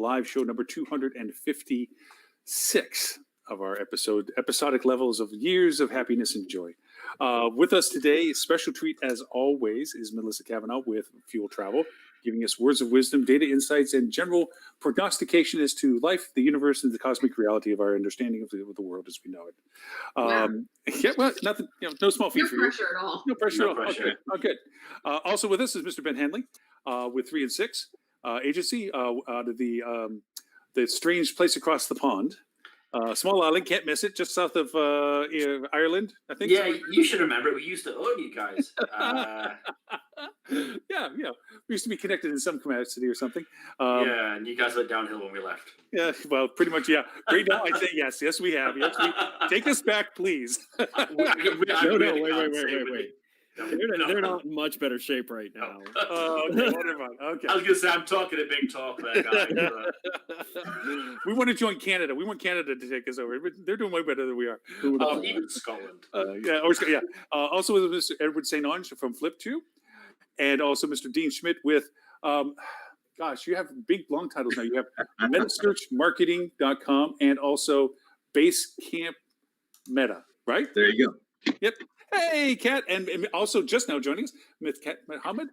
live show number 256 of our episodic levels of years of happiness and joy. With us today, a special treat as always, is Melissa Cavanaugh with Fuel Travel, giving us words of wisdom, data insights, and general prognostication as to life, the universe, and the cosmic reality of our understanding of the world as we know it. Yeah, well, nothing, no small feat for you. No pressure at all. No pressure at all. Pressure. Oh, good. Also with us is Mr. Ben Hanley with 3 and 6 Agency out of the strange place across the pond. Small island, can't miss it, just south of Ireland, I think. Yeah, you should remember. We used to own you guys. Yeah. We used to be connected in some capacity or something. Yeah, and you guys went downhill when we left. Yeah, well, pretty much, yeah. Right now, I say yes, we have. Yes, take us back, please. Wait. They're not in much better shape right now. Okay, whatever. Okay. I was going to say, I'm talking a big talk, that guy. We want to join Canada. We want Canada to take us over. They're doing way better than we are. Even Scotland. Also with Mr. Edward St. Ange from Flip2, and also Mr. Dean Schmidt with, gosh, you have big, long titles now. You have metasearchmarketing.com and also Basecamp Meta, right? There you go. Yep. Hey, Kat, and also just now joining us, Ms. Kat Muhammad,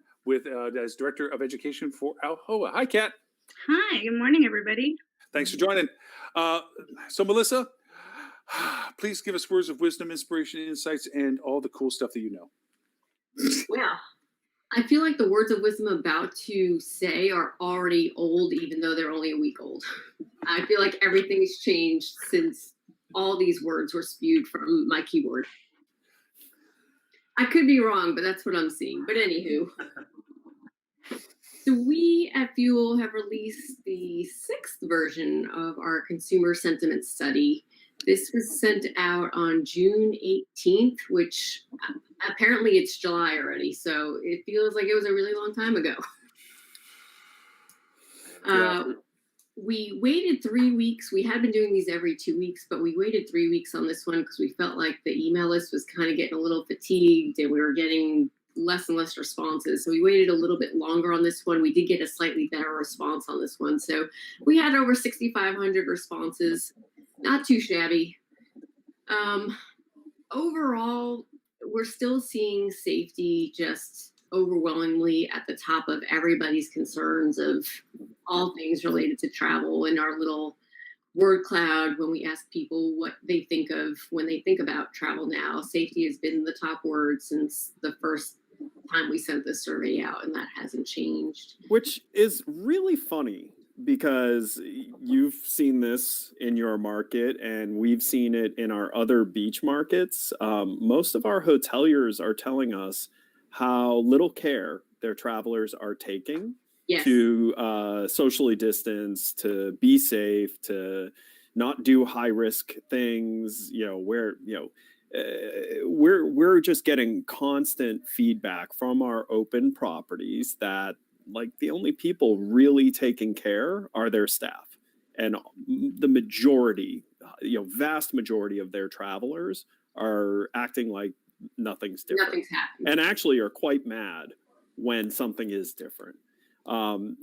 as Director of Education for Alhoa. Hi, Kat. Hi, good morning, everybody. Thanks for joining. So, Melissa, please give us words of wisdom, inspiration, insights, and all the cool stuff that you know. Well, I feel like the words of wisdom I'm about to say are already old, even though they're only a week old. I feel like everything's changed since all these words were spewed from my keyboard. I could be wrong, but that's what I'm seeing. But anywho, so we at Fuel have released the 6th version of our consumer sentiment study. This was sent out on June 18th, which apparently it's July already. So it feels like it was a really long time ago. We waited 3 weeks. We had been doing these every 2 weeks, but we waited 3 weeks on this one because we felt like the email list was kind of getting a little fatigued and we were getting less and less responses. So we waited a little bit longer on this one. We did get a slightly better response on this one. So we had over 6,500 responses. Not too shabby. Overall, we're still seeing safety just overwhelmingly at the top of everybody's concerns of all things related to travel in our little word cloud. When we ask people what they think of when they think about travel now, safety has been the top word since the first time we sent this survey out, and that hasn't changed. Which is really funny because you've seen this in your market and we've seen it in our other beach markets. Most of our hoteliers are telling us how little care their travelers are taking to socially distance, to be safe, to not do high risk things. We're just getting constant feedback from our open properties that like the only people really taking care are their staff, and the majority, vast majority of their travelers are acting like nothing's different. Nothing's happening. And actually are quite mad when something is different,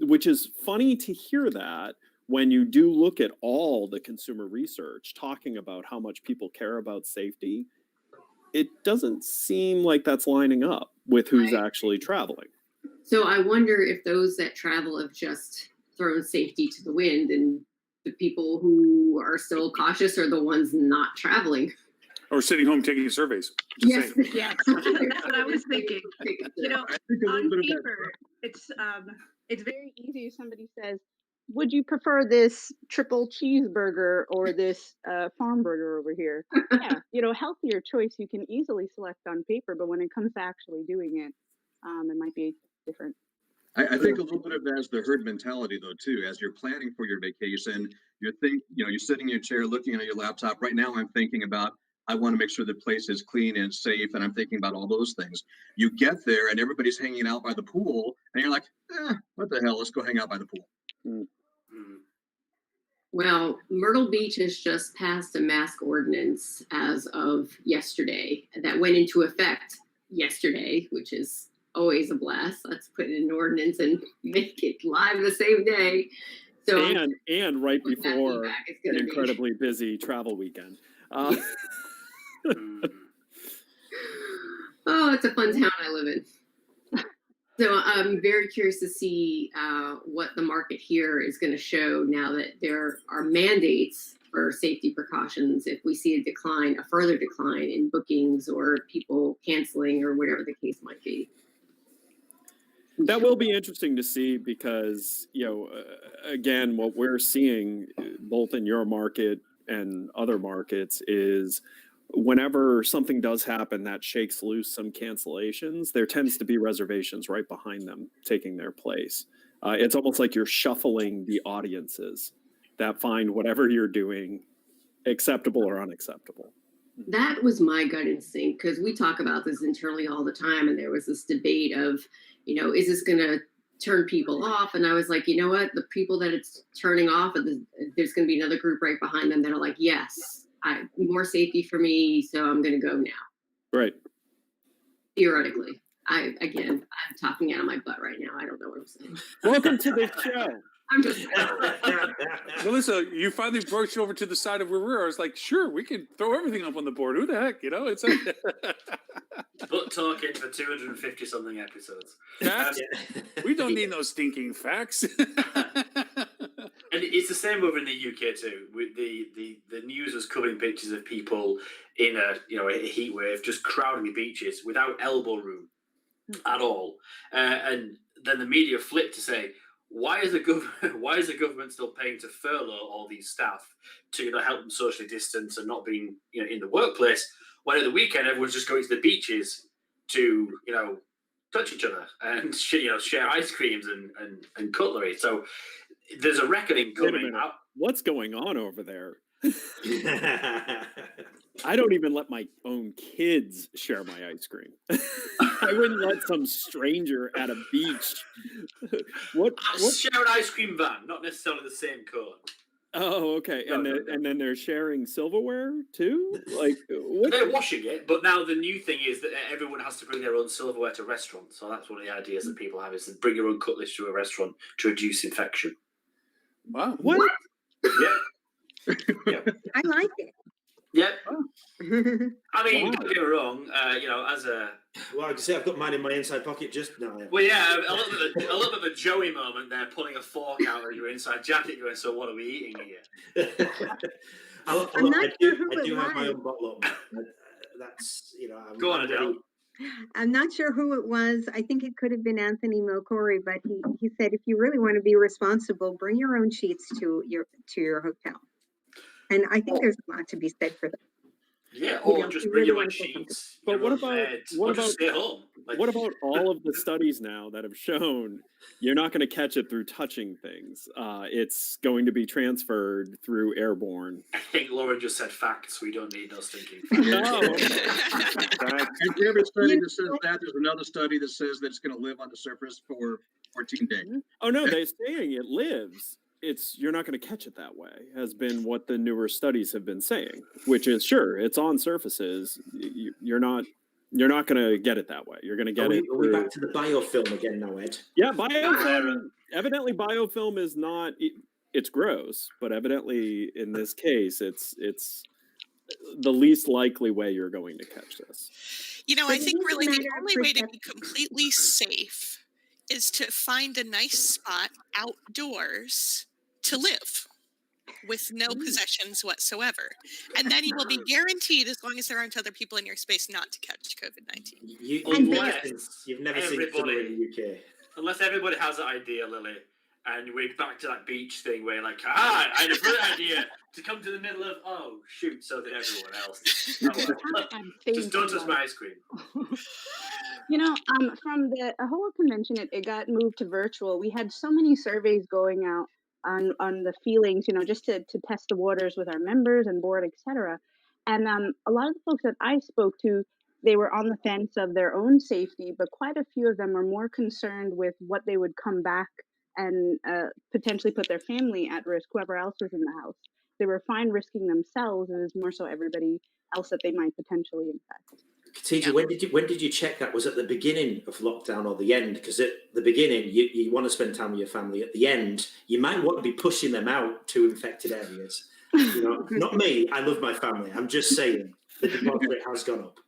which is funny to hear that when you do look at all the consumer research talking about how much people care about safety. It doesn't seem like that's lining up with who's actually traveling. So I wonder if those that travel have just thrown safety to the wind, and the people who are still cautious are the ones not traveling. Or sitting home taking surveys. Yes, Yes, that's what I was thinking. On paper, it's very easy if somebody says, would you prefer this triple cheeseburger or this farm burger over here? Yeah, healthier choice you can easily select on paper, but when it comes to actually doing it, it might be different. I think a little bit of that is the herd mentality, though, too. As you're planning for your vacation, you're sitting in your chair looking at your laptop. Right now, I'm thinking about, I want to make sure the place is clean and safe, and I'm thinking about all those things. You get there, and everybody's hanging out by the pool, and you're like, what the hell? Let's go hang out by the pool. Well, Myrtle Beach has just passed a mask ordinance as of yesterday that went into effect yesterday, which is always a blast. Let's put in an ordinance and make it live the same day. So and right with that before feedback, it's an gonna be- incredibly busy travel weekend. Mm. Oh, it's a fun town I live in. So I'm very curious to see what the market here is going to show now that there are mandates for safety precautions. If we see a further decline in bookings or people canceling or whatever the case might be. That will be interesting to see because, again, what we're seeing both in your market and other markets is whenever something does happen that shakes loose some cancellations, there tends to be reservations right behind them taking their place. It's almost like you're shuffling the audiences that find whatever you're doing acceptable or unacceptable. That was my gut instinct because we talk about this internally all the time. And there was this debate of, is this going to turn people off? And I was like, you know what? The people that it's turning off, there's going to be another group right behind them that are like, yes, more safety for me, so I'm going to go now. Right. Theoretically. I'm talking out of my butt right now. I don't know what I'm saying. Welcome to the show. I'm just Melissa, you finally broached over to the side of where we were. I was like, sure, we can throw everything up on the board. Who the heck? It's But talking for 250 something episodes. facts. We don't need no stinking facts. And it's the same over in the UK too. With the news was covering pictures of people in a heat wave just crowding the beaches without elbow room at all. And then the media flipped to say, why is the government still paying to furlough all these staff to help them socially distance and not being in the workplace, when at the weekend everyone's just going to the beaches to touch each other and share ice creams and cutlery. So there's a reckoning coming out. What's going on over there? I don't even let my own kids share my ice cream. I wouldn't let some stranger at a beach. What? Share an ice cream van, not necessarily the same cone. Oh, okay. No, And then they're sharing silverware too. Like what? They're washing it, but now the new thing is that everyone has to bring their own silverware to restaurants. So that's one of the ideas that people have, is to bring your own cutlery to a restaurant to reduce infection. Wow. What? Yeah. I like it. Yep. Well, I mean, Wow. don't get me wrong. As a Well, I can say I've got mine in my inside pocket just now. Yeah. well, yeah, a little bit of a Joey moment there, pulling a fork out of your inside jacket, going, "So what are we eating here?" I'm not I sure do, who I it do have my was. own bottle up. That's Go on, I'm ready. Adele. I'm not sure who it was. I think it could have been Anthony Milcori, but he said if you really want to be responsible, bring your own sheets to your hotel. And I think there's a lot to be said for that. Yeah, You or know, just you bring really your own wanna feel sheets. But your what own about- bed, what or just about- stay home? Like, What about all of the studies now that have shown you're not going to catch it through touching things? It's going to be transferred through airborne. I think Lauren just said facts. We don't need those thinking. No. And for every study that says that, there's another study that says that it's going to live on the surface for 14 days. Oh no, they're saying it lives. You're not going to catch it that way, has been what the newer studies have been saying, which is sure, it's on surfaces. You're not going to get it that way. You're going to get it Are we through. back to the biofilm again now, Ed? Yeah, biofilm. Evidently, biofilm is not. It's gross, but evidently in this case, it's the least likely way you're going to catch this. But I it think is a really the matter of only way to be perception. completely safe is to find a nice spot outdoors to live with no possessions whatsoever. And then you will be guaranteed, as long as there aren't other people in your space, not to catch COVID-19. You've never seen summer in the UK. Unless everybody has that idea, Lily, and we're back to that beach thing where like, I had a great idea to come to the middle of, oh shoot, so did everyone else. Oh, well. Just don't touch my ice cream. From the whole convention, it got moved to virtual. We had so many surveys going out on the feelings, just to test the waters with our members and board, etc. And a lot of the folks that I spoke to, they were on the fence of their own safety, but quite a few of them are more concerned with what they would come back and potentially put their family at risk, whoever else was in the house. They were fine risking themselves. It was more so everybody else that they might potentially infect. Katija, Yeah. when did you check that? Was it the beginning of lockdown or the end? Because at the beginning, you want to spend time with your family. At the end, you might want to be pushing them out to infected areas. You know, not me. I love my family. I'm just saying the divorce rate has gone up.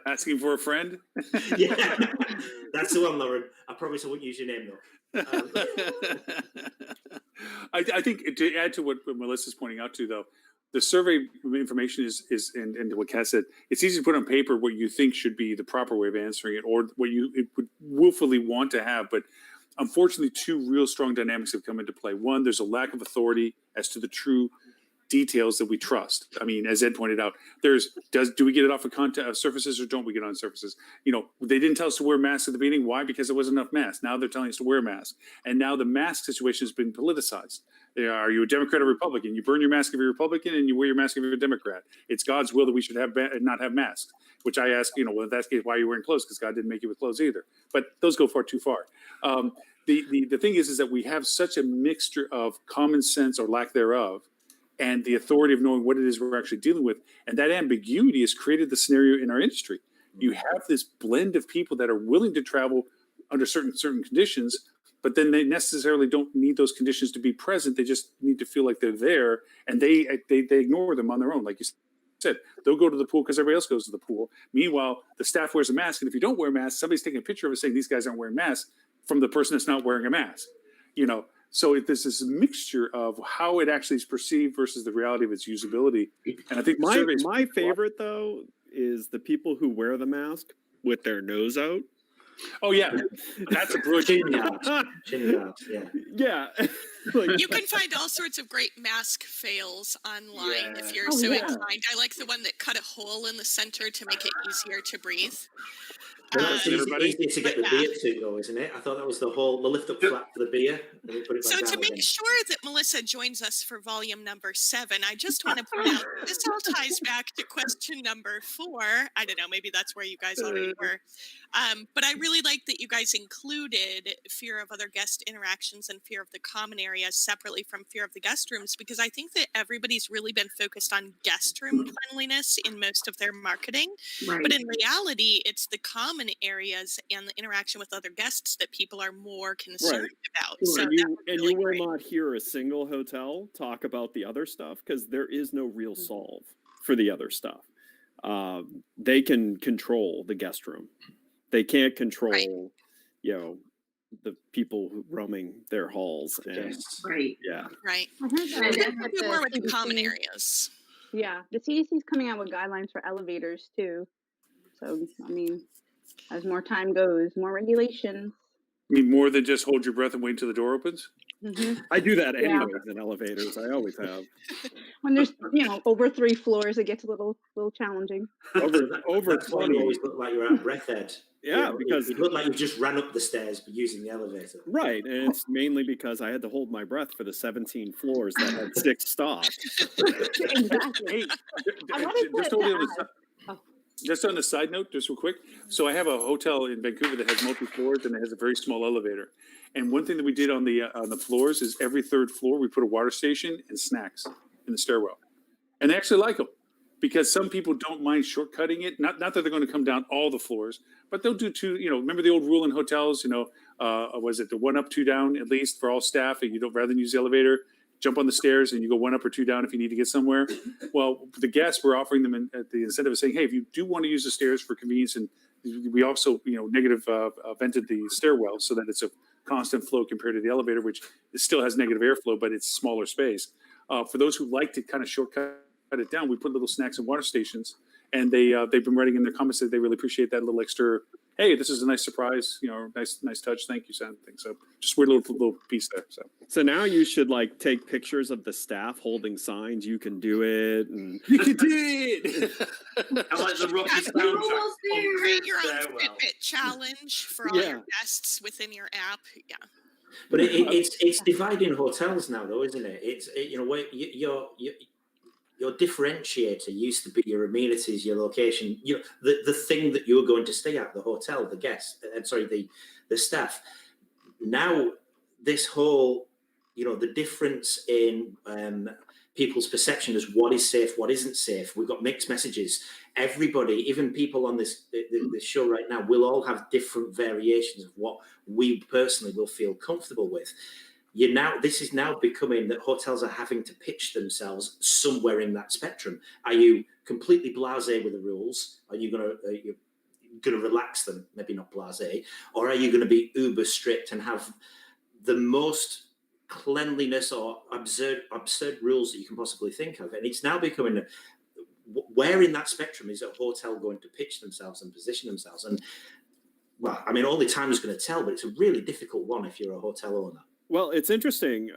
Asking for a friend? Yeah, that's the one, Lauren. I promise I won't use your name though. I think to add to what Melissa's pointing out too, though, the survey information is and what Cass said, it's easy to put on paper what you think should be the proper way of answering it or what you would willfully want to have. But unfortunately, two real strong dynamics have come into play. One, there's a lack of authority as to the true details that we trust. I mean, as Ed pointed out, do we get it off of surfaces or don't we get on surfaces? You know, they didn't tell us to wear masks at the beginning. Why? Because there wasn't enough masks. Now they're telling us to wear masks. And now the mask situation has been politicized. Are you a Democrat or Republican? You burn your mask if you're a Republican and you wear your mask if you're a Democrat. It's God's will that we should not have masks, which I ask, well, in that case, why are you wearing clothes? Because God didn't make you with clothes either. But those go far too far. The thing is that we have such a mixture of common sense or lack thereof and the authority of knowing what it is we're actually dealing with. And that ambiguity has created the scenario in our industry. You have this blend of people that are willing to travel under certain conditions, but then they necessarily don't need those conditions to be present. They just need to feel like they're there, and they ignore them on their own. Like you said, they'll go to the pool because everybody else goes to the pool. Meanwhile, the staff wears a mask, and if you don't wear a mask, somebody's taking a picture of it saying these guys aren't wearing masks from the person that's not wearing a mask. You know, so there's this mixture of how it actually is perceived versus the reality of its usability. And I think my favorite though is the people who wear the mask with their nose out. Oh yeah, that's a brilliant. Yeah. Like, you can find all sorts of great mask fails online if you're so inclined. I like the one that cut a hole in the center to make it easier to breathe. It's easy to get the beer to go, isn't it? I thought that was the lift up flap for the beer. And then put it back So down to make again. sure that Melissa joins us for volume number 7, I just want to point out this all ties back to question number 4. I don't know, maybe that's where you guys already were. But I really like that you guys included fear of other guest interactions and fear of the common areas separately from fear of the guest rooms, because I think that everybody's really been focused on guest room cleanliness in most of their marketing. Right. But in reality, it's the common areas and the interaction with other guests that people are more concerned about. So you will not hear a single hotel talk about the other stuff because there is no real solve for the other stuff. They can control the guest room. They can't control, the people roaming their halls. And, right. Yeah. Right. I heard that. They have to do more with the common areas. Yeah, the CDC is coming out with guidelines for elevators too. So I mean, as more time goes, more regulations. I mean, more than just hold your breath and wait until the door opens? Mm-hmm. I do that anyways in elevators. I always have. When there's over 3 floors, it gets a little challenging. Over That's why 20. you always look like you're out of breath, Ed. Yeah, because you look like you just ran up the stairs using the elevator. Right, and it's mainly because I had to hold my breath for the 17 floors that had 6 stops. Exactly. Just on the side note, just real quick. So I have a hotel in Vancouver that has multi floors and it has a very small elevator. And one thing that we did on the floors is every 3rd floor we put a water station and snacks in the stairwell, and they actually like them because some people don't mind shortcutting it. Not that they're going to come down all the floors, but they'll do 2. Remember the old rule in hotels? Was it the 1 up, 2 down at least for all staff? And you don't rather than use the elevator. Jump on the stairs and you go 1 up or 2 down if you need to get somewhere. Well, the guests, we're offering them at the incentive of saying, hey, if you do want to use the stairs for convenience, and we also, negative vented the stairwell so that it's a constant flow compared to the elevator, which it still has negative airflow, but it's smaller space. For those who like to kind of shortcut it down, we put little snacks and water stations, and they've been writing in their comments that they really appreciate that little extra. Hey, this is a nice surprise, nice touch. Thank you, Sam. So just weird little piece there. So now you should take pictures of the staff holding signs. You can do it, and you can do it. I like the Rocky soundtrack. Create your own Fitbit challenge for all your guests within your app. Yeah. But it's dividing hotels now, though, isn't it? Your differentiator used to be your amenities, your location, the thing that you were going to stay at, the hotel, the guests, the staff. Now, this whole the difference in people's perception as what is safe, what isn't safe. We've got mixed messages. Everybody, even people on this show right now, will all have different variations of what we personally will feel comfortable with. This is now becoming that hotels are having to pitch themselves somewhere in that spectrum. Are you completely blasé with the rules? Are you going to relax them? Maybe not blasé, or are you going to be uber strict and have the most cleanliness or absurd rules that you can possibly think of? And it's now becoming where in that spectrum is a hotel going to pitch themselves and position themselves? And well, I mean, only time is going to tell, but it's a really difficult one if you're a hotel owner. Well, it's interesting.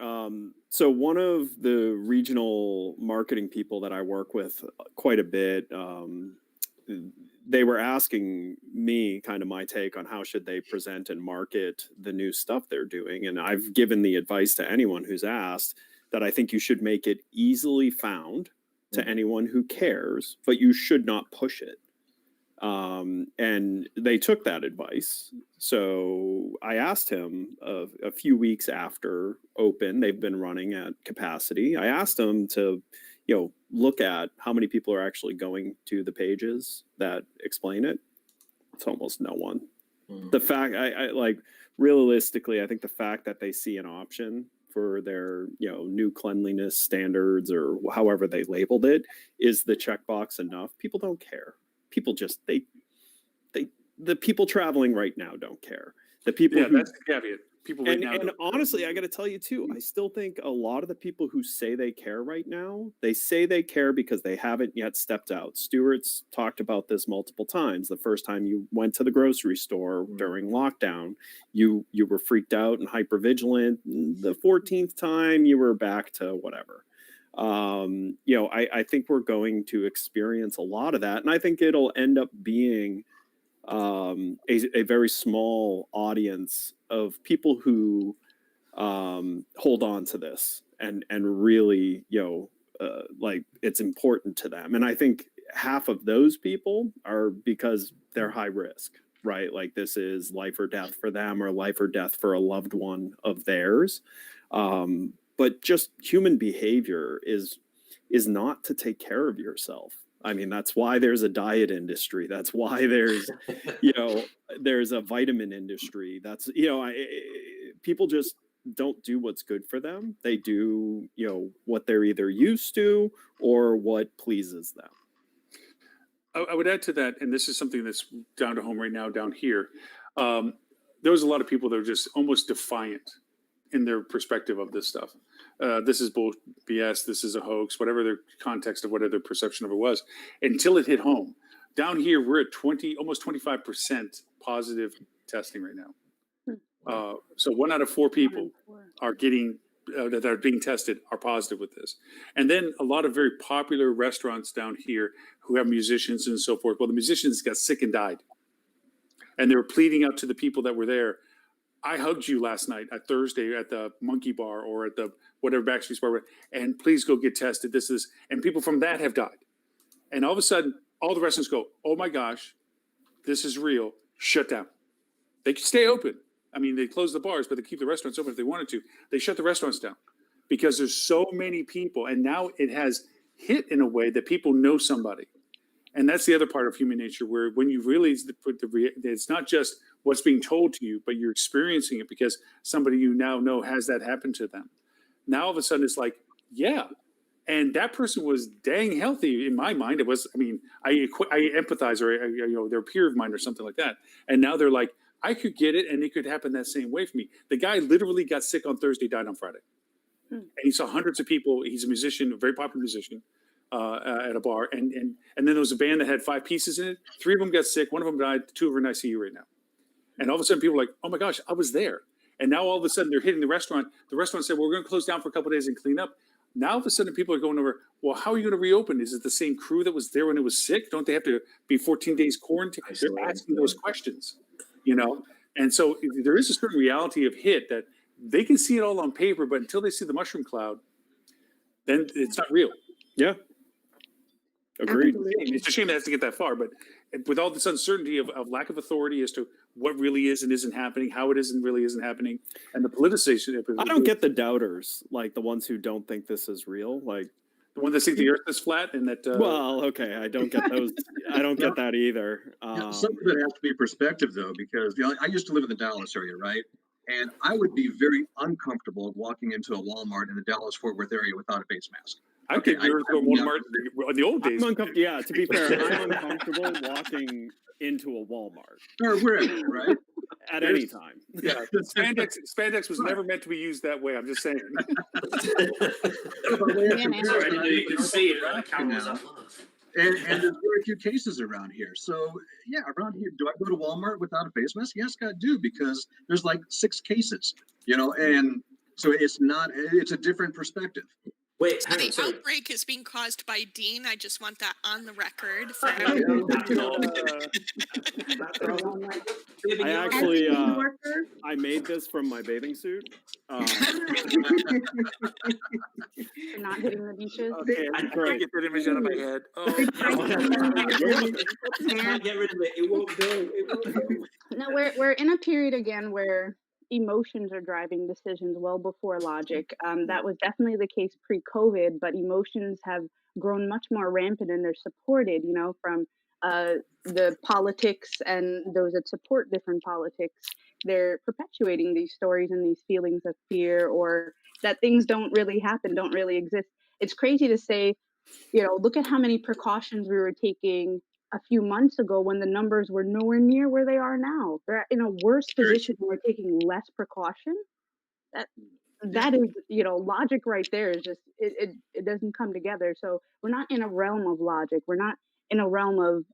So one of the regional marketing people that I work with quite a bit, they were asking me kind of my take on how should they present and market the new stuff they're doing. And I've given the advice to anyone who's asked that I think you should make it easily found to anyone who cares, but you should not push it. And they took that advice. So I asked him a few weeks after open, they've been running at capacity. I asked him to, look at how many people are actually going to the pages that explain it. It's almost no one. The fact, I like, realistically, I think the fact that they see an option for their, new cleanliness standards or however they labeled it is the checkbox enough. People don't care. People just, the people traveling right now don't care. The people that's the caveat. People right now. And honestly, I got to tell you too, I still think a lot of the people who say they care right now, they say they care because they haven't yet stepped out. Stuart's talked about this multiple times. The first time you went to the grocery store during lockdown, you were freaked out and hypervigilant. The 14th time, you were back to whatever. I think we're going to experience a lot of that, and I think it'll end up being a very small audience of people who hold on to this and really like it's important to them. And I think half of those people are because they're high risk, right? Like this is life or death for them or life or death for a loved one of theirs. But just human behavior is not to take care of yourself. I mean, that's why there's a diet industry. That's why there's, there's a vitamin industry. That's, people just don't do what's good for them. They do, what they're either used to or what pleases them. I would add to that, and this is something that's down to home right now down here. There was a lot of people that were just almost defiant in their perspective of this stuff. This is BS. This is a hoax, whatever their context of whatever their perception of it was, until it hit home. Down here, we're at almost 25% positive testing right now. So 1 out of 4 people are getting that are being tested are positive with this. And then a lot of very popular restaurants down here who have musicians and so forth. Well, the musicians got sick and died. And they were pleading out to the people that were there. I hugged you last night at Thursday at the Monkey Bar or at the whatever Backstreet Bar, and please go get tested. This is, and people from that have died. And all of a sudden, all the restaurants go, oh my gosh, this is real. Shut down. They can stay open. I mean, they close the bars, but they keep the restaurants open if they wanted to. They shut the restaurants down because there's so many people. And now it has hit in a way that people know somebody. And that's the other part of human nature, where when you realize it's not just what's being told to you, but you're experiencing it because somebody you now know has that happen to them. Now all of a sudden it's like, yeah. And that person was dang healthy in my mind. It was, I mean, I empathize, or they're a peer of mine or something like that. And now they're like, I could get it and it could happen that same way for me. The guy literally got sick on Thursday, died on Friday. And he saw hundreds of people. He's a musician, a very popular musician. At a bar, and then there was a band that had 5 pieces in it. 3 of them got sick, 1 of them died, 2 are in ICU right now. And all of a sudden people are like, oh my gosh, I was there. And now all of a sudden they're hitting the restaurant. The restaurant said, well, we're going to close down for a couple of days and clean up. Now all of a sudden people are going over, well, how are you going to reopen? Is it the same crew that was there when it was sick? Don't they have to be 14 days quarantine? They're asking those questions, And so there is a certain reality of HIT that they can see it all on paper, but until they see the mushroom cloud, then it's not real. Yeah. Agreed. It's a shame it has to get that far, but with all this uncertainty of lack of authority as to what really is and isn't happening, how it isn't really isn't happening, and the politicization. I don't get the doubters, like the ones who don't think this is real, like the one that think the Earth is flat and that. Well, okay, I don't get those. I don't get that either. Some of it has to be perspective, though, because I used to live in the Dallas area, right? And I would be very uncomfortable walking into a Walmart in the Dallas-Fort Worth area without a face mask. I could go to Walmart in the old days. Yeah, to be fair, I'm uncomfortable walking into a Walmart or wherever, right? At any time. Yeah, spandex was never meant to be used that way. I'm just saying. You can see it on the cameras. And there's very few cases around here. So yeah, around here, do I go to Walmart without a face mask? Yes, I do, because there's like 6 cases, and so it's a different perspective. Wait, So hang on, the sorry. outbreak is being caused by Dean. I just want that on the record. For I actually I made this from my bathing suit. For not hitting the beaches. Okay, I can't get that image out of my head. Oh, Can't get rid of it. It won't go. It won't go. No, we're in a period again where emotions are driving decisions well before logic. That was definitely the case pre-COVID, but emotions have grown much more rampant, and they're supported, from the politics and those that support different politics. They're perpetuating these stories and these feelings of fear, or that things don't really happen, don't really exist. It's crazy to say, look at how many precautions we were taking a few months ago when the numbers were nowhere near where they are now. They're in a worse position when we're taking less precaution. That is, logic right there is just, it doesn't come together. So we're not in a realm of logic. We're not in a realm of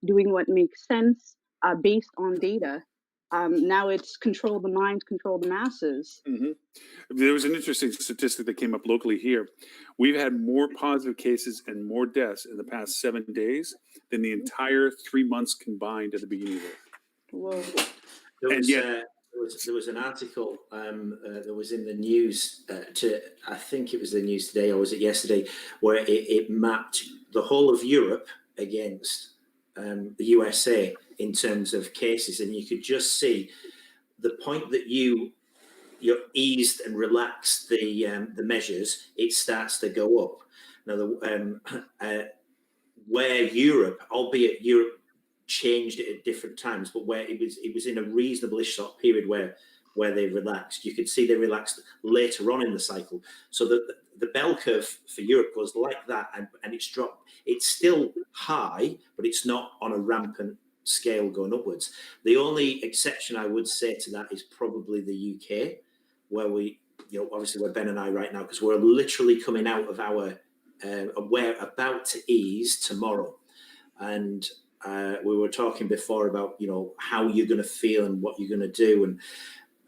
doing what makes sense based on data. Now it's control the minds, control the masses. Mm-hmm. There was an interesting statistic that came up locally here. We've had more positive cases and more deaths in the past 7 days than the entire 3 months combined at the beginning of the year. Whoa. There was an article that was in the news. I think it was the news today, or was it yesterday, where it mapped the whole of Europe against the USA in terms of cases, and you could just see the point that you eased and relaxed the measures, it starts to go up. Now, where Europe, albeit Europe changed it at different times, but where it was in a reasonable-ish sort of period where they relaxed, you could see they relaxed later on in the cycle. So the bell curve for Europe goes like that, and it's dropped. It's still high, but it's not on a rampant scale going upwards. The only exception I would say to that is probably the UK, where we, obviously where Ben and I right now, because we're literally coming out of our, we're about to ease tomorrow. And we were talking before about, how you're going to feel and what you're going to do. And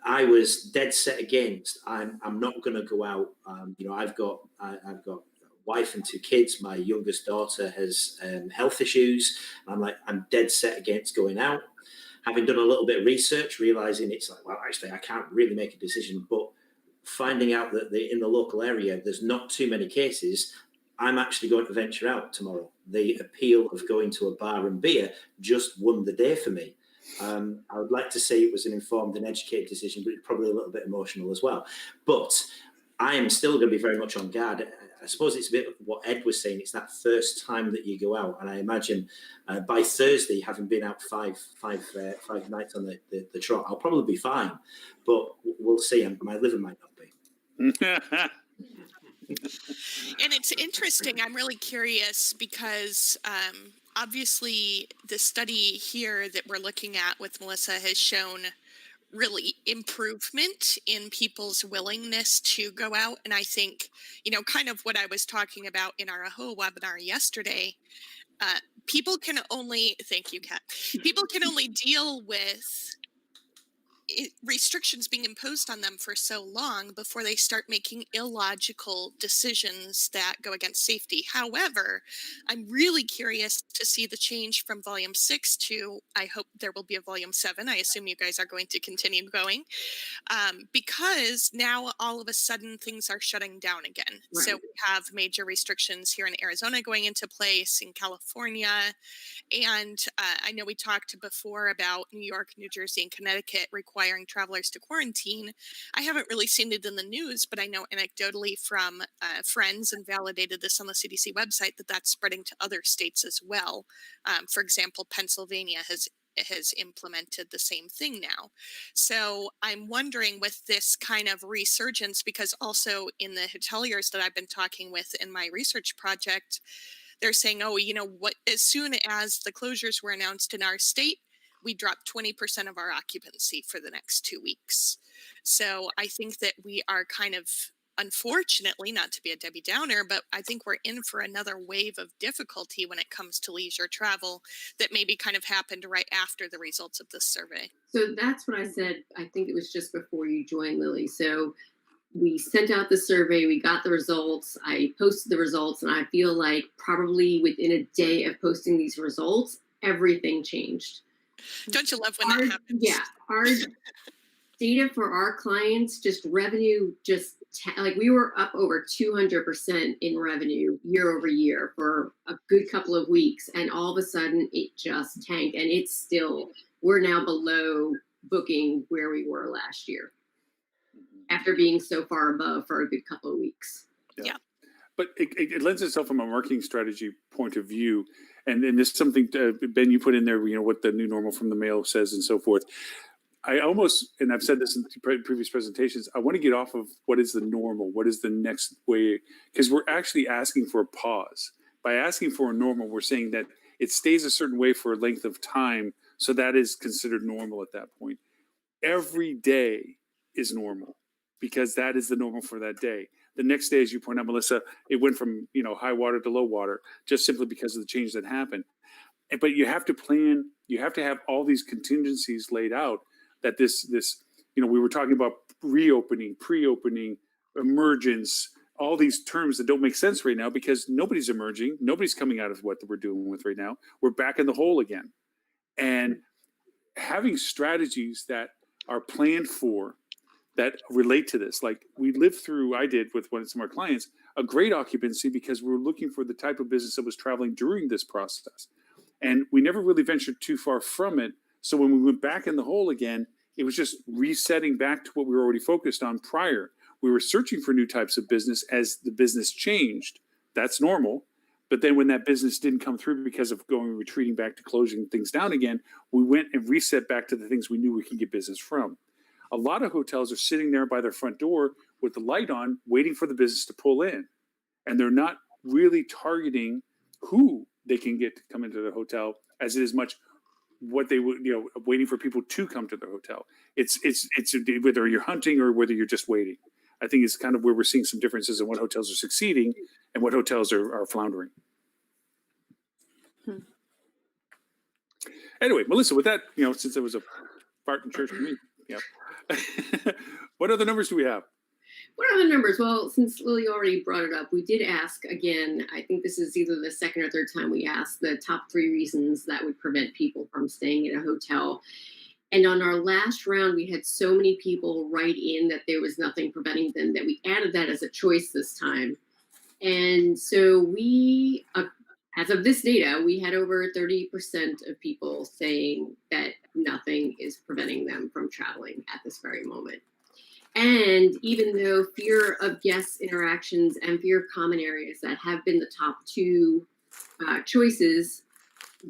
I was dead set against, I'm not going to go out. I've got a wife and 2 kids. My youngest daughter has health issues. I'm dead set against going out. Having done a little bit of research, realizing it's like, well, actually, I can't really make a decision. But finding out that in the local area, there's not too many cases, I'm actually going to venture out tomorrow. The appeal of going to a bar and beer just won the day for me. I would like to say it was an informed and educated decision, but it's probably a little bit emotional as well. But I am still going to be very much on guard. I suppose it's a bit what Ed was saying. It's that first time that you go out, and I imagine by Thursday, having been out five nights on the trot, I'll probably be fine. But we'll see. My liver might not be. And it's interesting. I'm really curious because obviously the study here that we're looking at with Melissa has shown really improvement in people's willingness to go out. And I think, kind of what I was talking about in our AHO webinar yesterday, people can only, thank you, Kat, people can only deal with restrictions being imposed on them for so long before they start making illogical decisions that go against safety. However, I'm really curious to see the change from volume 6 to, I hope there will be a volume 7. I assume you guys are going to continue going, because now all of a sudden things are shutting down again. Right. So we have major restrictions here in Arizona going into place, in California. And I know we talked before about New York, New Jersey, and Connecticut requiring travelers to quarantine. I haven't really seen it in the news, but I know anecdotally from friends, and validated this on the CDC website, that that's spreading to other states as well. For example, Pennsylvania has implemented the same thing now. So I'm wondering, with this kind of resurgence, because also in the hoteliers that I've been talking with in my research project, they're saying, oh, you know what, as soon as the closures were announced in our state, we dropped 20% of our occupancy for the next 2 weeks. So I think that we are kind of, unfortunately, not to be a Debbie Downer, but I think we're in for another wave of difficulty when it comes to leisure travel that maybe kind of happened right after the results of this survey. So that's what I said. I think it was just before you joined, Lily. So we sent out the survey, we got the results, I posted the results, and I feel like probably within a day of posting these results, everything changed. Don't you love when that happens? Yeah, our data for our clients, just revenue, like we were up over 200% in revenue year over year for a good couple of weeks, and all of a sudden it just tanked, and it's still, we're now below booking where we were last year, after being so far above for a good couple of weeks. Yeah. But it lends itself from a marketing strategy point of view. And this is something, Ben, you put in there, you know, what the new normal from the Mail says and so forth. I almost, and I've said this in previous presentations, I want to get off of what is the normal, what is the next way, because we're actually asking for a pause. By asking for a normal, we're saying that it stays a certain way for a length of time, so that is considered normal at that point. Every day is normal, because that is the normal for that day. The next day, as you point out, Melissa, it went from, you know, high water to low water, just simply because of the change that happened. But you have to plan, you have to have all these contingencies laid out, that this, you know, we were talking about reopening, pre-opening, emergence, all these terms that don't make sense right now, because nobody's emerging, nobody's coming out of what we're doing with right now. We're back in the hole again. And having strategies that are planned for, that relate to this. Like we lived through, I did with some of our clients, a great occupancy, because we were looking for the type of business that was traveling during this process. And we never really ventured too far from it. So when we went back in the hole again, it was just resetting back to what we were already focused on prior. We were searching for new types of business as the business changed. That's normal. But then when that business didn't come through because of retreating back to closing things down again, we went and reset back to the things we knew we could get business from. A lot of hotels are sitting there by their front door with the light on, waiting for the business to pull in. And they're not really targeting who they can get to come into the hotel as it is much what they would, you know, waiting for people to come to the hotel. It's whether you're hunting or whether you're just waiting. I think it's kind of where we're seeing some differences in what hotels are succeeding and what hotels are floundering. Anyway, Melissa, with that, you know, since it was a fart in church for me, yeah. What other numbers do we have? What are the numbers? Well, since Lily already brought it up, we did ask again. I think this is either the second or third time we asked the top 3 reasons that would prevent people from staying in a hotel. And on our last round, we had so many people write in that there was nothing preventing them that we added that as a choice this time. And so we, as of this data, we had over 30% of people saying that nothing is preventing them from traveling at this very moment. And even though fear of guest interactions and fear of common areas that have been the top 2 choices,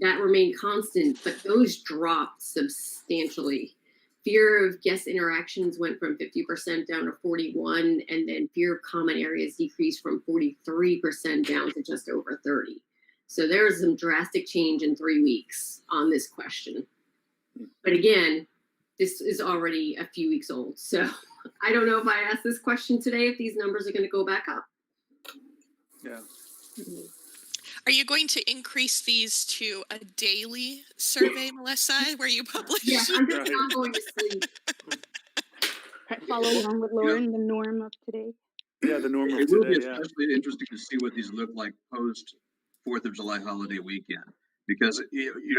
that remain constant, but those dropped substantially. Fear of guest interactions went from 50% down to 41%, and then fear of common areas decreased from 43% down to just over 30%. So there was some drastic change in 3 weeks on this question. But again, this is already a few weeks old. So I don't know if I asked this question today, if these numbers are going to go back up. Yeah. Are you going to increase these to a daily survey, Melissa, where you publish? Yeah, I'm just not going to sleep. Follow along with Lauren, the norm of today. Yeah, the norm of It will be today. Yeah. especially interesting to see what these look like post 4th of July holiday weekend. Because,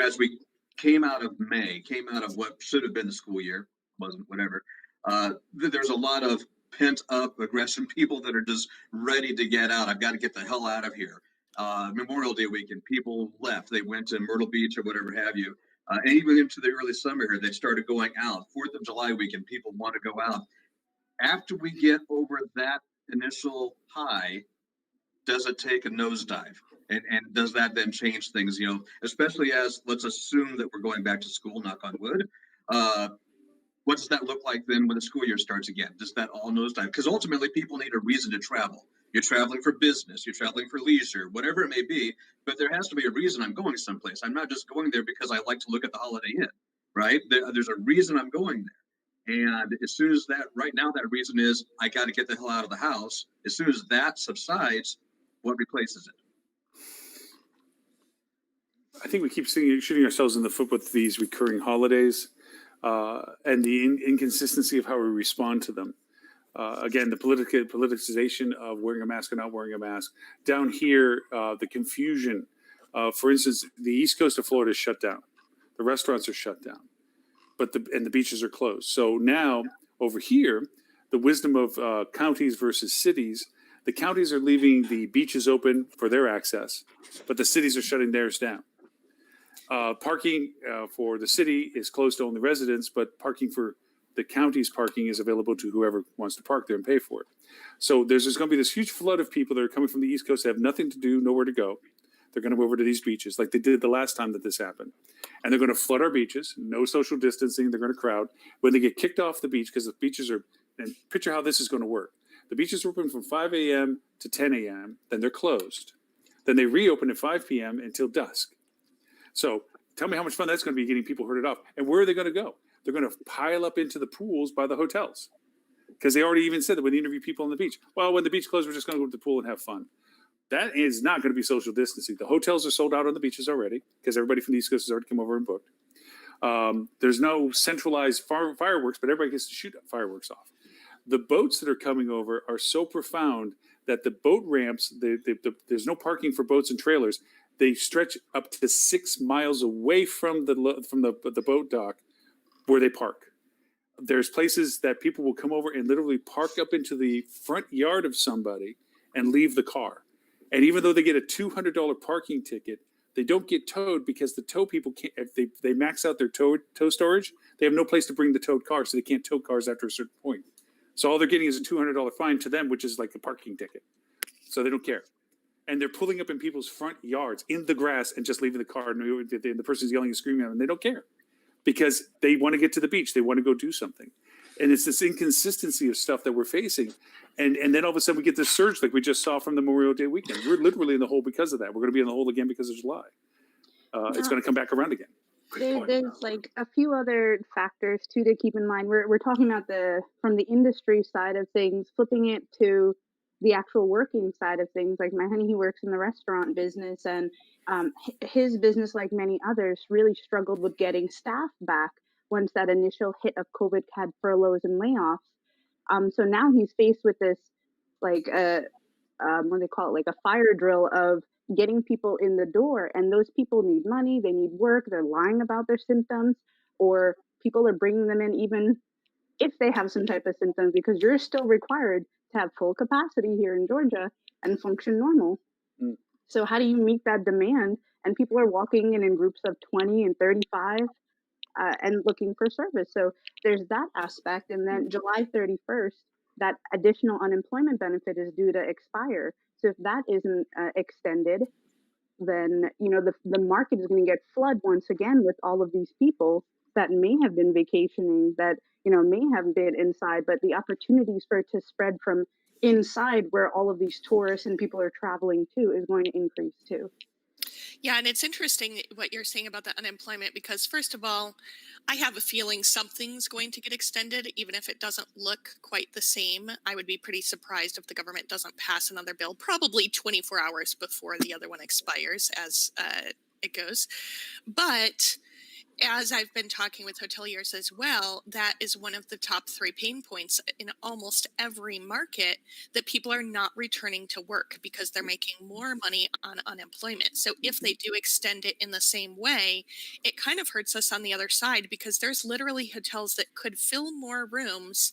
as we came out of May, came out of what should have been the school year, wasn't, whatever, there's a lot of pent up aggression, people that are just ready to get out. I've got to get the hell out of here. Memorial Day weekend, people left. They went to Myrtle Beach or whatever have you. And even into the early summer here, they started going out. 4th of July weekend, people want to go out. After we get over that initial high, does it take a nosedive? And does that then change things, especially as, let's assume that we're going back to school, knock on wood. What does that look like then when the school year starts again? Does that all nosedive? Because ultimately people need a reason to travel. You're traveling for business, you're traveling for leisure, whatever it may be, but there has to be a reason I'm going someplace. I'm not just going there because I like to look at the Holiday Inn, right? There's a reason I'm going there. And as soon as that, right now, that reason is I got to get the hell out of the house. As soon as that subsides, what replaces it? I think we keep shooting ourselves in the foot with these recurring holidays and the inconsistency of how we respond to them. Again, the politicization of wearing a mask or not wearing a mask. Down here, the confusion. For instance, the east coast of Florida is shut down. The restaurants are shut down, but the beaches are closed. So now over here, the wisdom of counties versus cities. The counties are leaving the beaches open for their access, but the cities are shutting theirs down. Parking for the city is closed to only residents, but parking for the county's parking is available to whoever wants to park there and pay for it. So there's going to be this huge flood of people that are coming from the East Coast that have nothing to do, nowhere to go. They're going to go over to these beaches like they did the last time that this happened. And they're going to flood our beaches, no social distancing. They're going to crowd. When they get kicked off the beach, because the beaches are, and picture how this is going to work. The beaches are open from 5 a.m. to 10 a.m., then they're closed. Then they reopen at 5 p.m. until dusk. So tell me how much fun that's going to be getting people herded off. And where are they going to go? They're going to pile up into the pools by the hotels. Because they already even said that when they interview people on the beach, well, when the beach closed, we're just going to go to the pool and have fun. That is not going to be social distancing. The hotels are sold out on the beaches already because everybody from the East Coast has already come over and booked. There's no centralized fireworks, but everybody gets to shoot fireworks off. The boats that are coming over are so profound that the boat ramps, there's no parking for boats and trailers. They stretch up to 6 miles away from the boat dock where they park. There's places that people will come over and literally park up into the front yard of somebody and leave the car. And even though they get a $200 parking ticket, they don't get towed because the tow people can't. If they max out their tow storage, they have no place to bring the towed car, so they can't tow cars after a certain point. So all they're getting is a $200 fine to them, which is like a parking ticket. So they don't care. And they're pulling up in people's front yards in the grass and just leaving the car. And the person's yelling and screaming at them. And they don't care because they want to get to the beach. They want to go do something. And it's this inconsistency of stuff that we're facing. And then all of a sudden we get this surge like we just saw from the Memorial Day weekend. We're literally in the hole because of that. We're going to be in the hole again because of July. It's going to come back around again. There's like a few other factors too to keep in mind. We're talking about from the industry side of things, flipping it to the actual working side of things. Like my honey, he works in the restaurant business, and his business, like many others, really struggled with getting staff back once that initial hit of COVID had furloughs and layoffs. So now he's faced with this, like what do they call it, like a fire drill of getting people in the door, and those people need money, they need work, they're lying about their symptoms, or people are bringing them in even if they have some type of symptoms, because you're still required to have full capacity here in Georgia and function normal. So how do you meet that demand? And people are walking in groups of 20 and 35 and looking for service. So there's that aspect. And then July 31st, that additional unemployment benefit is due to expire. So if that isn't extended, then the market is going to get flooded once again with all of these people that may have been vacationing, that may have been inside, but the opportunities for it to spread from inside where all of these tourists and people are traveling to is going to increase too. Yeah, and it's interesting what you're saying about the unemployment, because first of all, I have a feeling something's going to get extended, even if it doesn't look quite the same. I would be pretty surprised if the government doesn't pass another bill, probably 24 hours before the other one expires as it goes. But as I've been talking with hoteliers as well, that is one of the top 3 pain points in almost every market, that people are not returning to work because they're making more money on unemployment. So if they do extend it in the same way, it kind of hurts us on the other side, because there's literally hotels that could fill more rooms,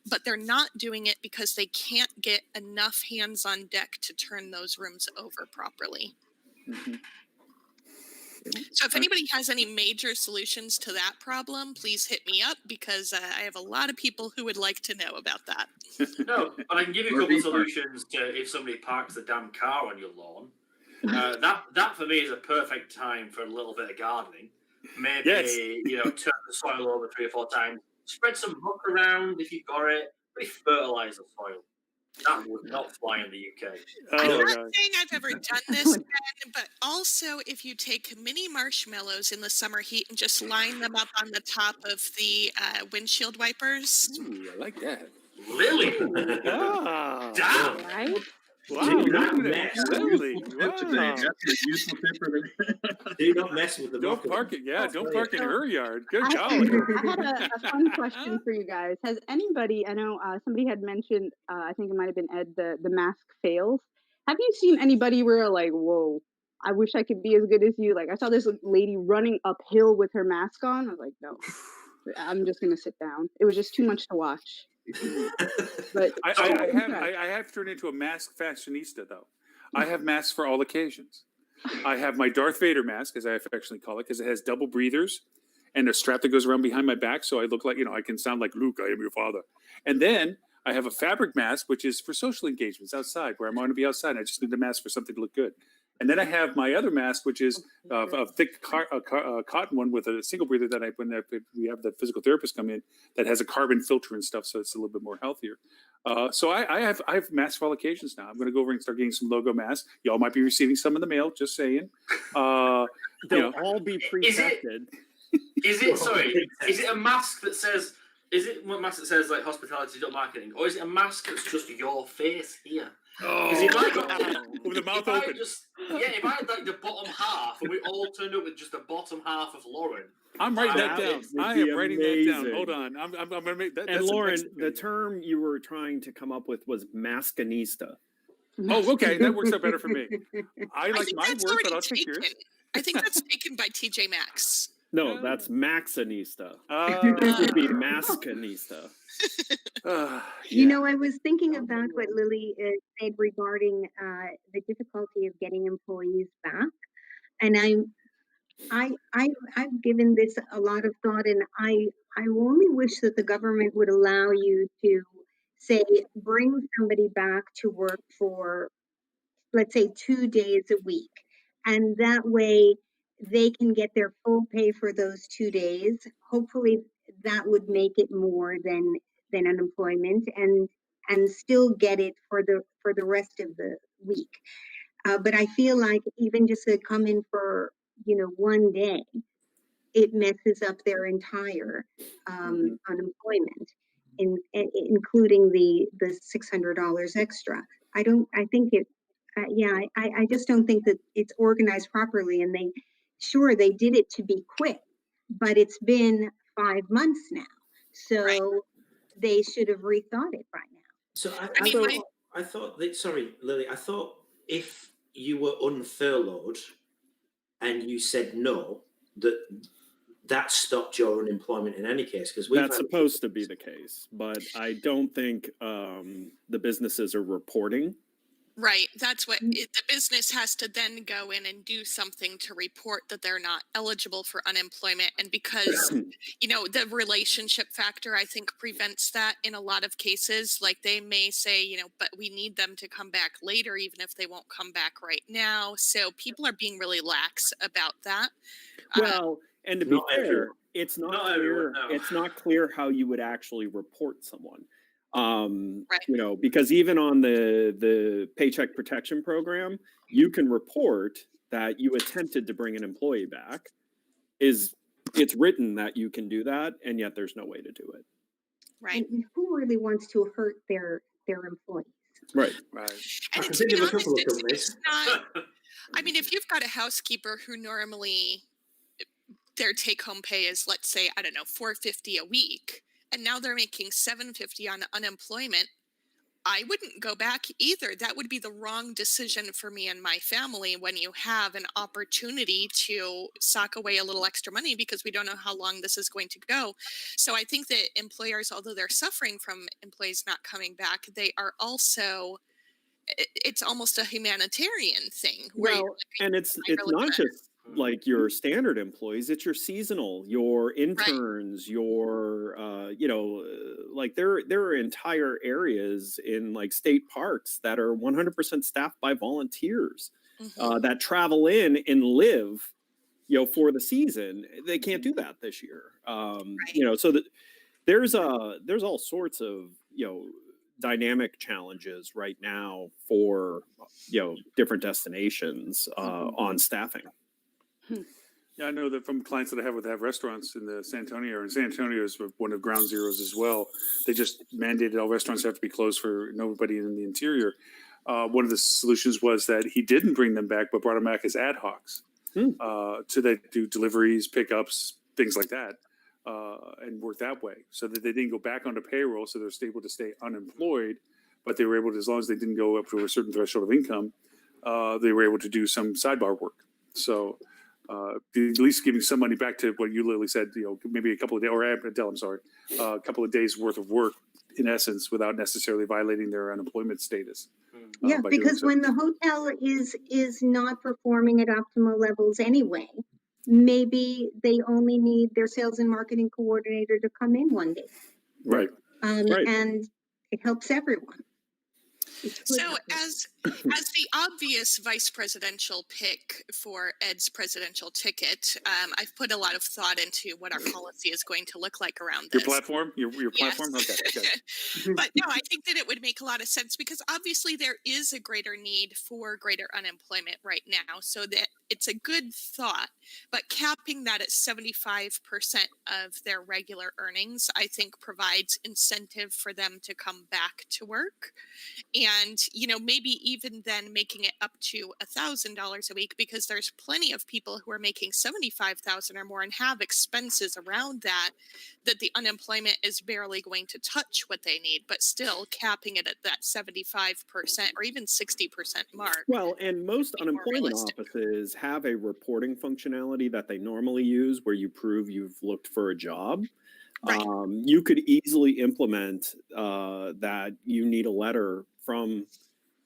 but they're not doing it because they can't get enough hands on deck to turn those rooms over properly. Mhm. So if anybody has any major solutions to that problem, please hit me up, because I have a lot of people who would like to know about that. No, but I can give you a couple of solutions to if somebody parks the damn car on your lawn. That for me is a perfect time for a little bit of gardening. Maybe turn the soil over 3 or 4 times. Spread some muck around if you've got it. Fertilize the soil. That would not fly in the UK. I'm Oh, not God. saying I've ever done this, Ben, but also if you take mini marshmallows in the summer heat and just line them up on the top of the windshield wipers. Ooh, I like that. Lily! Ah, Damn! Right? wow, Do look not at mess. that. Lily, Useful tip today. wow. That's a useful tip for the. Do not mess with the Don't muck. park it. Yeah, don't park in So, her yard. Good I, job. I had a fun question for you guys. Has anybody, I know somebody had mentioned, I think it might have been Ed, the mask fails. Have you seen anybody where like, whoa, I wish I could be as good as you? Like I saw this lady running uphill with her mask on. I was like, no, I'm just going to sit down. It was just too much to watch. But I have turned into a mask fashionista, though. I have masks for all occasions. I have my Darth Vader mask, as I affectionately call it, because it has double breathers and a strap that goes around behind my back, so I look like, I can sound like Luke, I am your father. And then I have a fabric mask, which is for social engagements outside, where I'm going to be outside, and I just need the mask for something to look good. And then I have my other mask, which is a thick cotton one with a single breather that we have the physical therapist come in, that has a carbon filter and stuff, so it's a little bit more healthier. So I have masks for all occasions now. I'm going to go over and start getting some logo masks. Y'all might be receiving some in the mail. Just saying. They'll all be pre-tested. Is it a mask that says? Is it a mask that says like hospitality digital marketing, or is it a mask that's just your face here? Oh, If I with the mouth if I open. if I had like the bottom half, and we all turned up with just the bottom half of Lauren. I'm writing that down. would I be am writing that down. amazing. Hold on. I'm going to make that. And that's the Lauren, next the video. term you were trying to come up with was mascanista. Oh, okay. That works out better for me. I like think my that's word, already but I'll take taken. yours. I think that's taken by TJ Maxx. No, that's maxanista. It Uh, should be mascanista. I was thinking about what Lily said regarding the difficulty of getting employees back, and I've given this a lot of thought, and I only wish that the government would allow you to say bring somebody back to work for, let's say, 2 days a week, and that way they can get their full pay for those 2 days. Hopefully that would make it more than unemployment, and still get it for the rest of the week. But I feel like even just to come in for 1 day, it messes up their entire unemployment, including the $600 extra. I think it. I just don't think that it's organized properly, and they did it to be quick, but it's been 5 months now, so Right. they should have rethought it by now. So I thought that, sorry, Lily, I thought if you were unfurloughed and you said no, that stopped your unemployment in any case, because That's supposed to be the case, but I don't think the businesses are reporting. Right. That's what the business has to then go in and do something to report that they're not eligible for unemployment. And because, the relationship factor, I think, prevents that in a lot of cases. Like they may say, but we need them to come back later, even if they won't come back right now. So people are being really lax about that. Well, and to be Not fair, everyone. it's not Not clear. everyone, no. It's not clear how you would actually report someone. Right. Because even on the Paycheck Protection Program, you can report that you attempted to bring an employee back. It's written that you can do that, and yet there's no way to do it. Right. And who really wants to hurt their employees? Right. right. And I to think be of a honest, couple of it's companies. not. I mean, if you've got a housekeeper who normally their take-home pay is, let's say, I don't know, $450 a week, and now they're making $750 on unemployment, I wouldn't go back either. That would be the wrong decision for me and my family when you have an opportunity to sock away a little extra money, because we don't know how long this is going to go. So I think that employers, although they're suffering from employees not coming back, they are also, it's almost a humanitarian thing. Well, and it's not just like your standard employees, it's your seasonal, your interns, your like there are entire areas in like state parks that are 100% staffed by volunteers that travel in and live for the season. They can't do that this year. So that there's all sorts of dynamic challenges right now for different destinations on staffing. Yeah, I know that from clients that I have restaurants in the San Antonio, and San Antonio is one of ground zeros as well. They just mandated all restaurants have to be closed for nobody in the interior. One of the solutions was that he didn't bring them back, but brought them back as ad hocs. So they do deliveries, pickups, things like that, and work that way, so that they didn't go back onto payroll, so they're able to stay unemployed, but they were able to, as long as they didn't go up to a certain threshold of income, they were able to do some sidebar work. So at least giving some money back to what you literally said, maybe a couple of days, or Adele, I'm sorry, a couple of days worth of work in essence, without necessarily violating their unemployment status. Yeah, because when the hotel is not performing at optimal levels anyway, maybe they only need their sales and marketing coordinator to come in one day. Right. And it helps everyone. So as the obvious vice presidential pick for Ed's presidential ticket, I've put a lot of thought into what our policy is going to look like around this. Your platform? Your platform? Yes. Okay. But no, I think that it would make a lot of sense, because obviously there is a greater need for greater unemployment right now. So that it's a good thought, but capping that at 75% of their regular earnings, I think provides incentive for them to come back to work. And, maybe even then making it up to $1,000 a week, because there's plenty of people who are making $75,000 or more and have expenses around that the unemployment is barely going to touch what they need, but still capping it at that 75% or even 60% mark. Well, and most unemployment offices have a reporting functionality that they normally use where you prove you've looked for a job. Right. You could easily implement that you need a letter from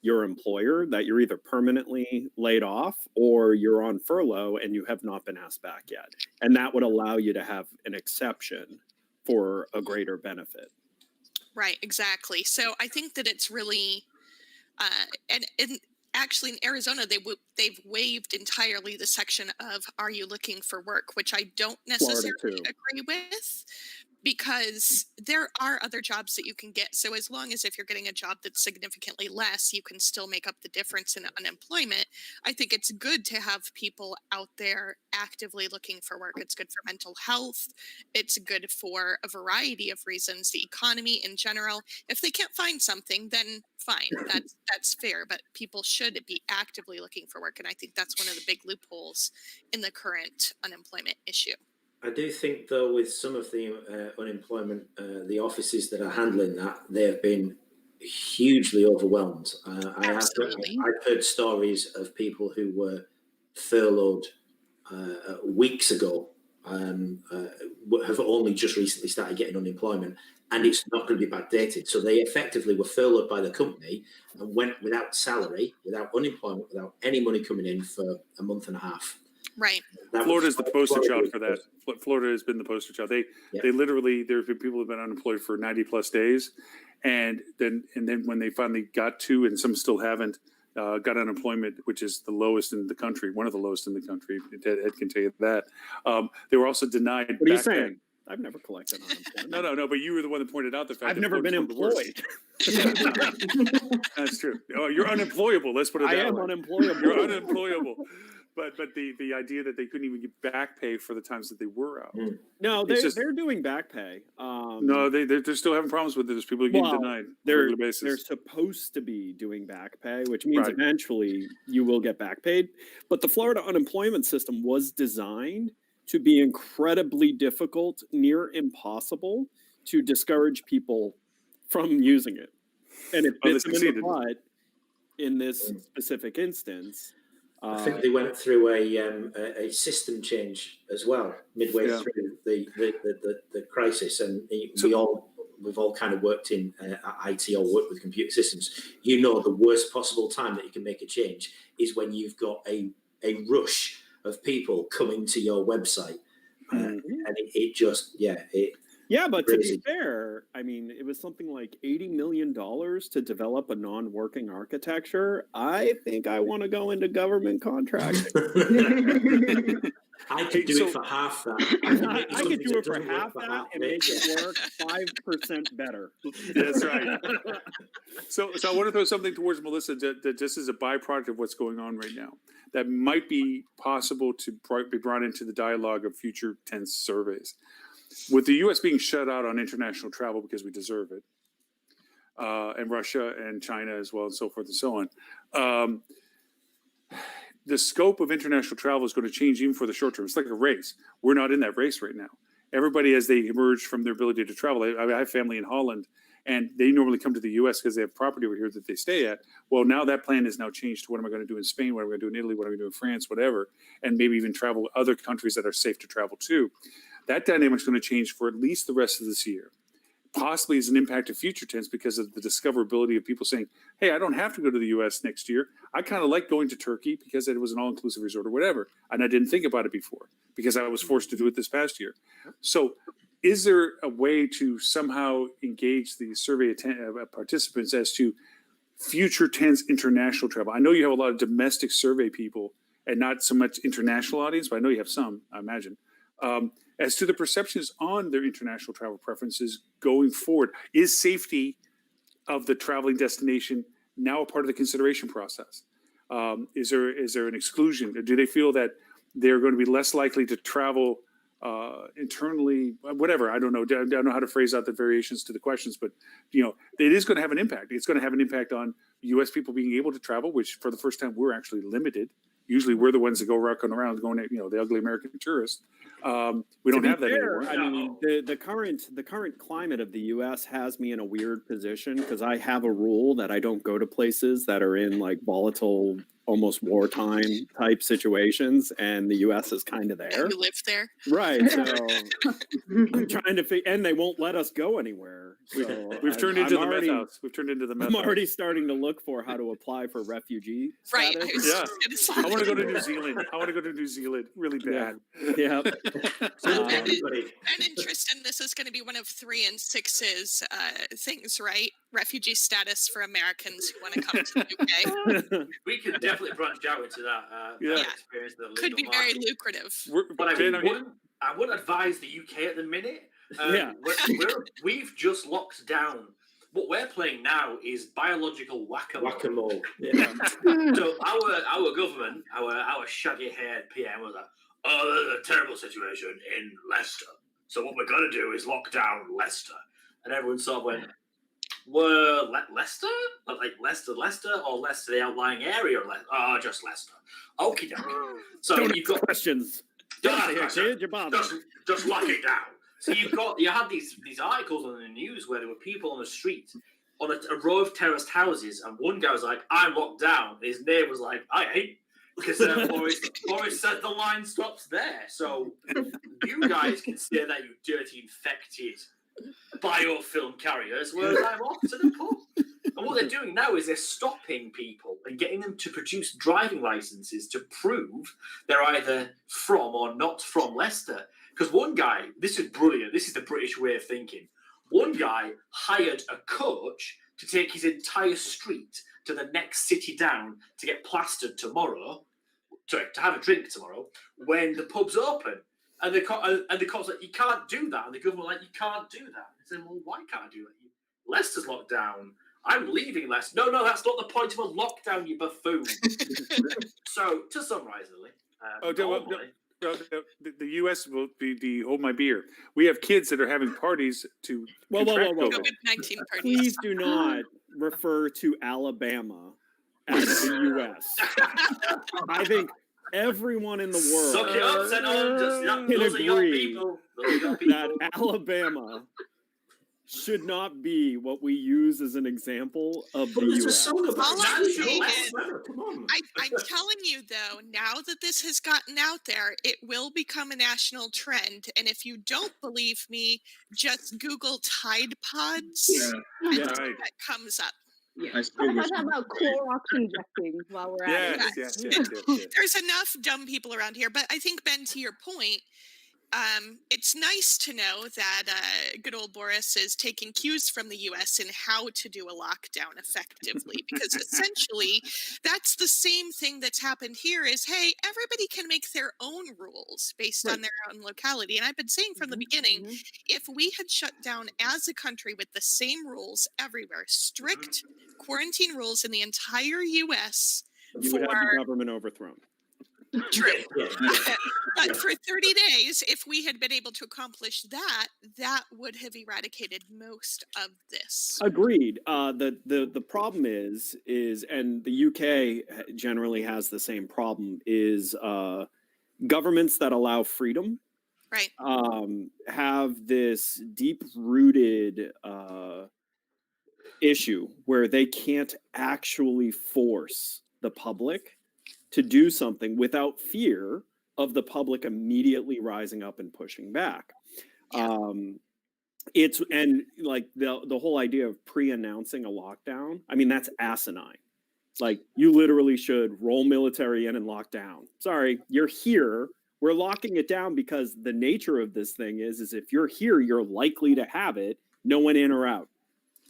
your employer that you're either permanently laid off or you're on furlough and you have not been asked back yet. And that would allow you to have an exception for a greater benefit. Right, exactly. So I think that it's really, and actually in Arizona, they've waived entirely the section of "Are you looking for work?" which I don't necessarily agree with, because there are other jobs that you can get. So as long as if you're getting a job that's significantly less, you can still make up the difference in unemployment. I think it's good to have people out there actively looking for work. It's good for mental health. It's good for a variety of reasons, the economy in general. If they can't find something, then fine, that's fair, but people should be actively looking for work. And I think that's one of the big loopholes in the current unemployment issue. I do think, though, with some of the unemployment, the offices that are handling that, they've been hugely overwhelmed. I've heard stories of people who were furloughed weeks ago, have only just recently started getting unemployment, and it's not going to be backdated. So they effectively were furloughed by the company and went without salary, without unemployment, without any money coming in for a month and a half. Right. Florida's the poster child for that. Florida has been the poster child. They literally, there have been people who've been unemployed for 90 plus days. And then when they finally got to, and some still haven't, got unemployment, which is the lowest in the country, one of the lowest in the country. Ed can tell you that. They were also denied. What are you saying? I've never collected unemployment. No, but you were the one that pointed out the fact I've never been employed. That's true. Oh, you're unemployable. Let's put it that way. I am unemployable. You're unemployable. But the idea that they couldn't even get back pay for the times that they were out. No, they're doing back pay. No, they're still having problems with it. There's people getting denied on a regular basis. They're supposed to be doing back pay, which means eventually you will get back paid. But the Florida unemployment system was designed to be incredibly difficult, near impossible, to discourage people from using it. And it bit them in the butt in this specific instance. I think they went through a system change as well midway through the crisis, and we've all kind of worked in IT or worked with computer systems. You know, the worst possible time that you can make a change is when you've got a rush of people coming to your website, and it just but to be fair, I mean, it was something like $80 million to develop a non-working architecture. I think I want to go into government contracting. I could do it for half that. I could do it for half that and make it work 5% better. That's right. So I want to throw something towards Melissa that just is a byproduct of what's going on right now that might be possible to be brought into the dialogue of future tense surveys. With the U.S. being shut out on international travel because we deserve it, and Russia and China as well, and so forth and so on, the scope of international travel is going to change even for the short term. It's like a race. We're not in that race right now. Everybody, as they emerge from their ability to travel, I have family in Holland, and they normally come to the U.S. because they have property over here that they stay at. Well, now that plan is now changed to what am I going to do in Spain, what am I going to do in Italy, what am I going to do in France, whatever, and maybe even travel to other countries that are safe to travel to. That dynamic is going to change for at least the rest of this year. Possibly as an impact of future tense because of the discoverability of people saying, hey, I don't have to go to the U.S. next year. I kind of like going to Turkey because it was an all-inclusive resort or whatever. And I didn't think about it before because I was forced to do it this past year. So is there a way to somehow engage the survey participants as to future tense international travel? I know you have a lot of domestic survey people and not so much international audience, but I know you have some, I imagine. As to the perceptions on their international travel preferences going forward. Is safety of the traveling destination now a part of the consideration process? Is there an exclusion? Do they feel that they're going to be less likely to travel internally? Whatever, I don't know. I don't know how to phrase out the variations to the questions, but it is going to have an impact. It's going to have an impact on U.S. people being able to travel, which for the first time we're actually limited. Usually we're the ones that go rocking around going, the ugly American tourist. We don't have that anymore. I mean, the current climate of the U.S. has me in a weird position because I have a rule that I don't go to places that are in like volatile, almost wartime type situations, and the U.S. is kind of there. You live there, right? So I'm trying to and they won't let us go anywhere. So we've turned into the meth house. We've turned into the meth house. I'm already starting to look for how to apply for refugee right? Status. I want to go to New Zealand. I want to go to New Zealand really bad. Yeah. And interest in this is going to be one of 3 and 6's things, right? Refugee status for Americans who want to come to the UK. We could definitely branch out into that. Experience that could be very lucrative. But I wouldn't advise the UK at the minute. We've just locked down. What we're playing now is biological whack-a-mole. Yeah. So our government, our shaggy-haired PM was like, oh, there's a terrible situation in Leicester. So what we're going to do is lock down Leicester. And everyone sort of went, well, Leicester? Like Leicester, or Leicester, the outlying area? Oh, just Leicester. Okie dokie. So you've got questions. Just lock it down. So you had these articles on the news where there were people on the street on a row of terraced houses, and one guy was like, I'm locked down. And his neighbour was like, I ain't. Because Boris said the line stops there. So you guys can say that, you dirty, infected biofilm carriers, whereas I'm off to the pub. And what they're doing now is they're stopping people and getting them to produce driving licenses to prove they're either from or not from Leicester. Because one guy, this is brilliant, this is the British way of thinking. One guy hired a coach to take his entire street to the next city down to get plastered tomorrow, to have a drink tomorrow, when the pub's open. And the cops like, you can't do that. And the government like, you can't do that. I said, well, why can't I do that? Leicester's locked down. I'm leaving Leicester. No, that's not the point of a lockdown, you buffoon. So, to summarise, Lily, the U.S. will be hold my beer. We have kids that are having parties to whoa. COVID-19 parties. Please do not refer to Alabama as the U.S. I think everyone in the world Suck it up, Zenon. can Those are your agree people. Those are your that people. Alabama should not be what we use as an example of But the there's a U.S. song about All I'm national saying less is- weather. Come on. I'm telling you, though, now that this has gotten out there, it will become a national trend. And if you don't believe me, just Google Tide Pods and Yeah. see Right. what comes up. I still wish. How about Clorox injecting while we're at it? Yes. There's enough dumb people around here. But I think, Ben, to your point, it's nice to know that good old Boris is taking cues from the U.S. in how to do a lockdown effectively, because essentially that's the same thing that's happened here is, hey, everybody can make their own rules based on their own locality. And I've been saying from the beginning, if we had shut down as a country with the same rules everywhere, strict quarantine rules in the entire U.S. You would have the government overthrown. True. Yeah. But for 30 days, if we had been able to accomplish that, that would have eradicated most of this. Agreed. The problem is, and the UK generally has the same problem, is governments that allow freedom Right. have this deep-rooted issue where they can't actually force the public to do something without fear of the public immediately rising up and pushing back. Yeah. It's and like the whole idea of pre-announcing a lockdown, I mean, that's asinine. Like, you literally should roll military in and lock down. Sorry, you're here. We're locking it down because the nature of this thing is if you're here, you're likely to have it, no one in or out,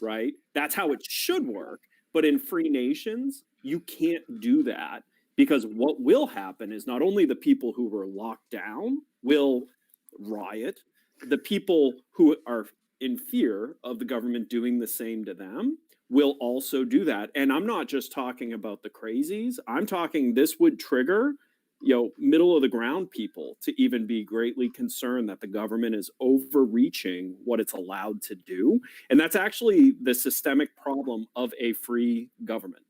right? That's how it should work. But in free nations, you can't do that. Because what will happen is not only the people who were locked down will riot, the people who are in fear of the government doing the same to them will also do that. And I'm not just talking about the crazies. I'm talking this would trigger, middle of the ground people to even be greatly concerned that the government is overreaching what it's allowed to do. And that's actually the systemic problem of a free government.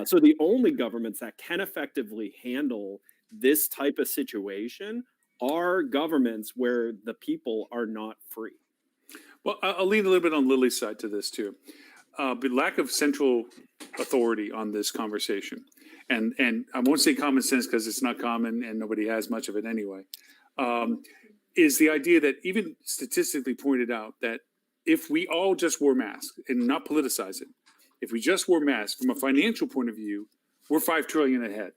So the only governments that can effectively handle this type of situation are governments where the people are not free. Well, I'll lean a little bit on Lily's side to this too. But lack of central authority on this conversation. And I won't say common sense because it's not common and nobody has much of it anyway, is the idea that even statistically pointed out that if we all just wore masks and not politicize it, if we just wore masks from a financial point of view, we're $5 trillion ahead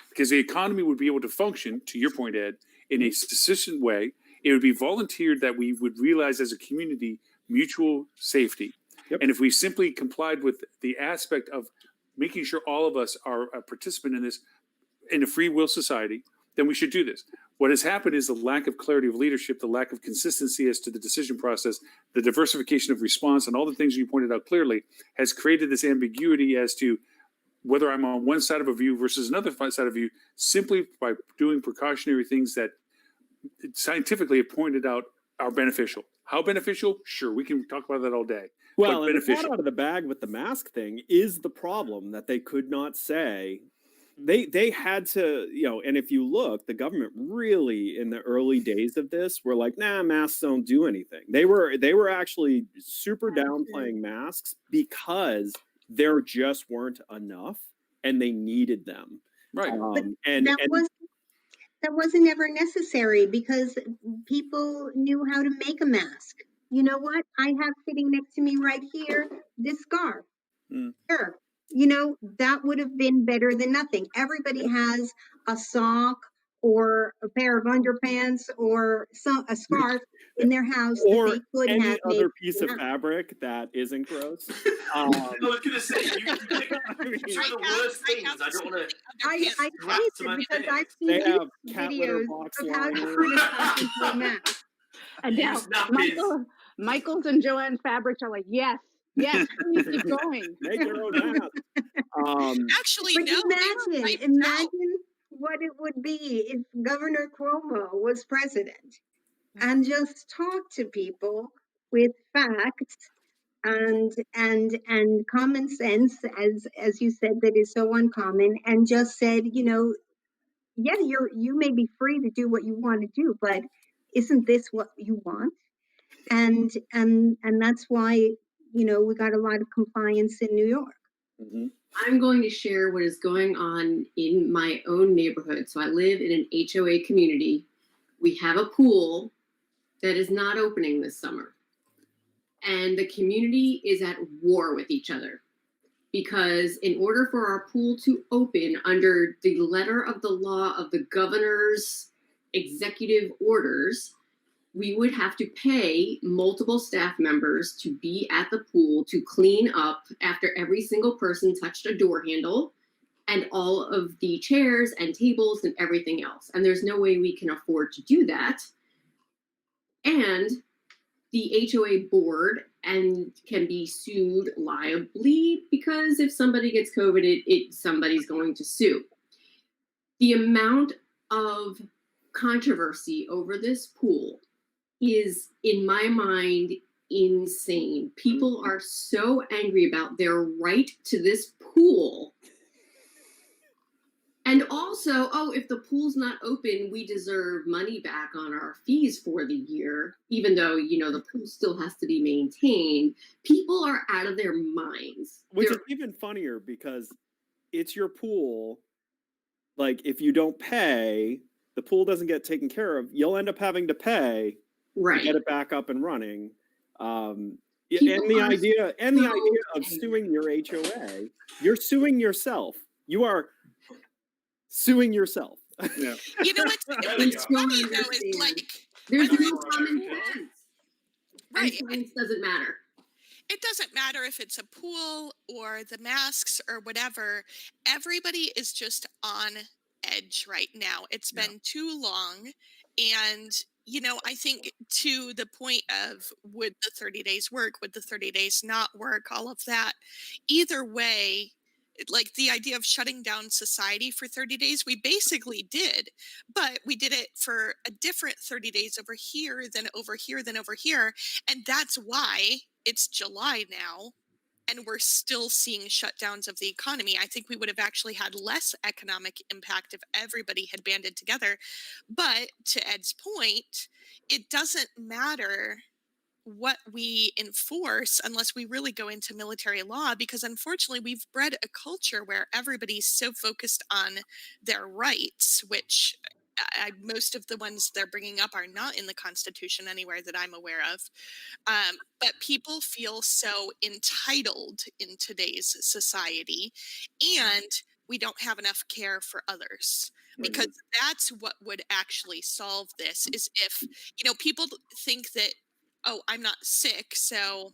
because the economy would be able to function, to your point, Ed, in a sufficient way. It would be volunteered that we would realize as a community mutual safety. Yep. And if we simply complied with the aspect of making sure all of us are a participant in this, in a free will society, then we should do this. What has happened is the lack of clarity of leadership, the lack of consistency as to the decision process, the diversification of response, and all the things you pointed out clearly has created this ambiguity as to whether I'm on one side of a view versus another side of view, simply by doing precautionary things that scientifically have pointed out are beneficial. How beneficial? Sure, we can talk about that all day. Well, but and the beneficial. cat out of the bag with the mask thing is the problem that they could not say. They had to, and if you look, the government really in the early days of this were like, nah, masks don't do anything. They were actually super downplaying masks because there just weren't enough and they needed them. Right. That wasn't ever necessary because people knew how to make a mask. You know what? I have sitting next to me right here, this scarf. Sure. That would have been better than nothing. Everybody has a sock or a pair of underpants or a scarf in their house or that they could any have other made piece of fabric that isn't gross. I was going to say, you picked two of the worst things. I don't want to. I hate it because I've seen They have cat litter videos box of how to liners. put a sock into a mask. And now Michael's and Joanne's fabrics are like, yes, please keep going. Make your own mask. Actually, But no. imagine what it would be if Governor Cuomo was president and just talked to people with facts and common sense, as you said, that is so uncommon, and just said, yeah, you may be free to do what you want to do, but isn't this what you want? And that's why, you know, we got a lot of compliance in New York. Mhm. I'm going to share what is going on in my own neighborhood. So I live in an HOA community. We have a pool that is not opening this summer. And the community is at war with each other because in order for our pool to open under the letter of the law of the governor's executive orders, we would have to pay multiple staff members to be at the pool to clean up after every single person touched a door handle and all of the chairs and tables and everything else. And there's no way we can afford to do that. And the HOA board and can be sued liably because if somebody gets COVID, somebody's going to sue. The amount of controversy over this pool is, in my mind, insane. People are so angry about their right to this pool. And also, oh, if the pool's not open, we deserve money back on our fees for the year, even though, you know, the pool still has to be maintained. People are out of their minds. Which is even funnier because it's your pool. Like, if you don't pay, the pool doesn't get taken care of. You'll end up having to pay to get it back up and running. And the idea of suing your HOA, you're suing yourself. You are suing yourself. Yeah. You know what's funny though is like there's whether no it's common a pool- sense. right. And science doesn't matter. It doesn't matter if it's a pool or the masks or whatever. Everybody is just on edge right now. It's been too long. And, you know, I think to the point of would the 30 days work? Would the 30 days not work? All of that. Either way, like the idea of shutting down society for 30 days, we basically did, but we did it for a different 30 days over here than over here than over here. And that's why it's July now and we're still seeing shutdowns of the economy. I think we would have actually had less economic impact if everybody had banded together. But to Ed's point, it doesn't matter what we enforce unless we really go into military law, because unfortunately we've bred a culture where everybody's so focused on their rights, which most of the ones they're bringing up are not in the Constitution anywhere that I'm aware of. But people feel so entitled in today's society, and we don't have enough care for others. Because that's what would actually solve this, is if, you know, people think that, oh, I'm not sick, so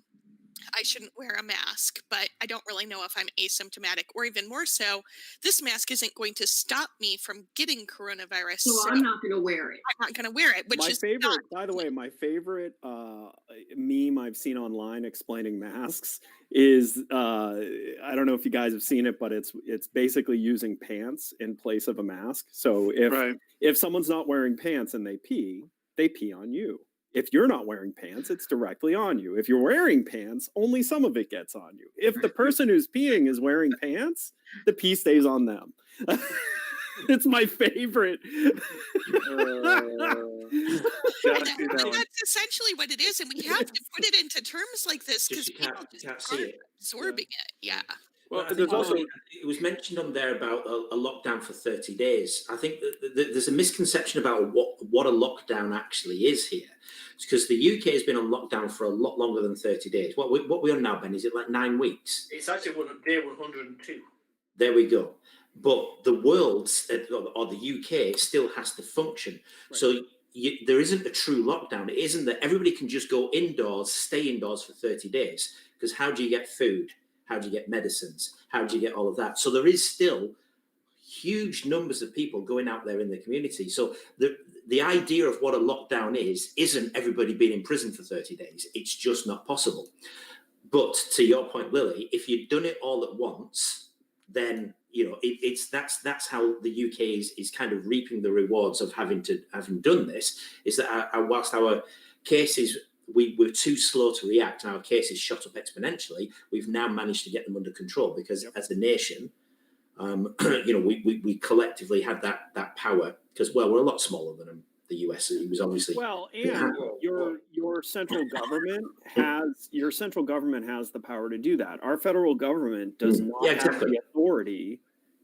I shouldn't wear a mask, but I don't really know if I'm asymptomatic, or even more so, this mask isn't going to stop me from getting coronavirus. So I'm not going to wear it. I'm not going to wear it, which My is favorite, not, by the way, my favorite meme I've seen online explaining masks is I don't know if you guys have seen it, but it's basically using pants in place of a mask. So if someone's not wearing pants and they pee on you. If you're not wearing pants, it's directly on you. If you're wearing pants, only some of it gets on you. If the person who's peeing is wearing pants, the pee stays on them. It's my favorite. That's essentially what it is, and we have to put it into terms like this because people can't see it. Absorbing it. Yeah. Well, I there's think also it was mentioned on there about a lockdown for 30 days. I think that there's a misconception about what a lockdown actually is here. It's because the UK has been on lockdown for a lot longer than 30 days. What we on now, Ben? Is it like 9 weeks? It's actually day 102. There we go. But the world or the UK still has to function. Right. So there isn't a true lockdown. It isn't that everybody can just go indoors, stay indoors for 30 days. Because how do you get food? How do you get medicines? How do you get all of that? So there is still huge numbers of people going out there in the community. So the idea of what a lockdown isn't everybody being in prison for 30 days. It's just not possible. But to your point, Lily, if you've done it all at once, then you know that's how the UK is kind of reaping the rewards of having done this. Is that whilst our cases we were too slow to react and our cases shot up exponentially, we've now managed to get them under control because as a nation, You know, we collectively had that power because, well, we're a lot smaller than the US. It was obviously well, and your central government has the power to do that. Our federal government does not have the authority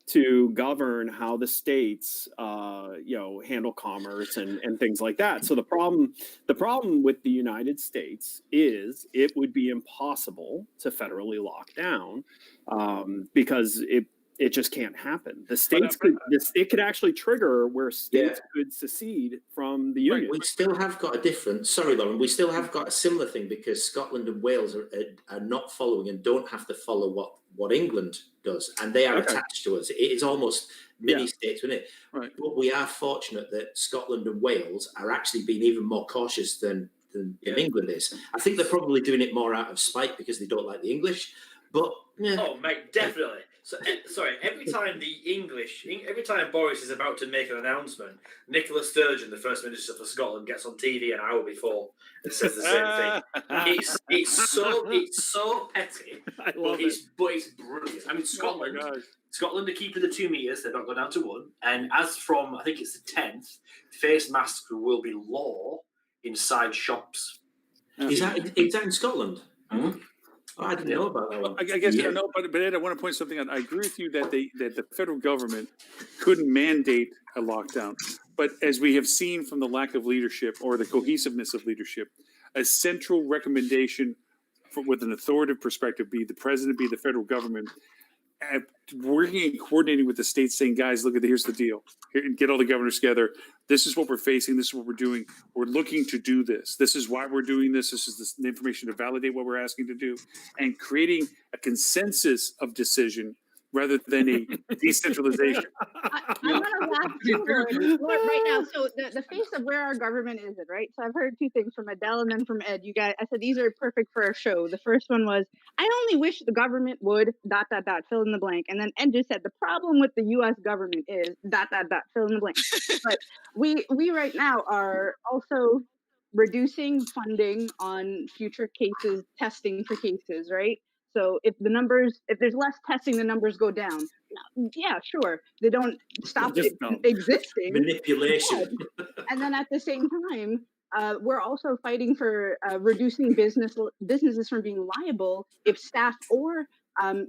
to govern how the states, handle commerce and things like that. So the problem with the United States is it would be impossible to federally lock down because it just can't happen. The states it could actually trigger where states could secede from the union. We still have got Lauren, we still have got a similar thing because Scotland and Wales are not following and don't have to follow what England does, and they are attached to us. It is almost mini states, isn't it? Right. But we are fortunate that Scotland and Wales are actually being even more cautious than England is. I think they're probably doing it more out of spite because they don't like the English. But oh, mate, definitely. So, sorry, every time Boris is about to make an announcement, Nicola Sturgeon, the First Minister for Scotland, gets on TV an hour before and says the same thing. It's so petty, but it's brilliant. I mean, Scotland are keeping the 2 meters; they're not going down to 1. And as from I think it's the 10th, face masks will be law inside shops. Is that in Scotland? Mm-hmm. Oh, I didn't know about that one. I guess no, but Ed, I want to point something out. I agree with you that the federal government couldn't mandate a lockdown, but as we have seen from the lack of leadership or the cohesiveness of leadership, a central recommendation with an authoritative perspective, be the president, be the federal government, working and coordinating with the states, saying, "Guys, look here's the deal. Here, get all the governors together. This is what we're facing. This is what we're doing. We're looking to do this. This is why we're doing this. This is the information to validate what we're asking to do," and creating a consensus of decision rather than a decentralization. I want to laugh too right now. So the face of where our government is, right? So I've heard 2 things from Adele and then from Ed. You guys, I said these are perfect for our show. The first one was, I only wish the government would ... fill in the blank. And then Ed just said the problem with the U.S. government is ... fill in the blank. But we right now are also reducing funding on future cases, testing for cases, right? So if there's less testing, the numbers go down. Yeah, sure. They don't stop it existing. Manipulation. And then at the same time, we're also fighting for reducing businesses from being liable if staff or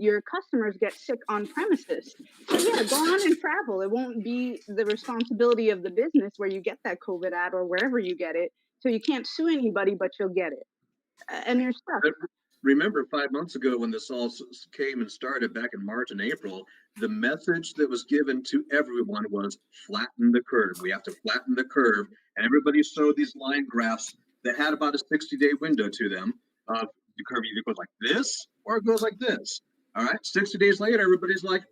your customers get sick on premises. So yeah, go on and travel. It won't be the responsibility of the business where you get that COVID ad or wherever you get it. So you can't sue anybody, but you'll get it. And you're stuck. Remember 5 months ago when this all came and started back in March and April, the message that was given to everyone was flatten the curve. We have to flatten the curve. And everybody showed these line graphs that had about a 60-day window to them. The curve either goes like this or it goes like this. All right. 60 days later, everybody's like,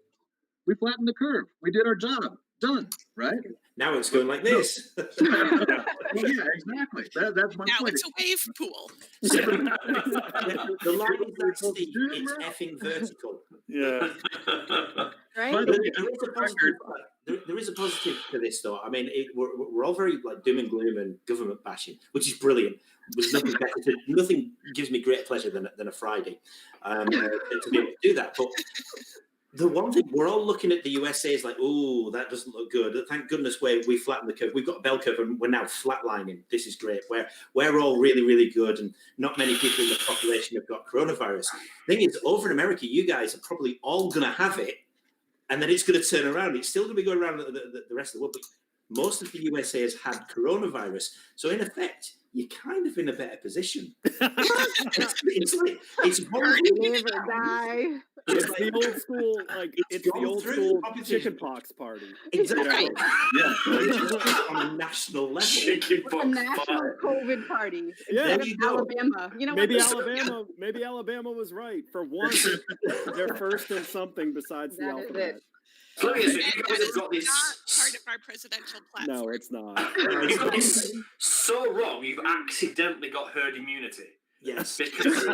we flattened the curve. We did our job. Done. Right. Now it's going like this. Yeah, exactly. That's my now point. It's a wave pool. The line is that steep, it's effing vertical. Yeah. Right? There is a positive to this, though. I mean, we're all very like doom and gloom and government bashing, which is brilliant. There's nothing gives me greater pleasure than a Friday to be able to do that. But the one thing we're all looking at the USA is like, oh, that doesn't look good. Thank goodness we flattened the curve. We've got a bell curve and we're now flatlining. This is great. We're all really, really good, and not many people in the population have got coronavirus. Thing is, over in America, you guys are probably all going to have it, and then it's going to turn around. It's still going to be going around the rest of the world, but most of the USA has had coronavirus. So in effect, you're kind of in a better position. it's Live or die. It's the old school, it's the old school chickenpox party. Exactly. Yeah. On a national level. A national COVID party. Yeah. Alabama. You know Maybe what? Maybe Alabama was right. For once, they're first in something besides the That is alphabet. it. So you And guys that have is got this. not part of our presidential platform. No, it's not. It's so wrong. You've accidentally got herd immunity. Yes. Because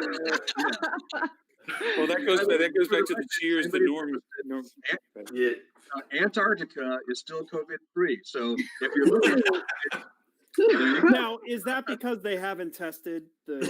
Well, that goes back to the cheers, the norm. yeah. Antarctica is still COVID-free. So if you're looking at it, Now, is that because they haven't tested the?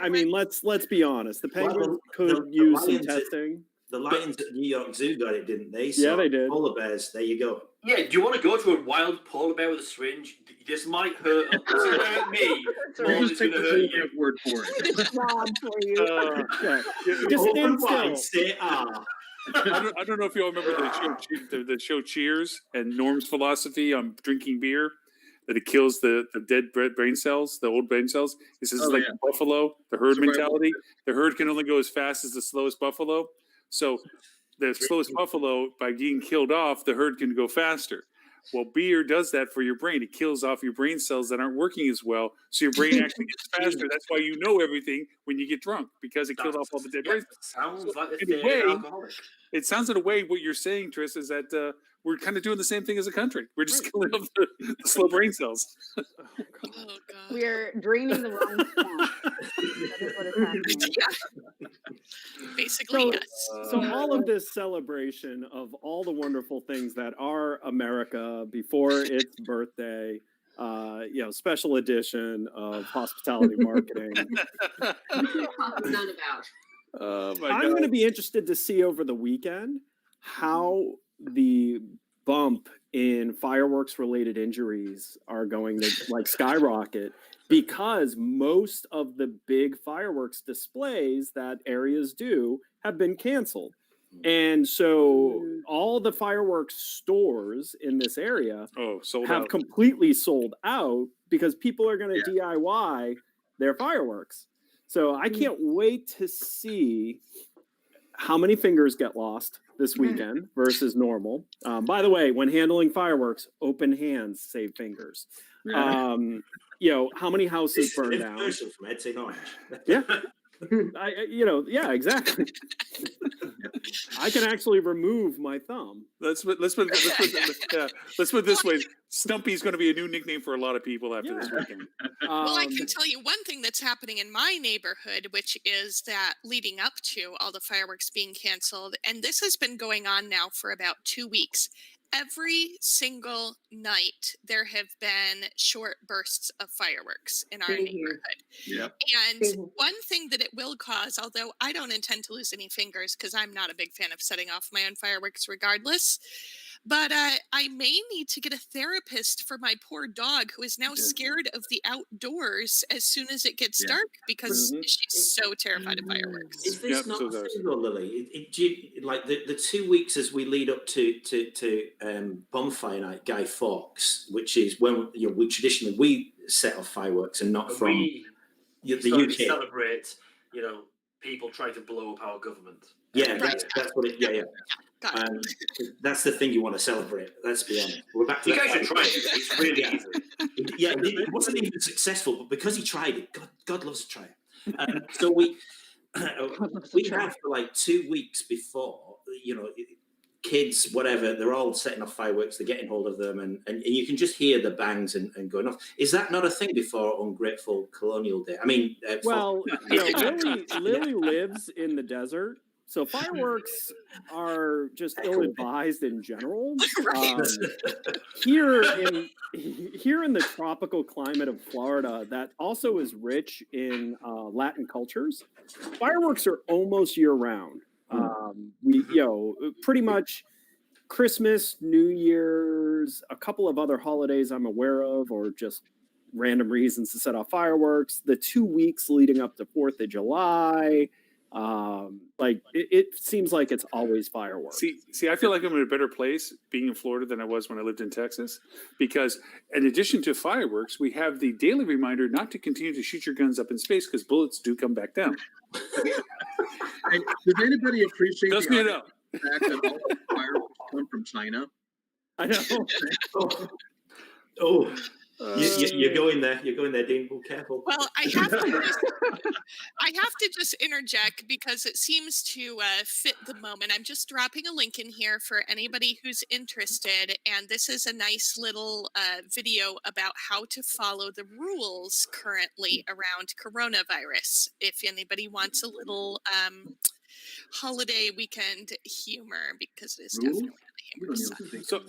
I mean, let's be honest. The Penguins could use some testing. The lions at New York Zoo got it, didn't they? Yeah, they did. Polar bears. There you go. Yeah, do you want to go to a wild polar bear with a syringe? This might hurt. This is gonna hurt me. More than Just it's take gonna the hurt you. full word for it. It's Rob for you. Yeah. Just Open stand wide, still. say ah. I don't know if you all remember the show Cheers and Norm's philosophy on drinking beer, that it kills the dead brain cells, the old brain cells. He says Oh, it's like yeah. the buffalo, the herd Survival. mentality. The herd can only go as fast as the slowest buffalo. So the slowest buffalo, by getting killed off, the herd can go faster. Well, beer does that for your brain. It kills off your brain cells that aren't working as well, so your brain actually gets faster. That's why you know everything when you get drunk, because it killed off all the dead brain cells. Sounds like the In a theory of way- alcoholic. It sounds in a way what you're saying, Tris, is that we're kind of doing the same thing as a country. We're just killing off the slow brain cells. Oh God. We're draining the wrong swamp. That is what is happening. Yeah. Basically, So- yes. So all of this celebration of all the wonderful things that are America before its birthday, special edition of hospitality marketing. None about. Oh my I'm God. going to be interested to see over the weekend how the bump in fireworks related injuries are going to skyrocket, because most of the big fireworks displays that areas do have been canceled. And so all the fireworks stores in this area sold have out. completely sold out because people are going to DIY their fireworks. So I can't wait to see how many fingers get lost this weekend versus normal. By the way, when handling fireworks, open hands save fingers. Yeah. How many houses This burn is down? commercial from Ed St. Orange. Yeah. Exactly. I can actually remove my thumb. Let's put it this way. Stumpy's going to be a new nickname for a lot of people after this weekend. Well, I can tell you one thing that's happening in my neighborhood, which is that leading up to all the fireworks being canceled, and this has been going on now for about 2 weeks. Every single night, there have been short bursts of fireworks in our Same here. neighborhood. Yeah. And Same. one thing that it will cause, although I don't intend to lose any fingers because I'm not a big fan of setting off my own fireworks regardless, but I may need to get a therapist for my poor dog who is now scared of the outdoors as soon as it gets Yeah. dark because Mhm. she's so terrified of fireworks. Is this Yep, not so a does. thing though, Lily? Like the 2 weeks as we lead up to bonfire night, Guy Fawkes, which is when we traditionally we set off fireworks and not And from we the sort of UK. celebrate, people trying to blow up our government. Yeah, that's what it. Yeah. Got it. That's the thing you want to celebrate. Let's be honest. We're back to You that guys should try it. fireworks. It's really Yeah. easy. Yeah, it wasn't even successful, but because he tried it, God loves to try it. So we have for like 2 weeks before, kids, whatever, they're all setting off fireworks, they're getting hold of them, and you can just hear the bangs and going off. Is that not a thing before Ungrateful Colonial Day? I mean, Lily lives in the desert, so fireworks are just ill-advised in general. Right. Here in the tropical climate of Florida, that also is rich in Latin cultures, fireworks are almost year-round. Pretty much Christmas, New Year's, a couple of other holidays I'm aware of, or just random reasons to set off fireworks. The 2 weeks leading up to 4th of July, it seems like it's always fireworks. See, I feel like I'm in a better place being in Florida than I was when I lived in Texas, because in addition to fireworks, we have the daily reminder not to continue to shoot your guns up in space because bullets do come back down. Hey, does anybody appreciate Does the me up. fact that all the fireworks come from China? I know. You're going there. You're going there, Dean. Be careful. Well, I have to just interject because it seems to fit the moment. I'm just dropping a link in here for anybody who's interested, and this is a nice little video about how to follow the rules currently around coronavirus. If anybody wants a little holiday weekend humor, because it is Rules? definitely on the humorous side. So,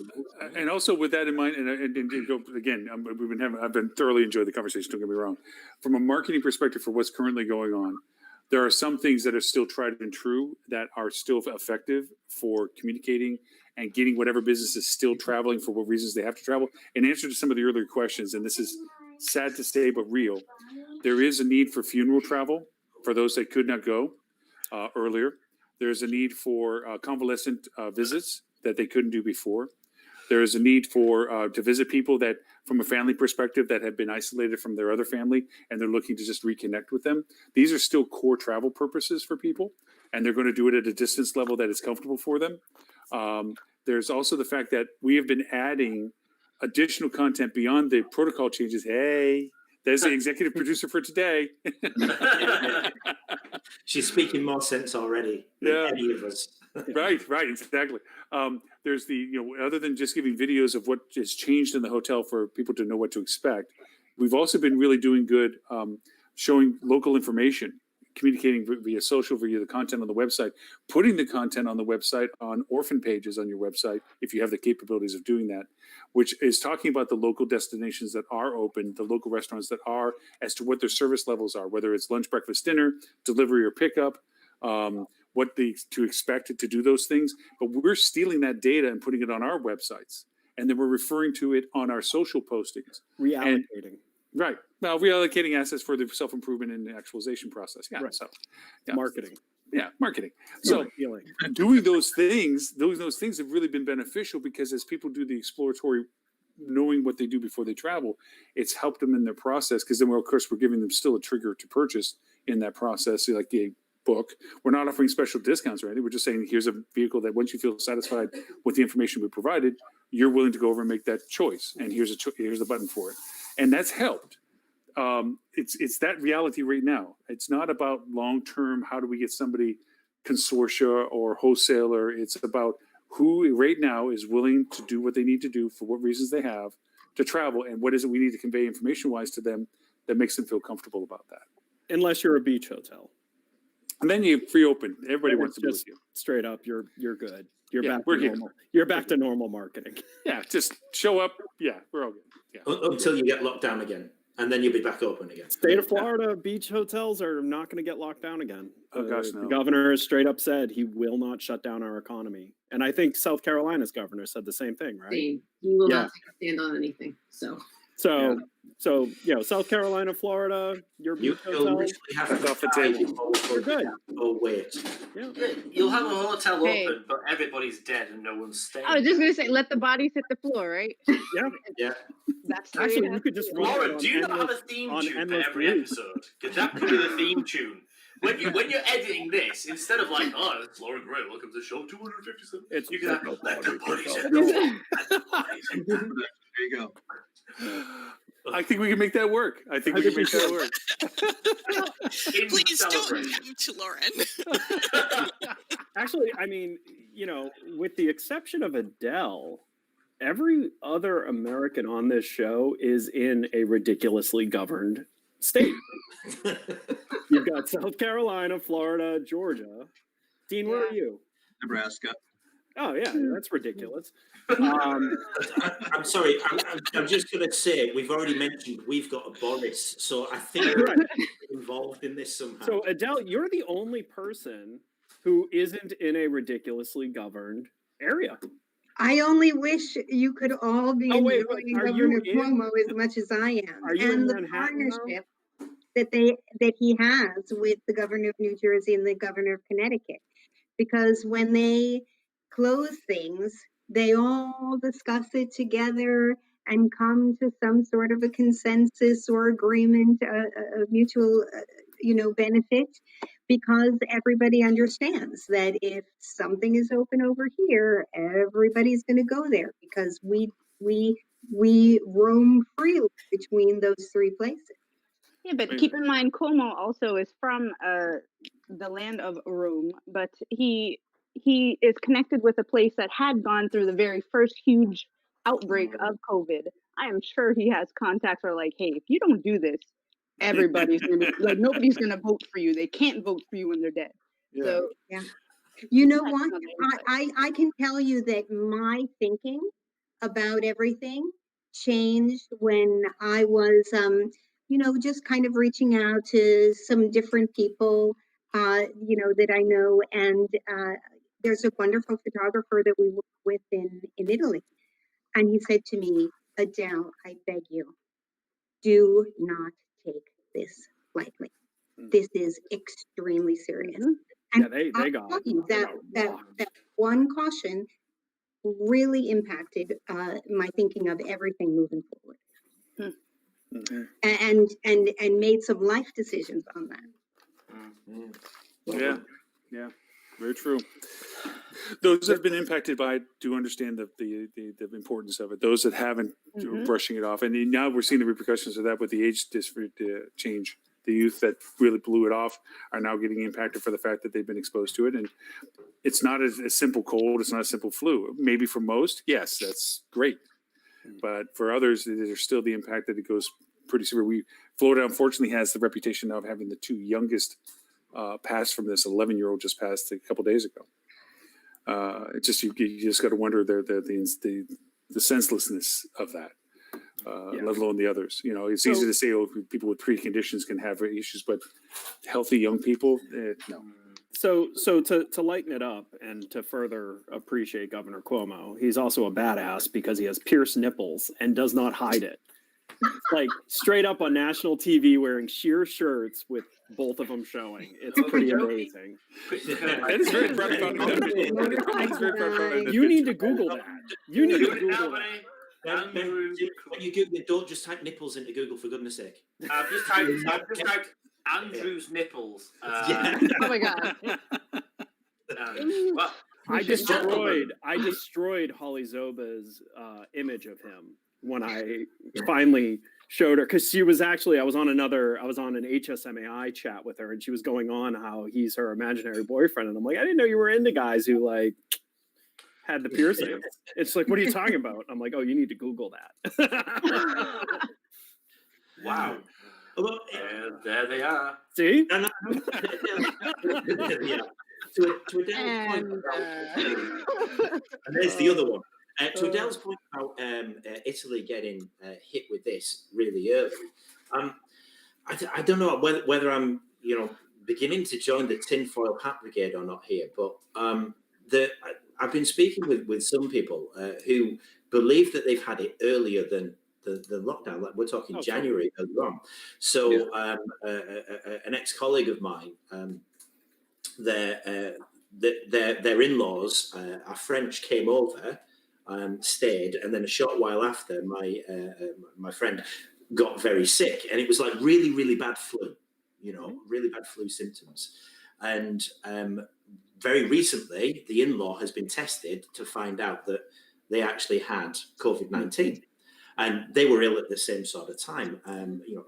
and also with that in mind, and go again, I've been thoroughly enjoyed the conversation. Don't get me wrong. From a marketing perspective, for what's currently going on, There are some things that are still tried and true that are still effective for communicating and getting whatever business is still traveling for what reasons they have to travel. In answer to some of the earlier questions, and this is sad to say but real, there is a need for funeral travel for those that could not go earlier. There's a need for convalescent visits that they couldn't do before. There is a need for to visit people that, from a family perspective, that have been isolated from their other family, and they're looking to just reconnect with them. These are still core travel purposes for people, and they're going to do it at a distance level that is comfortable for them. There's also the fact that we have been adding additional content beyond the protocol changes. Hey, there's the executive producer for today. She's speaking more sense already than any of us. Right, exactly. There's the, other than just giving videos of what has changed in the hotel for people to know what to expect, we've also been really doing good showing local information, communicating via social, via the content on the website, putting the content on the website on orphan pages on your website, if you have the capabilities of doing that, which is talking about the local destinations that are open, the local restaurants that are, as to what their service levels are, whether it's lunch, breakfast, dinner, delivery or pickup, what to expect to do those things. But we're stealing that data and putting it on our websites. And then we're referring to it on our social postings. Reallocating. Right. Well, reallocating assets for the self-improvement and the actualization process. Yeah. Right. So Marketing. Yeah, marketing. So doing those things have really been beneficial, because as people do the exploratory, knowing what they do before they travel, it's helped them in their process, because then, of course, we're giving them still a trigger to purchase in that process, like the book. We're not offering special discounts or anything. We're just saying, here's a vehicle that once you feel satisfied with the information we provided, you're willing to go over and make that choice. And here's the button for it. And that's helped. It's that reality right now. It's not about long-term, how do we get somebody consortia or wholesaler. It's about who right now is willing to do what they need to do for what reasons they have to travel, and what is it we need to convey information-wise to them that makes them feel comfortable about that. Unless you're a beach hotel. And then you free open. Everybody wants to be with just you. Straight up, you're good. You're Yeah, back we're to here. normal. You're back to normal marketing. Yeah, just show up. Yeah, we're all good. Yeah. Until you get locked down again, and then you'll be back open again. State of Florida beach hotels are not going to get locked down again. Oh, gosh, The no. governor has straight up said he will not shut down our economy. And I think South Carolina's governor said the same thing, right? Same. You will Yeah. not take a stand on anything. So So, South Carolina, Florida, your beach You'll hotels, literally have That's to off the try table. before we're good. Oh, wait. Yeah. You'll have a hotel Hey. open, but everybody's dead and no one's staying. I was just gonna say, let the bodies hit the floor, right? Yeah. That's the way Actually, it you has could to just be. run it Lauren, on do you not have a endless- theme on tune for endless every loop. episode? Because that could be the theme tune. When you're editing this, instead of like, oh, it's Lauren Gray, welcome to show 257, It's you can have let the bodies hit no. the floor. Let the bodies hit the floor. There you go. I think we can make that work. I think we can make that work. In Please don't celebration. tempt Lauren. Actually, I mean, with the exception of Adele, every other American on this show is in a ridiculously governed state. You've got South Carolina, Florida, Georgia. Dean, where are you? Nebraska. Oh, yeah, that's ridiculous. I'm sorry. I'm just going to say, we've already mentioned we've got a Boris, so I think Right. we're involved in this somehow. So, Adele, you're the only person who isn't in a ridiculously governed area. I only wish you could all be Oh, wait, enjoying wait, are you Governor in- Cuomo as much as I am. Are you in And the Manhattan now? partnership that he has with the governor of New Jersey and the governor of Connecticut. Because when they close things, they all discuss it together and come to some sort of a consensus or agreement, a mutual, benefit, because everybody understands that if something is open over here, everybody's going to go there, because we roam freely between those three places. Yeah, but keep in mind, Cuomo also is from the land of Rome, but he is connected with a place that had gone through the very first huge outbreak of COVID. I am sure he has contacts who are like, hey, if you don't do this, everybody's gonna like nobody's gonna vote for you. They can't vote for you when they're dead. So Yeah. You know That's what? another insight. I can tell you that my thinking about everything changed when I was, just kind of reaching out to some different people that I know. And there's a wonderful photographer that we work with in Italy. And he said to me, Adele, I beg you, do not take this lightly. This is extremely serious. And Yeah, they I'll got tell you that that one caution really impacted my thinking of everything moving forward. And made some life decisions on that. Yeah, very true. Those that have been impacted by it do understand the importance of it. Those that haven't, are brushing it off. And now we're seeing the repercussions of that with the age change. The youth that really blew it off are now getting impacted for the fact that they've been exposed to it. And it's not a simple cold. It's not a simple flu. Maybe for most, yes, that's great. But for others, there's still the impact that it goes pretty severe. Florida, unfortunately, has the reputation now of having the two youngest pass from this. 11-year-old just passed a couple days ago. It's just you just got to wonder the senselessness of that. Let alone the others. You know, it's easy to say, oh, people with preconditions can have issues, but healthy young people, no. So to lighten it up and to further appreciate Governor Cuomo, he's also a badass because he has pierced nipples and does not hide it. Like straight up on national TV wearing sheer shirts with both of them showing. It's pretty amazing. That is very proud. You need to Google that. You need to Google that. When you Google it, don't just type nipples into Google, for goodness sake. I've just typed Andrew's nipples. Oh my God. Well, I destroyed Holly Zoba's image of him when I finally showed her, because I was on an HSMAI chat with her, and she was going on how he's her imaginary boyfriend, and I'm like, I didn't know you were into guys who like had the piercing. It's like, what are you talking about? I'm like, oh, you need to Google that. Wow. Well, there they are. See? Yeah. To Adele's point about, and there's the other one. To Adele's point about Italy getting hit with this really early, I don't know whether I'm beginning to join the tinfoil hat brigade or not here, but I've been speaking with some people who believe that they've had it earlier than the lockdown. Like we're talking January earlier on. So an ex-colleague of mine, their in-laws are French, came over, stayed, and then a short while after, my friend got very sick, and it was like really, really bad flu. Really bad flu symptoms, and very recently, the in-law has been tested to find out that they actually had COVID-19, and they were ill at the same sort of time.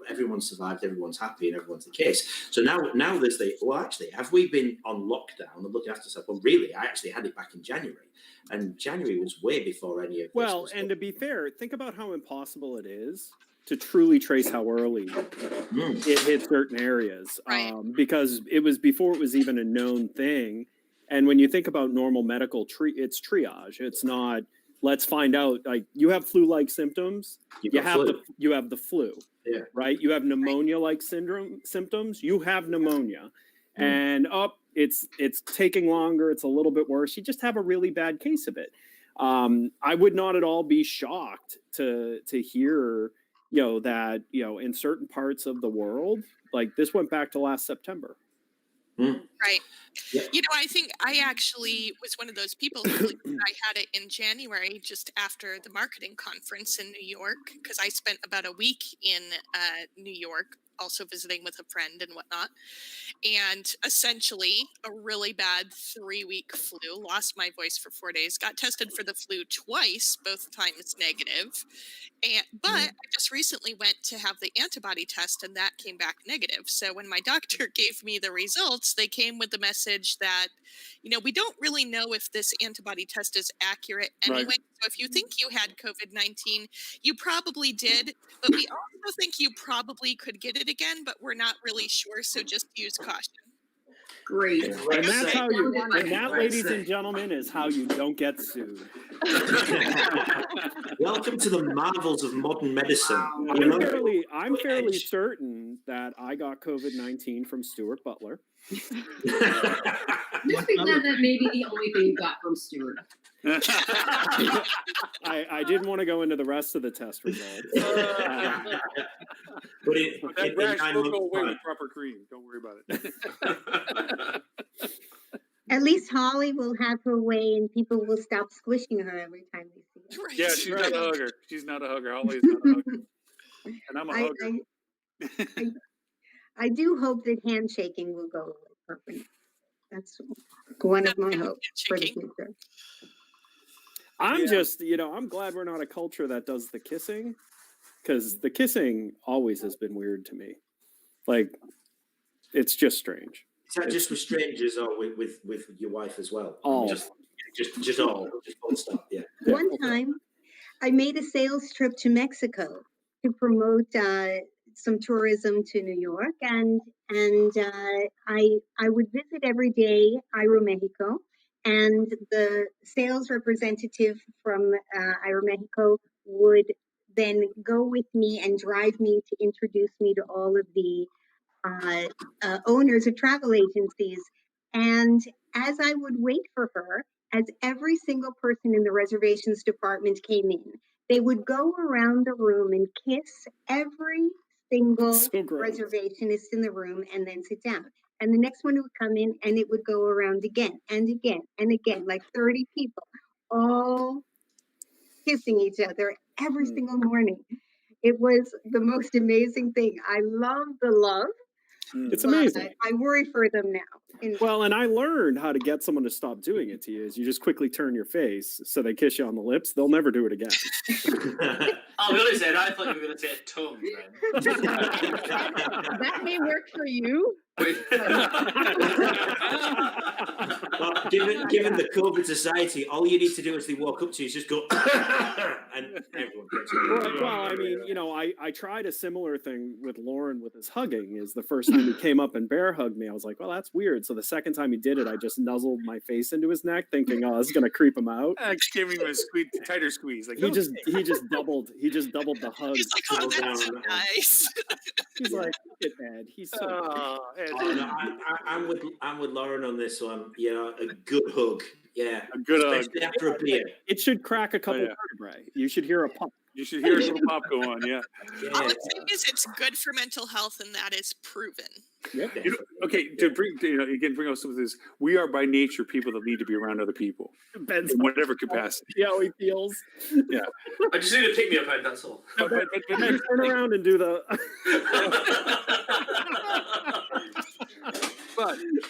Everyone survived, everyone's happy, and everyone's the case. So now there's actually, have we been on lockdown and looking after stuff? Well, really, I actually had it back in January, and January was way before any of this. Well, and to be fair, think about how impossible it is to truly trace how early it hit certain areas, because it was before it was even a known thing. And when you think about normal medical it's triage. It's not, let's find out, like, you have flu-like symptoms, you have the flu, right? You have pneumonia-like symptoms, you have pneumonia. And it's taking longer, it's a little bit worse. You just have a really bad case of it. I would not at all be shocked to hear, that, in certain parts of the world, like this went back to last September. Right. Yeah. I think I actually was one of those people who I had it in January, just after the marketing conference in New York, because I spent about a week in New York, also visiting with a friend and whatnot. And essentially a really bad 3-week flu, lost my voice for 4 days, got tested for the flu twice, both times negative. But I just recently went to have the antibody test, and that came back negative. So when my doctor gave me the results, they came with the message that, we don't really know if this antibody test is accurate anyway. Right. So if you think you had COVID-19, you probably did, but we also think you probably could get it again, but we're not really sure. So just use caution. Great. And that's how that, ladies and gentlemen, is how you don't get sued. Welcome to the marvels of modern medicine. I'm fairly certain that I got COVID-19 from Stuart Butler. Just be glad that may be the only thing you got from Stuart. I didn't want to go into the rest of the test results. But That rash will go away with proper cream. Don't worry about it. At least Holly will have her way and people will stop squishing her every time they see her. Right. Yeah, she's not a hugger. She's not a hugger. Holly's not a hugger. And I'm a hugger. I do hope that handshaking will go away permanently. That's one of my hopes for the future. I'm just, I'm glad we're not a culture that does the kissing, because the kissing always has been weird to me. Like, it's just strange. Is that just with strangers or with your wife as well? All. Just all. Just full stop. Yeah. One time, I made a sales trip to Mexico to promote some tourism to New York, and I would visit every day Aeromexico, and the sales representative from Aeromexico would then go with me and drive me to introduce me to all of the owners of travel agencies. And as I would wait for her, as every single person in the reservations department came in, they would go around the room and kiss every single reservationist in the room and then sit down. And the next one would come in and it would go around again and again and again, like 30 people, all kissing each other every single morning. It was the most amazing thing. I love the love. It's amazing. I worry for them now. Well, and I learned how to get someone to stop doing it to you is you just quickly turn your face so they kiss you on the lips. They'll never do it again. I'll be honest, Ed, I thought you were going to say tongue then. That may work for you. Well, given the COVID society, all you need to do as they walk up to you is just go, and everyone gets it. Well, I mean, I tried a similar thing with Lauren with his hugging. Is the first time he came up and bear hugged me, I was like, well, that's weird. So the second time he did it, I just nuzzled my face into his neck, thinking, oh, this is gonna creep him out. I gave him a tighter squeeze. Like he just doubled the hug. He's like, oh, that's so nice. He's like, look at Ed. He's so. Ed. Oh, no, I'm with Lauren on this one. A good hug. Yeah, a good hug. Especially after a beer. It should crack a couple vertebrae. You should hear a pop. You should hear a little pop go on. Yeah. All I'm saying is it's good for mental health, and that is proven. Yep. Okay, to bring bring us some of this. We are by nature people that need to be around other people in whatever capacity. See how he feels. Yeah. I just need to pick me up, Ed, that's all. But then turn around and do the. But you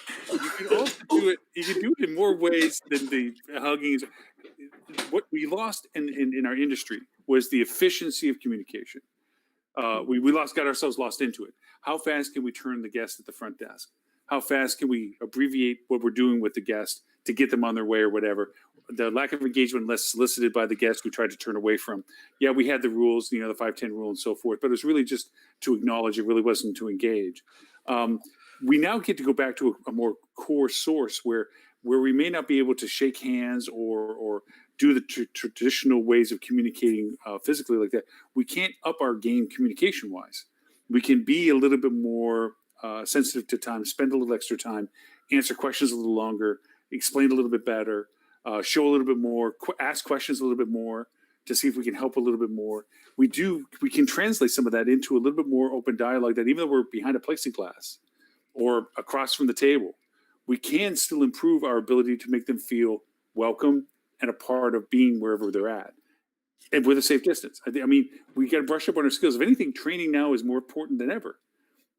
can also do it. You can do it in more ways than the hugging. What we lost in our industry was the efficiency of communication. We got ourselves lost into it. How fast can we turn the guest at the front desk? How fast can we abbreviate what we're doing with the guest to get them on their way or whatever? The lack of engagement less solicited by the guest we tried to turn away from. Yeah, we had the rules, the 5-10 rule and so forth, but it was really just to acknowledge. It really wasn't to engage. We now get to go back to a more core source where we may not be able to shake hands or do the traditional ways of communicating physically like that. We can't up our game communication wise. We can be a little bit more sensitive to time, spend a little extra time, answer questions a little longer, explain a little bit better, show a little bit more, ask questions a little bit more to see if we can help a little bit more. We can translate some of that into a little bit more open dialogue that even though we're behind a plexiglass or across from the table, we can still improve our ability to make them feel welcome and a part of being wherever they're at, and with a safe distance. I mean, we got to brush up on our skills. If anything, training now is more important than ever,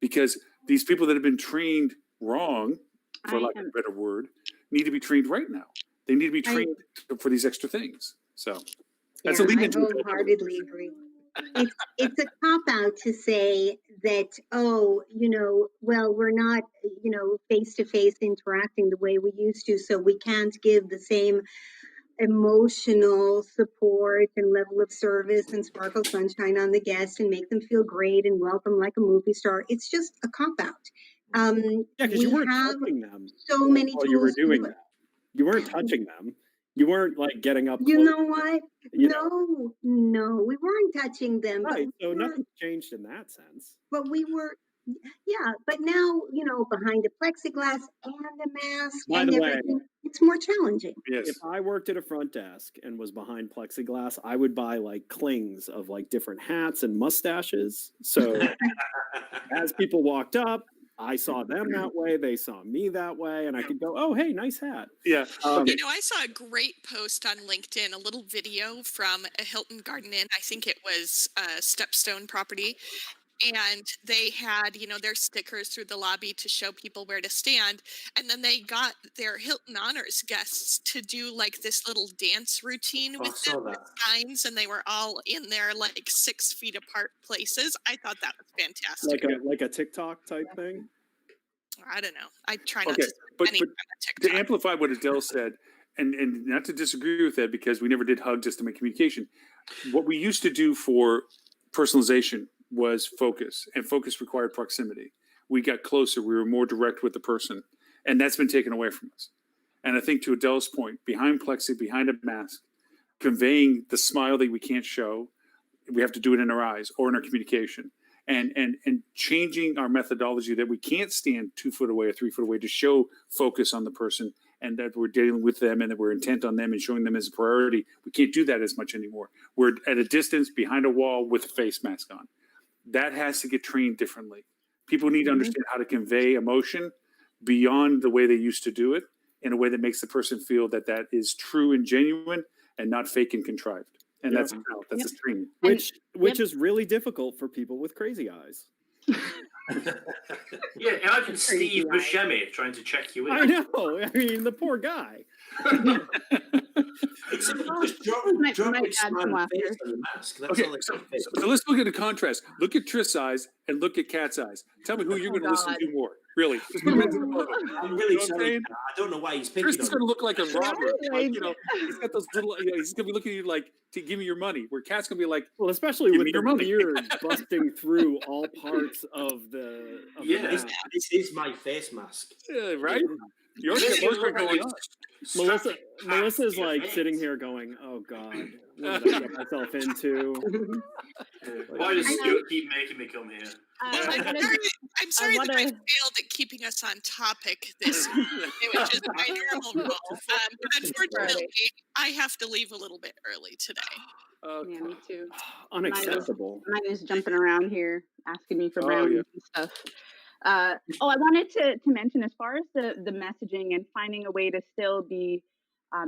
because these people that have been trained wrong, for lack of a better word, need to be trained right now. They need to be trained for these extra things. So that's a lead into. I wholeheartedly agree. It's a cop-out to say that, well, we're not, face-to-face interacting the way we used to, so we can't give the same emotional support and level of service and sparkle sunshine on the guest and make them feel great and welcome like a movie star. It's just a cop-out. Because you weren't touching them. So many tools. You were doing that. You weren't touching them. You weren't like getting up. You know what? No, we weren't touching them. Right. So nothing changed in that sense. But we Yeah, but now, behind the plexiglass and the mask By and the way, everything, it's more challenging. Yes. if I worked at a front desk and was behind plexiglass, I would buy like clings of like different hats and mustaches. So as people walked up, I saw them that way, they saw me that way, and I could go, "Oh, hey, nice hat." Yeah. Okay. You know, I saw a great post on LinkedIn, a little video from a Hilton Garden Inn. I think it was a Stepstone property. And they had, their stickers through the lobby to show people where to stand. And then they got their Hilton Honors guests to do like this little dance routine Oh, I with saw them with that. signs, and they were all in their like 6 feet apart places. I thought that was fantastic. Like a TikTok type thing. I don't know. I try not Okay, to but anything on to TikTok. amplify what Adele said, and not to disagree with that because we never did hug just to make communication. What we used to do for personalization was focus, and focus required proximity. We got closer. We were more direct with the person, and that's been taken away from us. And I think to Adele's point, behind plexi, behind a mask, conveying the smile that we can't show, we have to do it in our eyes or in our communication. And changing our methodology that we can't stand 2 foot away or 3 foot away to show focus on the person and that we're dealing with them and that we're intent on them and showing them as a priority. We can't do that as much anymore. We're at a distance behind a wall with a face mask on. That has to get trained differently. People need to understand how to convey emotion beyond the way they used to do it in a way that makes the person feel that that is true and genuine and not fake and contrived. And that's a training. Which is really difficult for people with crazy eyes. Yeah, imagine Steve Buscemi trying to check you in. I know. I mean, the poor guy. Just drop Might a add smile some on the face laughter. on the mask. That's Okay, all it so takes. let's look at the contrast. Look at Triss's eyes and look at Kat's eyes. Tell me who you're going to listen to more. Really? Just put them into the photo. I'm You really know what I'm sorry. saying? I don't know why he's Triss picking is on going to me. look like a robber. Right. He's got those little, he's going to be looking at you like, to give me your money. Where Kat's going to be like, Well, especially Give with me the your money. beard busting through all parts of the Yeah. mask. This is my face mask. right? Yours This yours is are going like up. Melissa, strapping Melissa's your like face. sitting here going, "Oh God, what did I get myself into?" Why does Stuart keep making me come here? Well, I wanna- I'm sorry that I wanna- failed at keeping us on topic this it was just my normal role. But unfortunately, I have to leave a little bit early today. Okay. Yeah, me too. Unacceptable. Mine is jumping around here, asking me for Oh, brownies yeah. and stuff. I wanted to mention as far as the messaging and finding a way to still be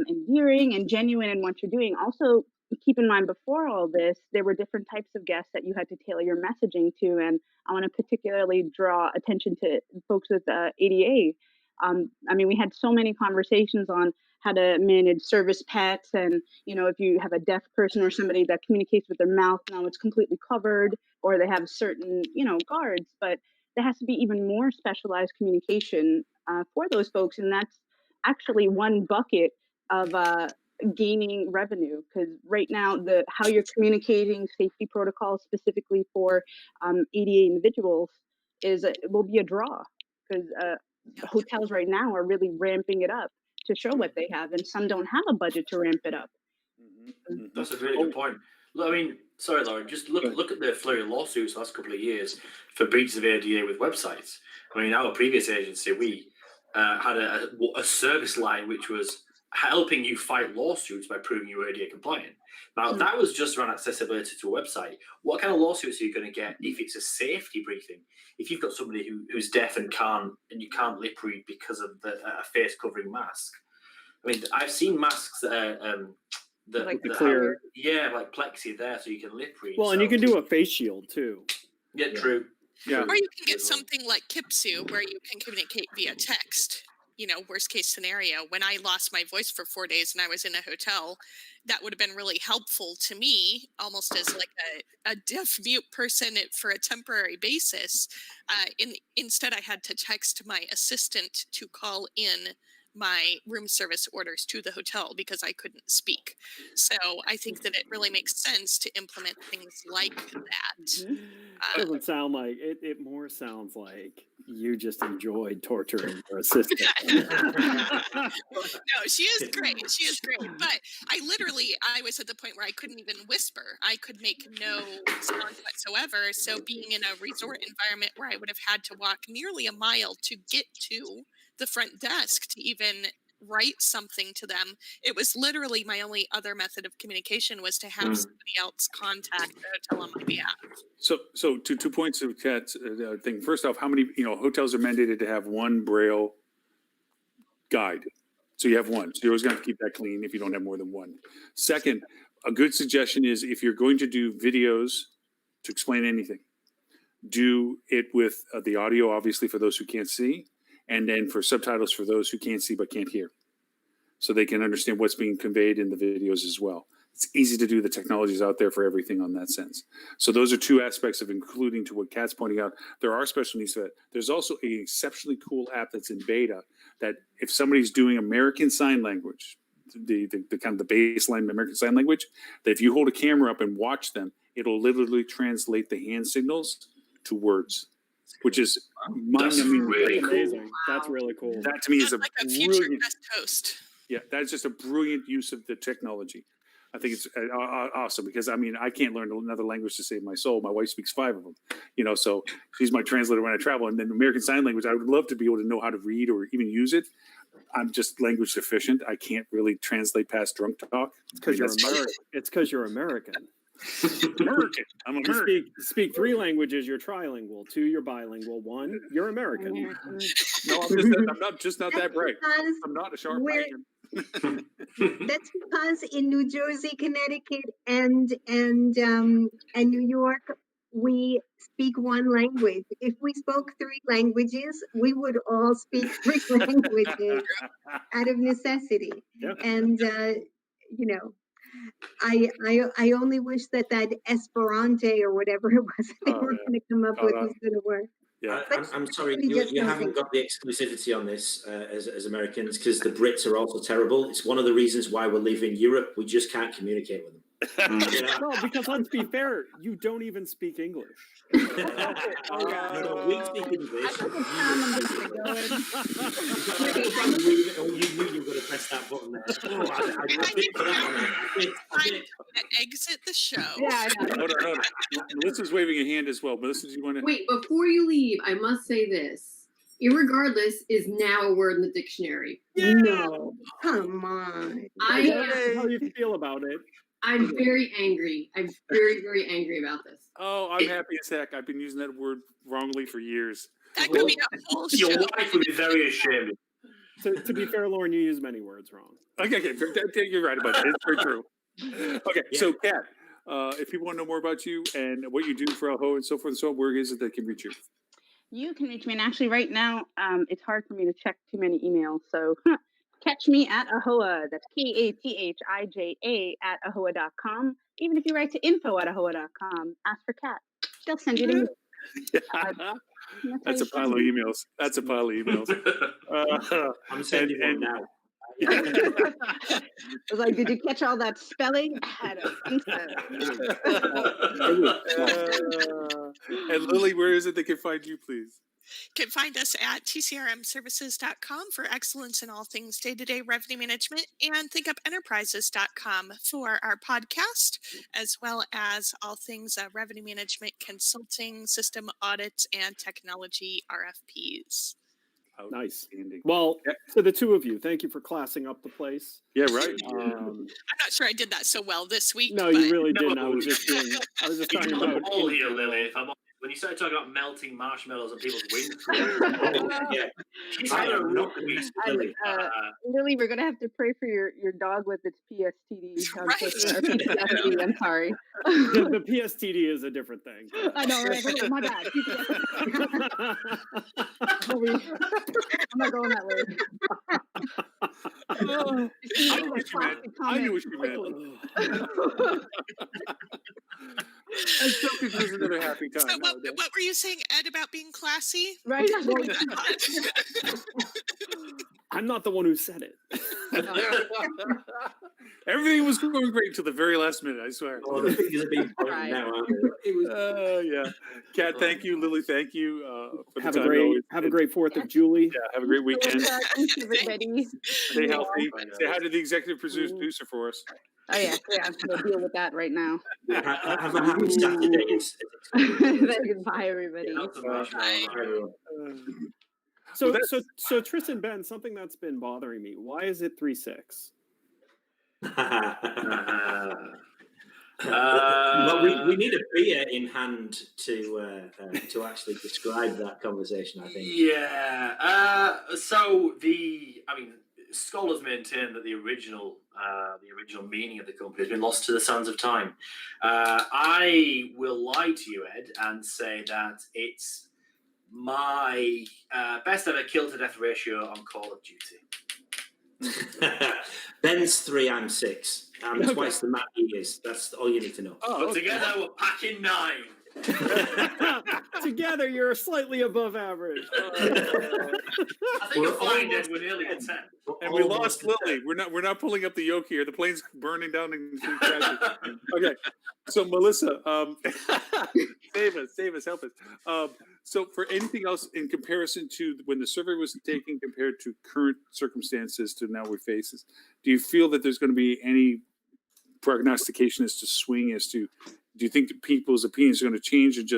endearing and genuine in what you're doing. Also, keep in mind before all this, there were different types of guests that you had to tailor your messaging to, and I want to particularly draw attention to folks with ADA. I mean, we had so many conversations on how to manage service pets, and if you have a deaf person or somebody that communicates with their mouth, now it's completely covered, or they have certain guards, but there has to be even more specialized communication for those folks, and that's actually one bucket of gaining revenue, because right now how you're communicating safety protocols specifically for ADA individuals it will be a draw, because hotels right now are really ramping it up to show what they have, and some don't have a budget to ramp it up. That's a really good point. Look, I mean, sorry, Lauren, just look at the flurry of lawsuits the last couple of years for breaches of ADA with websites. I mean, our previous agency, we had a service line which was helping you fight lawsuits by proving you were ADA compliant. Now, that was just around accessibility to a website. What kind of lawsuits are you going to get if it's a safety briefing? If you've got somebody who's deaf and you can't lip read because of a face covering mask. I mean, I've seen masks that are Like the clear. like plexi there, so you can lip read. Well, and you can do a face shield too. Yeah, true. Yeah. Or you can get something like Kipsu where you can communicate via text. Worst case scenario, when I lost my voice for 4 days and I was in a hotel, that would have been really helpful to me, almost as like a deaf mute person for a temporary basis. Instead, I had to text my assistant to call in my room service orders to the hotel because I couldn't speak. So I think that it really makes sense to implement things like that. Doesn't sound like it. It more sounds like you just enjoyed torturing your assistant. No, she is great. She is great. But I was at the point where I couldn't even whisper. I could make no sound whatsoever. So being in a resort environment where I would have had to walk nearly a mile to get to the front desk to even write something to them, it was literally my only other method of communication was to have somebody else contact the hotel on my behalf. So 2 points of Kat's thing. First off, how many hotels are mandated to have one Braille guide? So you have one. So you're always going to have to keep that clean if you don't have more than one. Second, a good suggestion is if you're going to do videos to explain anything, do it with the audio, obviously, for those who can't see, and then for subtitles for those who can't see but can't hear, so they can understand what's being conveyed in the videos as well. It's easy to do. The technology's out there for everything on that sense. So those are 2 aspects of including to what Kat's pointing out. There are special needs for that. There's also an exceptionally cool app that's in beta that if somebody's doing American Sign Language, the kind of the baseline American Sign Language, that if you hold a camera up and watch them, it'll literally translate the hand signals to words, which is mind-numbing. really cool. Amazing. That's really cool. That to me is Sounds a like a future brilliant. guest host. Yeah, that's just a brilliant use of the technology. I think it's awesome because I can't learn another language to save my soul. My wife speaks 5 of them, so she's my translator when I travel. And then American Sign Language, I would love to be able to know how to read or even use it. I'm just language deficient. I can't really translate past drunk talk. It's because you're American. It's because you're American. American. I'm You American. speak 3 languages. You're trilingual. 2, you're bilingual. 1, you're American. No, I'm not that bright. Because I'm not a sharp we're- brain. That's because in New Jersey, Connecticut, and New York, we speak one language. If we spoke 3 languages, we would all speak 3 languages out of necessity. Yeah. And I only wish that Esperanto or whatever it was they were going to come up with was going to work. Yeah. I'm sorry, we just you don't haven't think- got the exclusivity on this as Americans because the Brits are also terrible. It's one of the reasons why we're leaving Europe. We just can't communicate with them. No, because let's be fair, you don't even speak English. No, we speak English. You knew you were going to press that button there. I did for that one. I did. Exit the show. Yeah, Hold on. Melissa's waving a hand as well. Melissa, do you want to? Wait, before you leave, I must say this. Irregardless is now a word in the dictionary. No, come on. How you feel about it? I'm very angry. I'm very, very angry about this. Oh, I'm happy as heck. I've been using that word wrongly for years. That could be a whole show. Your wife would be very ashamed. To be fair, Lauren, you use many words wrong. Okay, you're right about that. It's very true. Okay, so Kat, if people want to know more about you and what you do for Alhoa and so forth and so on, where is it they can reach you? You can reach me, and actually right now, it's hard for me to check too many emails, so catch me at Ahoa. That's KATHIJA at Ahoa.com. Even if you write to info@Ahoa.com, ask for Kat. They'll send you the That's a pile of emails. I'm sending one now. I was like, did you catch all that spelling? I don't think so. And Lily, where is it they can find you, please? You can find us at tcrmservices.com for excellence in all things day-to-day revenue management and thinkupenterprises.com for our podcast, as well as all things revenue management, consulting, system audits, and technology RFPs. Nice. Outstanding. Well, to the 2 of you, thank you for classing up the place. Yeah, right. I'm not sure I did that so well this week. No, but you really didn't. I No. was just talking You're about. all here, Lily. If I'm honest. When you started talking about melting marshmallows and people's wings, Yeah. she's had a rock piece, Lily. Lily, we're gonna have to pray for your dog with its PSTD. Right. Or PTSD, I'm sorry. The PSTD is a different thing. I know, right? Oh, my bad. I'm not going that way. I knew what you meant. I'm so confused. Another happy time. So what were you saying, Ed, about being classy? Right? I'm not the one who said it. Everything was going great until the very last minute, I swear. Oh, the fingers are being pointed Right. now, aren't they? It was Yeah. Kat, thank you. Lily, thank you. For the Have a time. great Always- have a great 4th of July. Yeah, have a great weekend. Thanks, everybody. Stay healthy. Say hi to the executive producer for us. Oh yeah, I'm gonna deal with that right now. have a happy Saturday. Bye, everybody. Not so much, Bye. everyone. So Well, that's- so Tristan, Ben, something that's been bothering me. Why is it 3-6? But we need a beer in hand to actually describe that conversation. I think. Yeah. So scholars maintain that the original meaning of the company has been lost to the sands of time. I will lie to you, Ed, and say that it's my best ever kill to death ratio on Call of Duty. Ben's 3, I'm 6. I'm twice the Matt he is. That's all you need to know. Oh, But together we're packing 9. Together, you're slightly above average. I think you'll We're find almost- it we're nearly at 10. And we lost Lily. We're not pulling up the yoke here. The plane's burning down in traffic. Okay, so Melissa, save us, help us. So for anything else in comparison to when the survey was taken compared to current circumstances to now we face, do you feel that there's going to be any prognostication as to swing as to, do you think that people's opinions are going to change and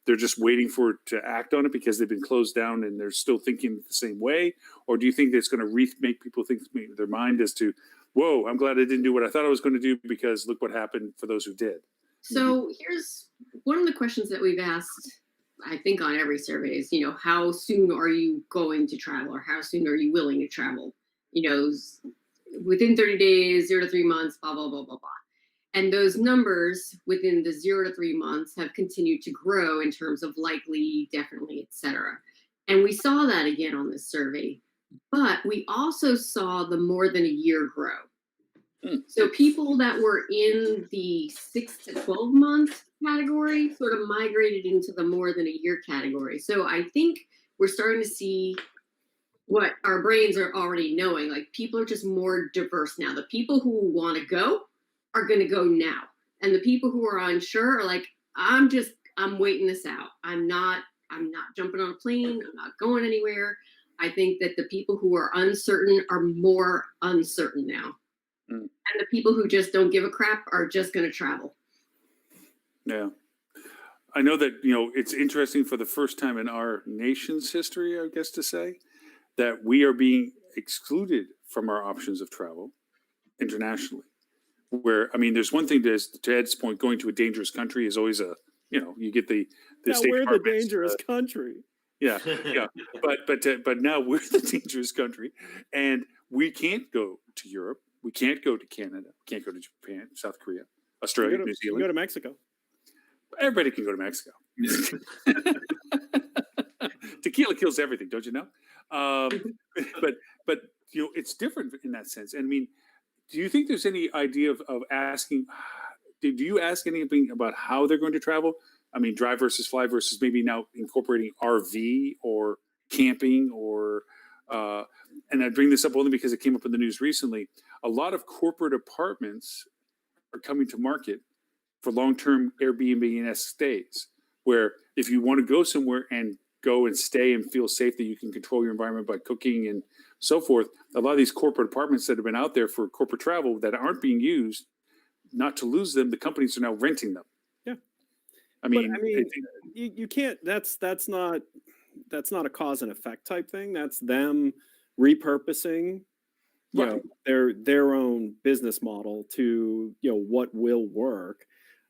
they're just waiting for it to act on it because they've been closed down and they're still thinking the same way? Or do you think it's going to make people think their mind as to, whoa, I'm glad I didn't do what I thought I was going to do because look what happened for those who did? So here's one of the questions that we've asked, I think, on every survey is, how soon are you going to travel, or how soon are you willing to travel? Within 30 days, 0 to 3 months, blah, blah, blah, blah, blah. And those numbers within the 0 to 3 months have continued to grow in terms of likely, definitely, etc. And we saw that again on this survey, but we also saw the more than a year grow. So people that were in the 6 to 12 month category sort of migrated into the more than a year category. So I think we're starting to see what our brains are already knowing. Like, people are just more diverse now. The people who want to go are going to go now. And the people who are unsure are like, I'm waiting this out. I'm not jumping on a plane. I'm not going anywhere. I think that the people who are uncertain are more uncertain now. And the people who just don't give a crap are just going to travel. Yeah. I know that, it's interesting for the first time in our nation's history, I guess to say, that we are being excluded from our options of travel internationally. Where, there's one thing to Ed's point, going to a dangerous country is always you get the Now State we're the Department's, dangerous country. Yeah. But now we're the dangerous country, and we can't go to Europe. We can't go to Canada. We can't go to Japan, South Korea, Australia, New You Zealand. go to Mexico. Everybody can go to Mexico. Tequila kills everything, don't you know? But it's different in that sense. And do you think there's any idea of asking? Do you ask anything about how they're going to travel? Drive versus fly versus maybe now incorporating RV or camping or. And I bring this up only because it came up in the news recently. A lot of corporate apartments are coming to market for long-term Airbnb and stays, where if you want to go somewhere and go and stay and feel safe that you can control your environment by cooking and so forth, a lot of these corporate apartments that have been out there for corporate travel that aren't being used, not to lose them, the companies are now renting them. Yeah. You can't, that's not a cause and effect type thing. That's them repurposing their own business model to what will work.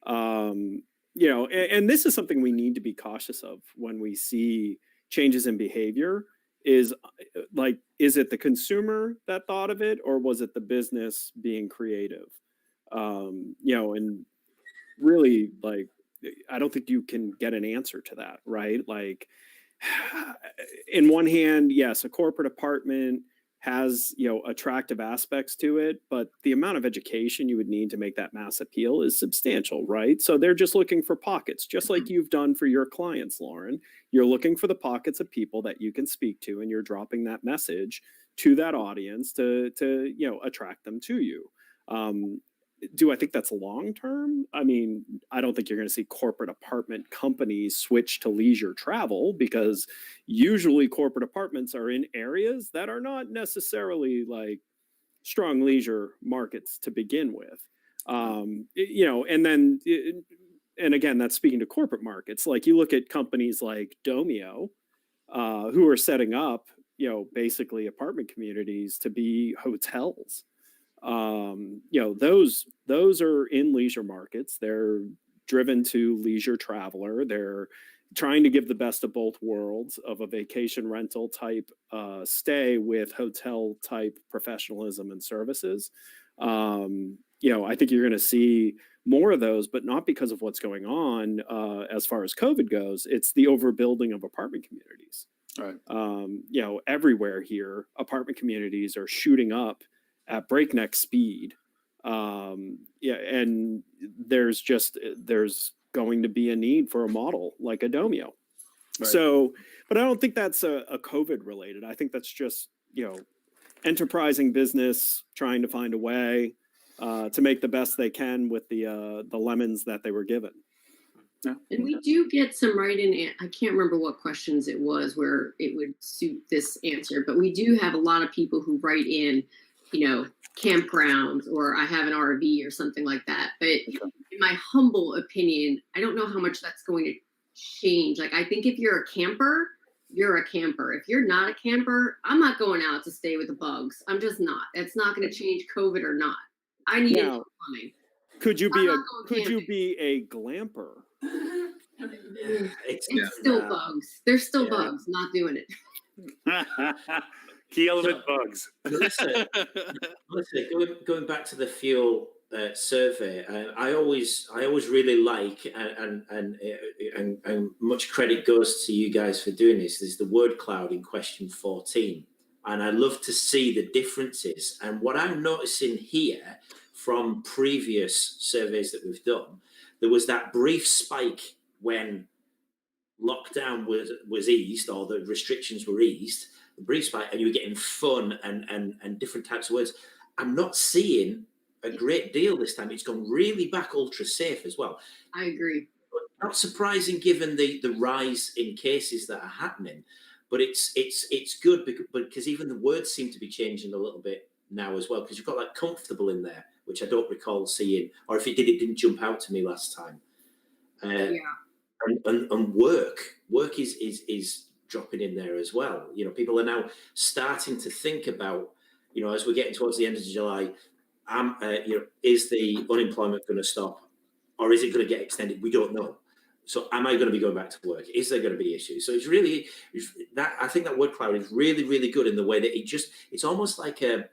And this is something we need to be cautious of when we see changes in behavior. Is it the consumer that thought of it, or was it the business being creative? And really, I don't think you can get an answer to that, right? In one hand, yes, a corporate apartment has attractive aspects to it, but the amount of education you would need to make that mass appeal is substantial, right? So they're just looking for pockets, just like you've done for your clients, Lauren. You're looking for the pockets of people that you can speak to, and you're dropping that message to that audience to attract them to you. Do I think that's long term? I mean, I don't think you're going to see corporate apartment companies switch to leisure travel, because usually corporate apartments are in areas that are not necessarily like strong leisure markets to begin with. And again, that's speaking to corporate markets. Like, you look at companies like Domio, who are setting up, basically apartment communities to be hotels. Those are in leisure markets. They're driven to leisure traveler. They're trying to give the best of both worlds of a vacation rental type stay with hotel type professionalism and services. I think you're going to see more of those, but not because of what's going on as far as COVID goes. It's the overbuilding of apartment communities. Right. Everywhere here, apartment communities are shooting up at breakneck speed. And there's going to be a need for a model like a Domio. Right. So, but I don't think that's a COVID related. I think that's just, enterprising business trying to find a way to make the best they can with the lemons that they were given. Yeah. And we do get some write-in. I can't remember what questions it was where it would suit this answer, but we do have a lot of people who write in, campgrounds, or I have an RV or something like that. But in my humble opinion, I don't know how much that's going to change. Like, I think if you're a camper, you're a camper. If you're not a camper, I'm not going out to stay with the bugs. I'm just not. That's not going to change COVID or not. I need it coming. Could you be a glamper? It's still bugs. There's still bugs. Not doing it. Key element bugs. Melissa, going back to the fuel survey, I always really like, and much credit goes to you guys for doing this. There's the word cloud in question 14, and I love to see the differences. And what I'm noticing here from previous surveys that we've done, there was that brief spike when lockdown was eased, or the restrictions were eased. Brief spike, and you were getting fun and different types of words. I'm not seeing a great deal this time. It's gone really back ultra safe as well. I agree. But not surprising given the rise in cases that are happening, but it's good because even the words seem to be changing a little bit now as well, because you've got like comfortable in there, which I don't recall seeing, or if it did, it didn't jump out to me last time. And work is dropping in there as well. People are now starting to think about, as we're getting towards the end of July, is the unemployment going to stop, or is it going to get extended? We don't know. So am I going to be going back to work? Is there going to be issues? So I think that word cloud is really, really good in the way that it's almost like a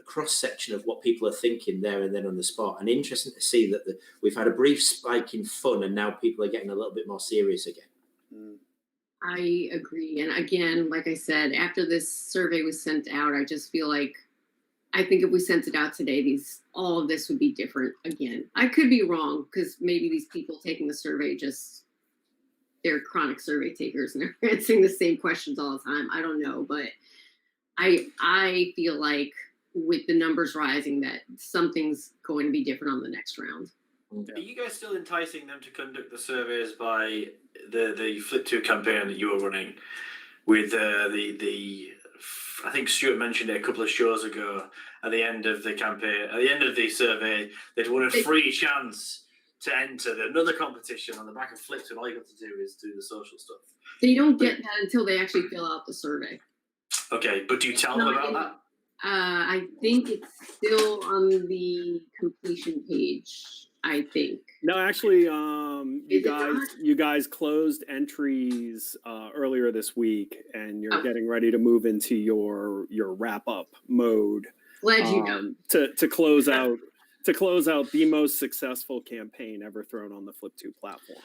cross section of what people are thinking there and then on the spot. And interesting to see that we've had a brief spike in fun, and now people are getting a little bit more serious again. I agree. And again, like I said, after this survey was sent out, I just feel like, I think if we sent it out today, all of this would be different again. I could be wrong, because maybe these people taking the survey they're chronic survey takers and they're answering the same questions all the time. I don't know, but I feel like with the numbers rising, that something's going to be different on the next round. Are you guys still enticing them to conduct the surveys by the Flip 2 campaign that you were running with I think Stuart mentioned it a couple of shows ago, at the end of the campaign, at the end of the survey, they'd won a free chance to enter another competition on the back of Flip 2, and all you got to do is do the social stuff. They don't get that until they actually fill out the survey. Okay, but do you tell them about that? I think it's still on the completion page. I think. No, actually, you guys closed entries earlier this week, and you're getting ready to move into your wrap up mode. Glad you know. To close out the most successful campaign ever thrown on the Flip 2 platform.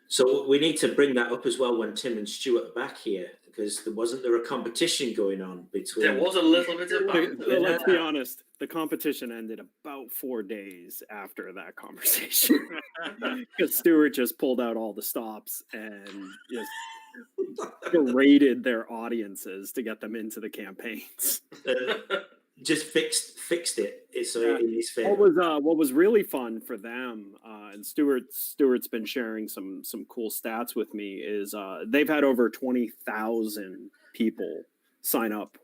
So we need to bring that up as well when Tim and Stuart are back here, because wasn't there a competition going on between? There was a little bit of. Let's be honest. The competition ended about 4 days after that conversation, because Stuart just pulled out all the stops and just berated their audiences to get them into the campaigns. Just fixed it. It's Yeah. in his favor. What was really fun for them, and Stuart's been sharing some cool stats with me, is they've had over 20,000 people sign up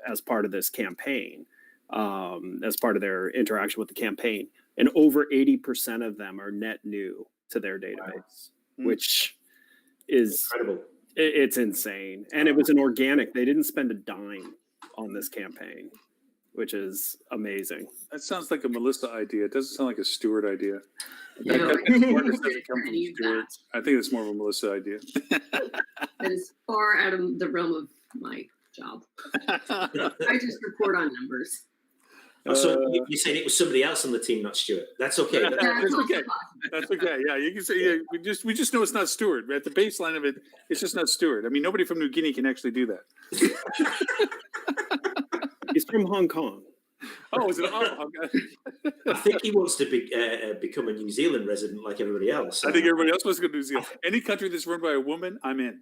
as part of this campaign, as part of their interaction with the campaign, and over 80% of them are net new to their database, which is Incredible. it's insane. And it was an organic. They didn't spend a dime on this campaign, which is amazing. That sounds like a Melissa idea. It doesn't sound like a Stuart idea. No, That I smartness doesn't come from any of Stuart. that. I think it's more of a Melissa idea. That is far out of the realm of my job. I just report on numbers. So you said it was somebody else on the team, not Stuart. That's okay. That's That's also okay. possible. That's okay. Yeah, you can say. Yeah, we just know it's not Stuart. At the baseline of it, it's just not Stuart. I mean, nobody from New Guinea can actually do that. He's from Hong Kong. Oh, is it? Oh, okay. I think he wants to become a New Zealand resident like everybody else. I think everybody else wants to go to New Zealand. Any country that's run by a woman, I'm in.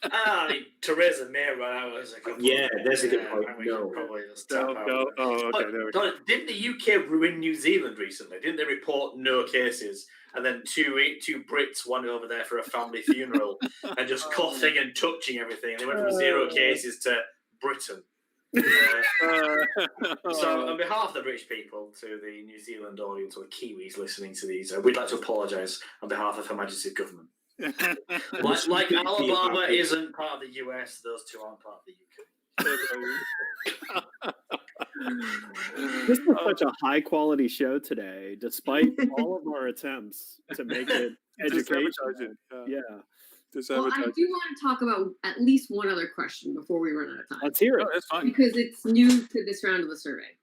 I mean, Theresa May ran out as a couple. Yeah, there's a good point. I mean, No. probably just No, tap out. no. Oh, okay. But, There we go. didn't the UK ruin New Zealand recently? Didn't they report no cases? And then two Brits went over there for a family funeral and just coughing and touching everything. They went from 0 cases to Britain. So, on behalf of the British people, to the New Zealand audience or the Kiwis listening to these, we'd like to apologise on behalf of Her Majesty's government. Like Alabama isn't part of the US, those two aren't part of the UK. This is such a high quality show today, despite all of our attempts to make it Just sabotage educational. it. Yeah, Just Well, I sabotage do want to talk about at least one other question before we run out of time, let's hear it. it. Oh, that's fine. because it's new to this round of the survey.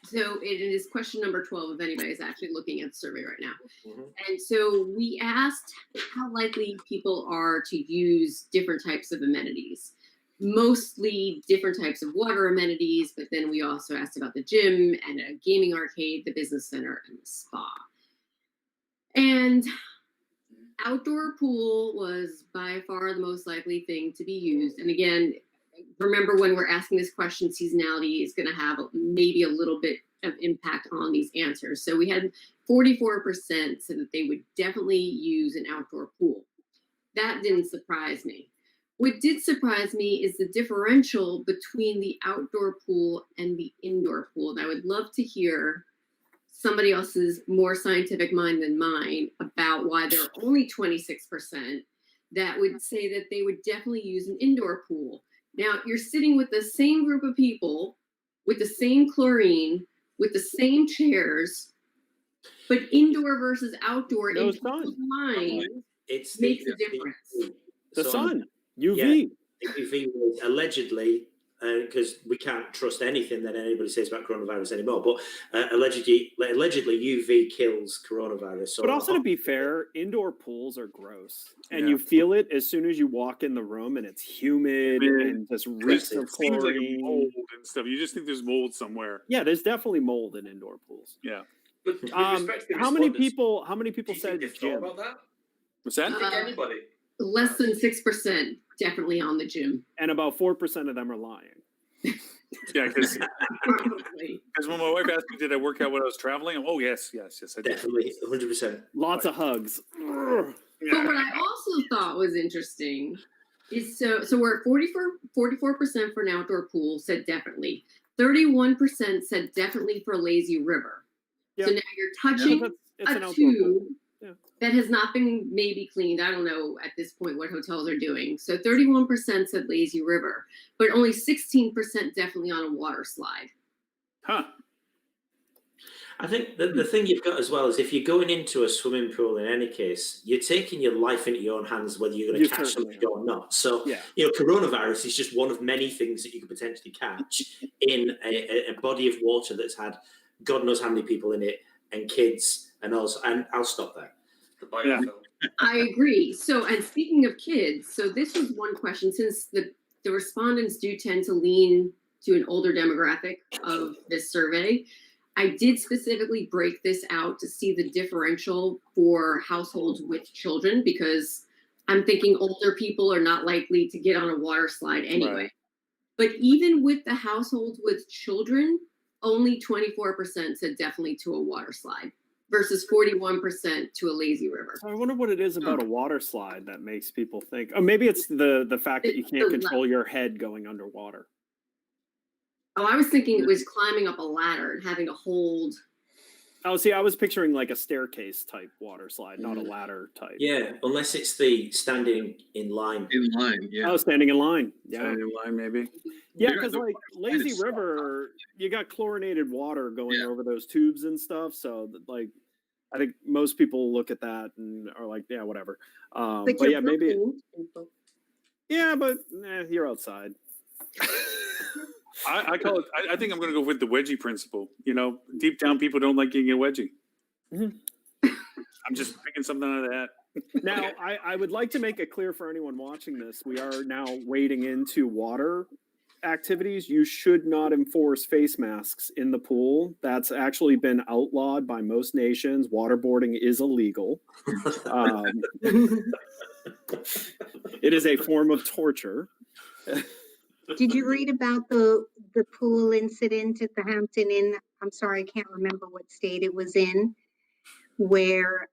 So it is question number 12 if anybody's actually looking at the survey right now. Mhm. And so we asked how likely people are to use different types of amenities, mostly different types of water amenities, but then we also asked about the gym and a gaming arcade, the business center, and the spa. And outdoor pool was by far the most likely thing to be used. And again, remember when we're asking this question, seasonality is going to have maybe a little bit of impact on these answers. So we had 44% said that they would definitely use an outdoor pool. That didn't surprise me. What did surprise me is the differential between the outdoor pool and the indoor pool. And I would love to hear somebody else's more scientific mind than mine about why there are only 26% that would say that they would definitely use an indoor pool. Now, you're sitting with the same group of people, with the same chlorine, with the same chairs, but indoor versus outdoor No in sun. people's mind It's makes a difference. The So, sun, UV. UV was allegedly, because we can't trust anything that anybody says about coronavirus anymore, but allegedly UV kills coronavirus. So But also, to be fair, indoor pools are gross, and Yeah. you feel it as soon as you walk in the room, and it's humid and just reeks of It seems like chlorine. mold and stuff. You just think there's mold somewhere. Yeah, there's definitely mold in indoor pools. Yeah. But with How respect to the many respondents, people? How many do people you think said they've thought gym? about that? What's that? I think anybody. Less than 6% definitely on the gym. And about 4% of them are lying. Yeah, because Probably. when my wife asked me, did I work out when I was traveling? Oh, yes, I did. definitely 100%. Lots of hugs. Ugh. But what I also thought was interesting is so we're at 44% for an outdoor pool said definitely. 31% said definitely for a lazy river. Yeah. So now you're touching It's an a outdoor pool. tube Yeah. that has not been maybe cleaned. I don't know at this point what hotels are doing. So 31% said lazy river, but only 16% definitely on a water slide. Huh. I think the thing you've got as well is if you're going into a swimming pool in any case, you're taking your life into your own hands whether you're going You to catch certainly something or not. So, Yeah. coronavirus is just one of many things that you could potentially catch in a body of water that's had God knows how many people in it and kids and also, and I'll stop there. The biofilm. I agree. So, and speaking of kids, so this was one question since the respondents do tend to lean to an older demographic of this survey. I did specifically break this out to see the differential for households with children because I'm thinking older people are not likely to get on a water slide anyway. Right. But even with the households with children, only 24% said definitely to a water slide versus 41% to a lazy river. So I wonder what it is about a water slide that makes people think. Oh, maybe it's the fact that you can't control your head going underwater. Oh, I was thinking it was climbing up a ladder and having to hold. Oh, see, I was picturing like a staircase type water slide, not a ladder type. Yeah, unless it's the standing in line. In line, yeah. Oh, standing in line. Yeah. Standing in line, maybe. Yeah, Yeah, because the like water slide is lazy so river, you got chlorinated water going Yeah. over those tubes and stuff. So like, I think most people look at that and are like, yeah, whatever. But you're yeah, maybe. booking people. Yeah, but you're outside. I call it. I think I'm going to go with the wedgie principle. You know, deep down, people don't like getting a wedgie. Mhm. I'm just picking something out of that. Now, I would like to make it clear for anyone watching this, we are now wading into water activities. You should not enforce face masks in the pool. That's actually been outlawed by most nations. Waterboarding is illegal. It is a form of torture. Did you read about the pool incident at the Hampton Inn? I'm sorry, I can't remember what state it was in, where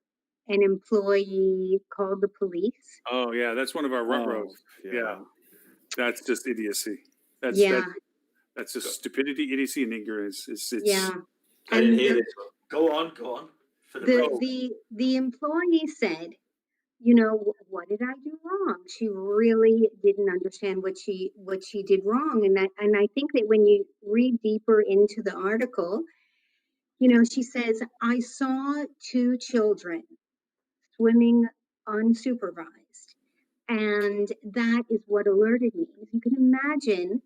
an employee called the police. Oh yeah, that's one of our rut rows. Yeah. That's just idiocy. That's that's just stupidity, idiocy, and ignorance. It's Yeah. I didn't And hear the- this one. Go on. For the the employee said, you know, what did I do wrong? She really didn't understand what she did wrong. And I think that when you read deeper into the article, you know, she says, I saw two children swimming unsupervised. And that is what alerted me. If you can imagine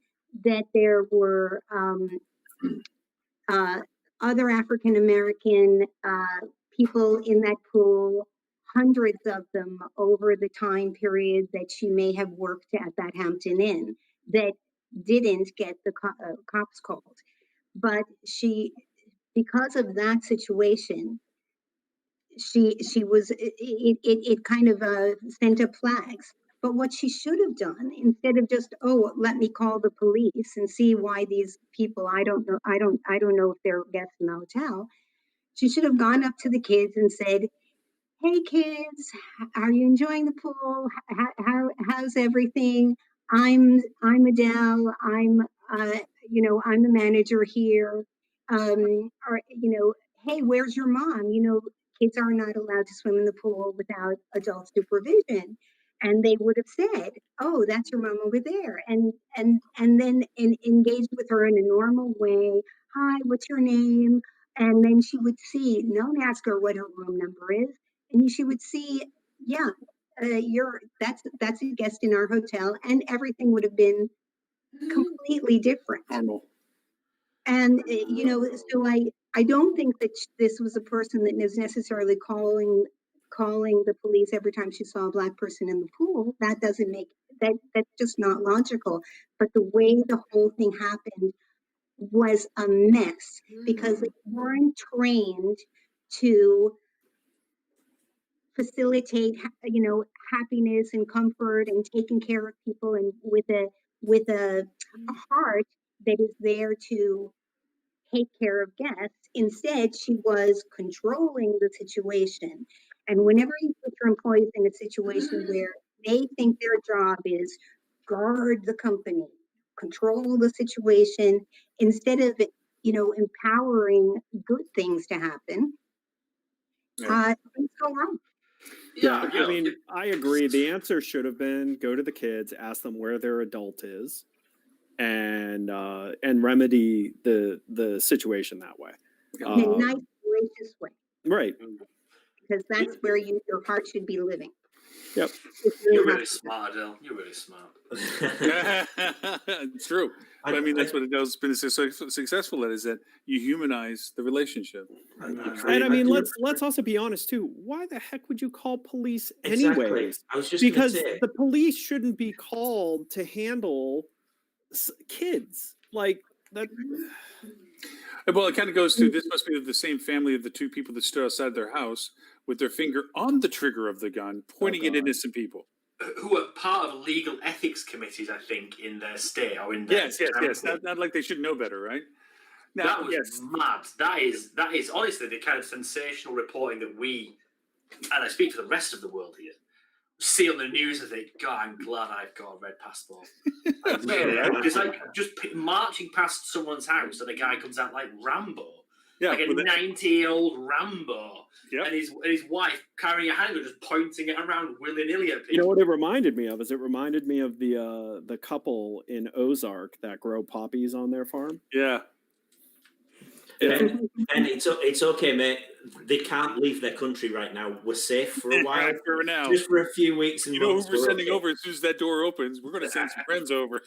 that there were other African American people in that pool, hundreds of them over the time period that she may have worked at that Hampton Inn, that didn't get the cops called. But she, because of that situation, she was, it kind of sent up flags. But what she should have done, instead of just, oh, let me call the police and see why these people, I don't know if they're guests in the hotel. She should have gone up to the kids and said, hey kids, are you enjoying the pool? How's everything? I'm Adele. I'm I'm the manager here. Or hey, where's your mom? Kids are not allowed to swim in the pool without adult supervision. And they would have said, oh, that's your mom over there. And then engaged with her in a normal way. Hi, what's your name? And then she would see, don't ask her what her room number is. And she would see, yeah, that's a guest in our hotel, and everything would have been completely different. normal. And so I don't think that this was a person that was necessarily calling the police every time she saw a Black person in the pool. That doesn't make that's just not logical. But the way the whole thing happened was a mess because they weren't trained to facilitate happiness and comfort and taking care of people, and with a heart that is there to take care of guests. Instead, she was controlling the situation. And whenever you put your employees in a situation where they think their job is guard the company, control the situation, instead of empowering good things to happen, things go wrong. Yeah, I mean, I agree. The answer should have been go to the kids, ask them where their adult is, and remedy the situation that way. In a nice, gracious way. Right. Because that's where your heart should be living. Yep. You're really smart, Adele. You're really smart. It's true. But I mean, that's what Adele's been so successful at, is that you humanize the relationship. And I mean, let's also be honest too. Why the heck would you call police Exactly. anyways? I was just Because gonna say. the police shouldn't be called to handle kids like that. Well, it kind of goes to, this must be the same family of the two people that stood outside their house with their finger on the trigger of the gun, pointing at innocent people. who are part of legal ethics committees, I think, in their state or in their Yes. Not like they should know better, right? Now, that was mad. That is honestly the kind of sensational reporting that we, and I speak for the rest of the world here, see on the news and think, God, I'm glad I've got a red passport. It's like just marching past someone's house and a guy comes out like Rambo. Yeah, like a 90-year-old Rambo. Yep. And his wife carrying a handgun, just pointing it around willy-nilly at people. You know what it reminded me of? It reminded me of the couple in Ozark that grow poppies on their farm. Yeah. And it's okay, mate. They can't leave their country right now. We're safe for a while. For now. Just for a few weeks. And you know months, who we're sending okay. over as soon as that door opens? We're going to send some friends over.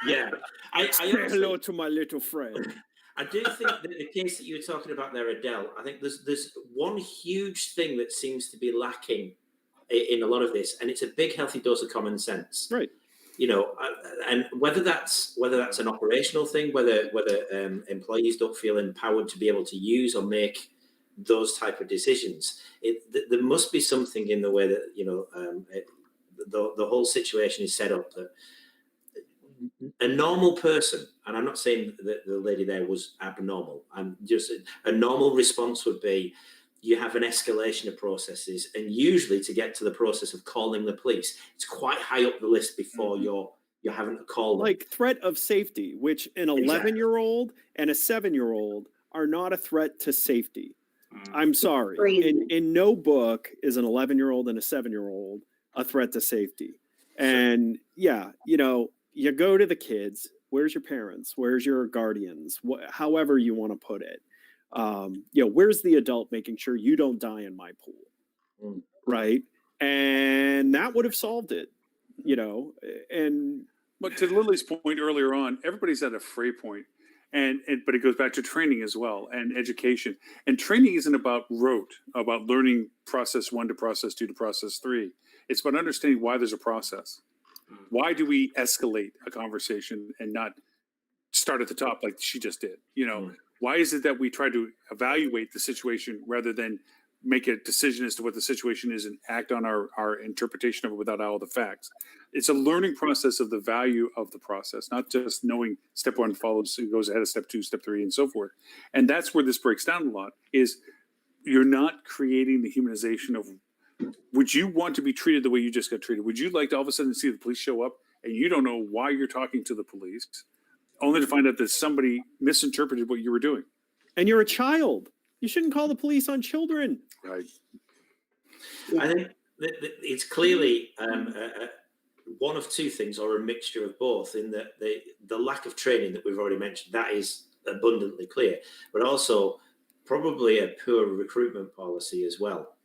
Yeah. I Say hello to my little friend. I do think that the case that you were talking about there, Adele, I think there's one huge thing that seems to be lacking in a lot of this, and it's a big, healthy dose of common sense. Right. You know, and whether that's an operational thing, whether employees don't feel empowered to be able to use or make those type of decisions, there must be something in the way that the whole situation is set up that a normal person, and I'm not saying that the lady there was abnormal. I'm just a normal response would be you have an escalation of processes, and usually to get to the process of calling the police, it's quite high up the list before you're having to call them. Like threat of safety, which an 11-year-old and a 7-year-old are not a threat to safety. I'm sorry. In no book is an 11-year-old and a 7-year-old a threat to safety. And yeah, you go to the kids. Where's your parents? Where's your guardians? However you want to put it. Where's the adult making sure you don't die in my pool? Right. And that would have solved it, and. But to Lily's point earlier on, everybody's at a fray point. But it goes back to training as well and education. And training isn't about rote, about learning process 1 to process 2 to process 3. It's about understanding why there's a process. Why do we escalate a conversation and not start at the top like she just did? Why is it that we try to evaluate the situation rather than make a decision as to what the situation is and act on our interpretation of it without all the facts? It's a learning process of the value of the process, not just knowing step 1 goes ahead of step 2, step 3, and so forth. And that's where this breaks down a lot, is you're not creating the humanization of, would you want to be treated the way you just got treated? Would you like to all of a sudden see the police show up and you don't know why you're talking to the police, only to find out that somebody misinterpreted what you were doing? And you're a child. You shouldn't call the police on children. Right. I think that it's clearly one of two things, or a mixture of both, in that the lack of training that we've already mentioned, that is abundantly clear, but also probably a poor recruitment policy as well.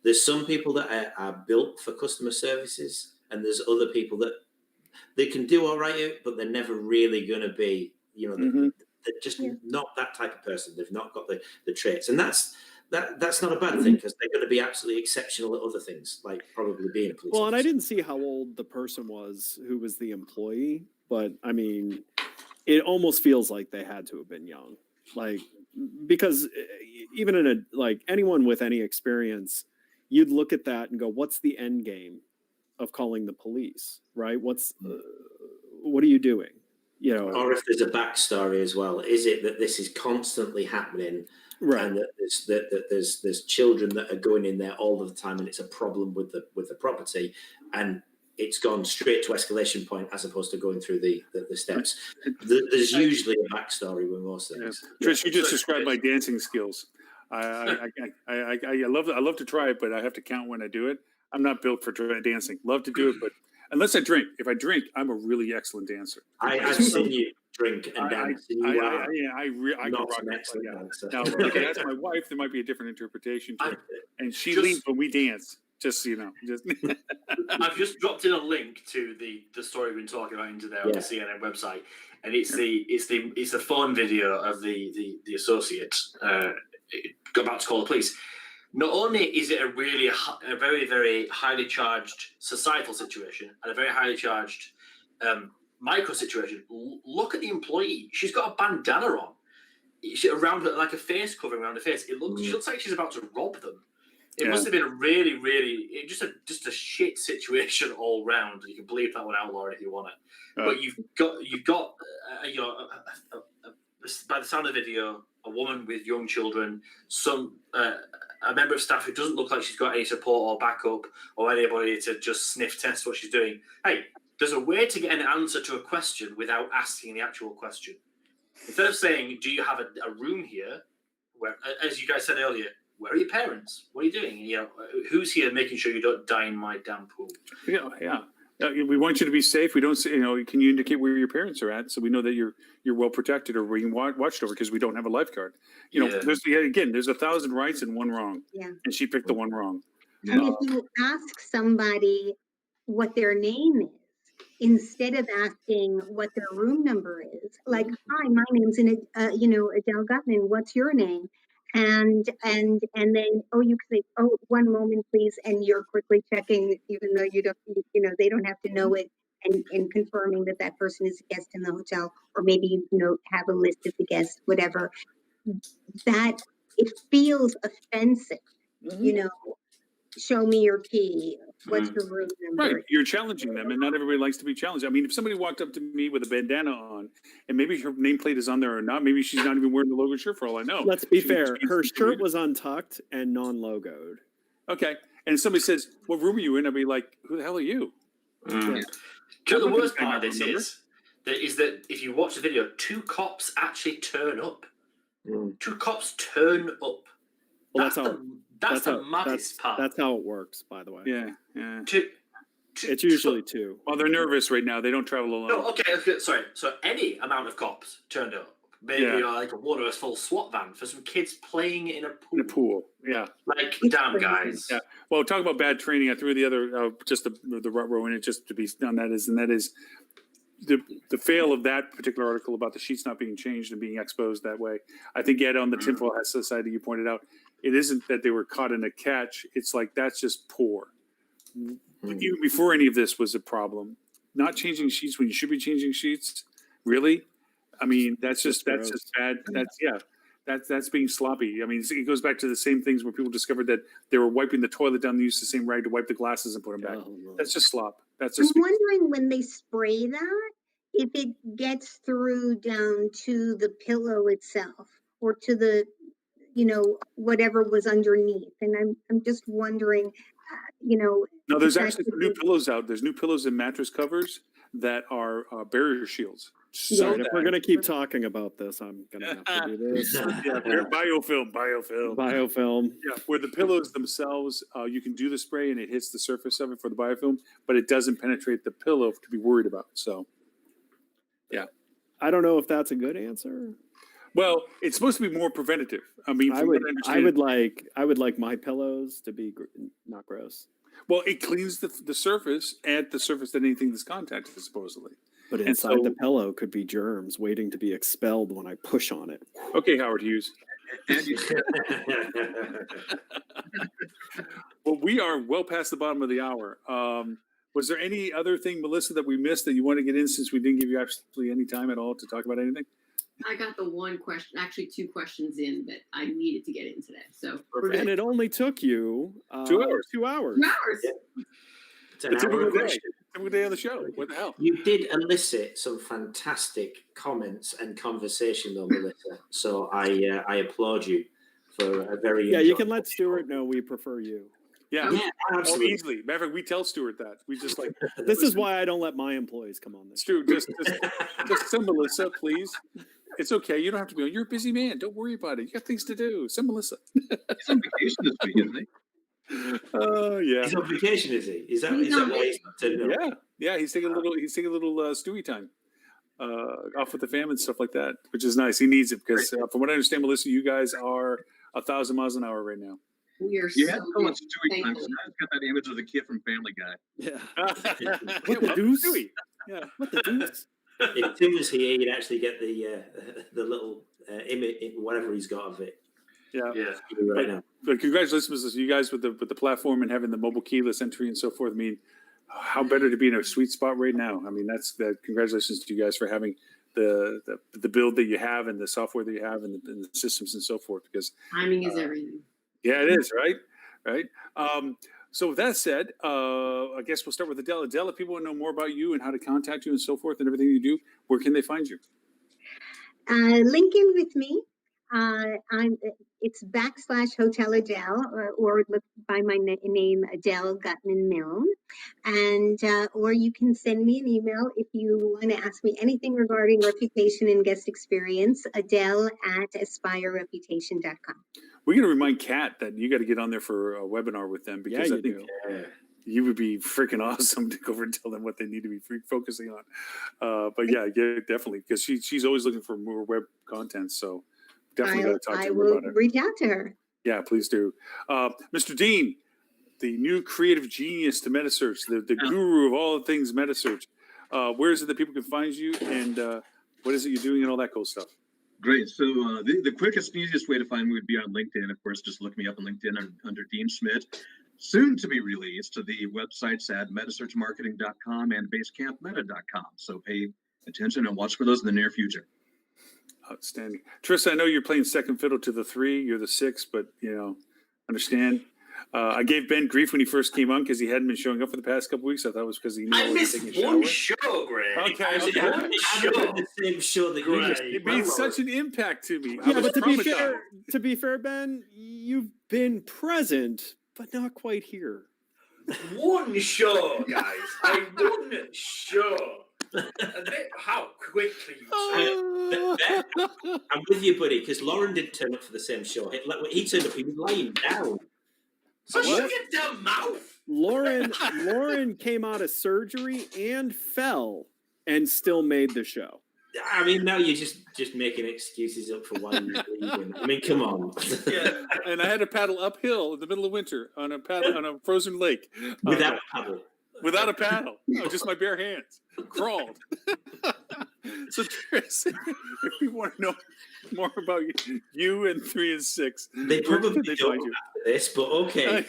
There's some people that are built for customer services, and there's other people that they can do all right, but they're never really going to be, they're just not that type of person. They've not got the traits, and that's not a bad thing, because they're going to be absolutely exceptional at other things, like probably being a police officer. And I didn't see how old the person was who was the employee, but I mean, it almost feels like they had to have been young, because even in anyone with any experience, you'd look at that and go, what's the end game of calling the police, right? What are you doing? Or if there's a backstory as well, is it that this is constantly happening, right? And that there's children that are going in there all the time, and it's a problem with the property, and it's gone straight to escalation point as opposed to going through the steps. There's usually a backstory with most things. Yeah. Trish, you just described my dancing skills. I love to try it, but I have to count when I do it. I'm not built for dancing. Love to do it, but unless I drink. If I drink, I'm a really excellent dancer. I've seen you drink and dance. I can rock an excellent dancer. Now, that's my wife. There might be a different interpretation to it. And she leaves when we dance. Just I've just dropped in a link to the story we've been talking about into there on the CNN website, and it's the phone video of the associate about to call the police. Not only is it a very, very highly charged societal situation and a very highly charged micro situation, look at the employee. She's got a bandana on. Around her, like a face covering around her face. She looks like she's about to rob them. It must have been a really, really just a shit situation all round. You can believe that one out, Lauren, if you want it. But you've got by the sound of the video, a woman with young children, a member of staff who doesn't look like she's got any support or backup or anybody to just sniff test what she's doing. Hey, there's a way to get an answer to a question without asking the actual question. Instead of saying, "Do you have a room here?" Where, as you guys said earlier, where are your parents? What are you doing? You know, who's here making sure you don't die in my damn pool? Yeah. We want you to be safe. We don't say, can you indicate where your parents are at so we know that you're well protected or being watched over because we don't have a lifeguard. There's 1,000 rights and one wrong. Yeah. And she picked the one wrong. And if you ask somebody what their name is, instead of asking what their room number is, like, "Hi, my name's Adele Gutman. What's your name?" And then, you can say, "Oh, one moment, please," and you're quickly checking, even though you don't, they don't have to know it, and confirming that person is a guest in the hotel, or maybe have a list of the guests, whatever. That it feels offensive, Show me your key. What's your room number? Right, you're challenging them, and not everybody likes to be challenged. I mean, if somebody walked up to me with a bandana on, and maybe her nameplate is on there or not, maybe she's not even wearing the logo shirt for all I know. Let's be fair. Her shirt was untucked and non-logoed. Okay, and somebody says, "What room are you in?" I'd be like, "Who the hell are you?" The worst part of this is that if you watch the video, 2 cops actually turn up. 2 cops turn up. Well, that's the maddest part. That's how it works, by the way. Yeah. It's usually 2. Well, they're nervous right now. They don't travel alone. No, okay, sorry. So any amount of cops turned up. Maybe like a one or a full SWAT van for some kids playing in a pool. In a pool, yeah. Like, damn, guys. Yeah. Well, talk about bad training. I threw the other, just the rut row in it just to be done. That is the fail of that particular article about the sheets not being changed and being exposed that way. I think Ed on the Tinfoil Hat Society, you pointed out, it isn't that they were caught in a catch. It's like, that's just poor. Even before any of this was a problem, not changing sheets when you should be changing sheets. Really? I mean, that's just bad. That's being sloppy. I mean, it goes back to the same things where people discovered that they were wiping the toilet down. They used the same rag to wipe the glasses and put them back. That's just slop. That's just. I'm wondering when they spray that, if it gets through down to the pillow itself or to the, whatever was underneath. And I'm just wondering, No, there's actually new pillows out. There's new pillows and mattress covers that are barrier shields. So if we're going to keep talking about this, I'm going to have to do this. Biofilm. Yeah, where the pillows themselves, you can do the spray and it hits the surface of it for the biofilm, but it doesn't penetrate the pillow to be worried about. So, yeah. I don't know if that's a good answer. Well, it's supposed to be more preventative. I mean, I would like my pillows to be not gross. Well, it cleans the surface at the surface that anything that's contacted, supposedly. But inside the pillow could be germs waiting to be expelled when I push on it. Okay, Howard Hughes. Well, we are well past the bottom of the hour. Was there any other thing, Melissa, that we missed that you want to get in since we didn't give you absolutely any time at all to talk about anything? I got the one question, actually 2 questions in that I needed to get in today. So, and it only took you 2 hours. 2 hours. 2 hours. Yeah. It's a typical day on the show. What the hell? You did elicit some fantastic comments and conversation, though, Melissa. So I applaud you for a very. Yeah, you can let Stuart know we prefer you. Yeah, absolutely. Easily. Matter of fact, we tell Stuart that. We just like. This is why I don't let my employees come on this. Stuart, just send Melissa, please. It's okay. You don't have to be on. You're a busy man. Don't worry about it. You got things to do. Send Melissa. He's on vacation this week, isn't he? Oh yeah. He's on vacation, is he? Is that why he's not turning up? Yeah. He's taking a little Stewie time off with the family and stuff like that, which is nice. He needs it because, from what I understand, Melissa, you guys are 1,000 miles an hour right now. We are had so much Stewie time. So now I've got that image of the kid from Family Guy. Yeah. What the deuce? Stewie. Yeah. What the deuce? As soon as he'd actually get the little image, whatever he's got of it. Yeah. Right now. But congratulations to you guys with the platform and having the mobile keyless entry and so forth. I mean, how better to be in a sweet spot right now? I mean, congratulations to you guys for having the build that you have and the software that you have and the systems and so forth. Because timing is everything. Yeah, it is, right? right? So with that said, I guess we'll start with Adele. Adele, if people want to know more about you and how to contact you and so forth and everything you do, where can they find you? Link in with me. It's /Hotel Adele, or look by my name, Adele Gutman Milne. And, or you can send me an email if you want to ask me anything regarding reputation and guest experience, Adele@aspirereputation.com. We're going to remind Kat that you got to get on there for a webinar with them, because I think you would be freaking awesome to go over and tell them what they need to be focusing on. But yeah, definitely, because she's always looking for more web content. So definitely got to talk to her about it. I will reach out to her. Yeah, please do. Mr. Dean, the new creative genius to MetaSearch, the guru of all things MetaSearch. Where is it that people can find you, and what is it you're doing and all that cool stuff? Great. So the quickest and easiest way to find me would be on LinkedIn. Of course, just look me up on LinkedIn under Dean Schmidt. Soon to be released to the websites at metasearchmarketing.com and basecampmeta.com. So pay attention and watch for those in the near future. Outstanding. Trista, I know you're playing second fiddle to the 3. You're the 6, but, understand. I gave Ben grief when he first came on because he hadn't been showing up for the past couple weeks. I thought it was because he knew I missed one show, Greg. Okay. The same show that you missed. It made such an impact to me. Yeah, but to be fair, Ben, you've been present, but not quite here. One show, guys. One show. How quickly you I'm with you, buddy, because Lauren didn't turn up for the same show. He turned up, he was lying down. So shut your damn mouth. Lauren came out of surgery and fell and still made the show. I mean, now you're just making excuses up for why you're leaving. I mean, come on. Yeah, and I had to paddle uphill in the middle of winter on a frozen lake without a paddle. Without a paddle, just my bare hands. Crawled. So, Tris, if people want to know more about you and 3 and 6, they probably don't after this, but okay.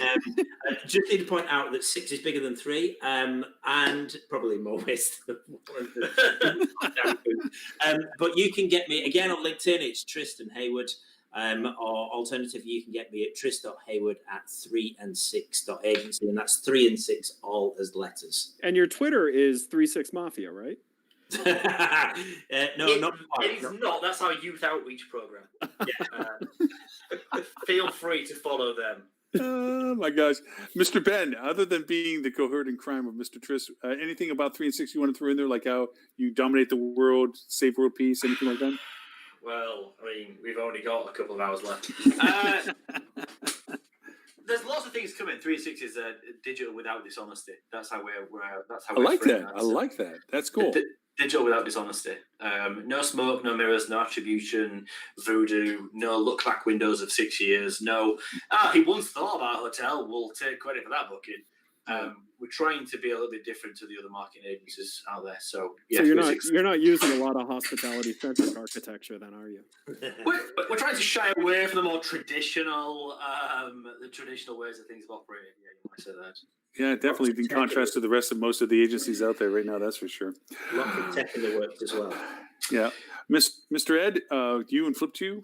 Just need to point out that 6 is bigger than 3, and probably more ways than 1. But you can get me again on LinkedIn. It's Tristan Hayward. Or alternatively, you can get me at tris.hayward@3and6.agency, and that's 3 and 6 all as letters. And your Twitter is 36 Mafia, right? No, not quite. It is not. That's our youth outreach program. Feel free to follow them. Oh my gosh, Mr. Ben. Other than being the cohort in crime of Mr. Tris, anything about 3 and 6 you want to throw in there, like how you dominate the world, save world peace, anything like that? Well, I mean, we've only got a couple of hours left. There's lots of things coming. 3 and 6 is digital without dishonesty. That's how we're. That's how I like that. I like that. That's cool. Digital without dishonesty. No smoke, no mirrors, no attribution, voodoo, no look-back windows of 6 years. No, he once thought of our hotel. We'll take credit for that booking. We're trying to be a little bit different to the other marketing agencies out there. So, yeah, so you're not using a lot of hospitality-centric architecture, then, are you? We're trying to shy away from the more traditional, ways that things have operated. Yeah, you might say that. Yeah, definitely in contrast to the rest of most of the agencies out there right now, that's for sure. Lots of tech in the works as well. Yeah. Mr. Ed, you and Flip2?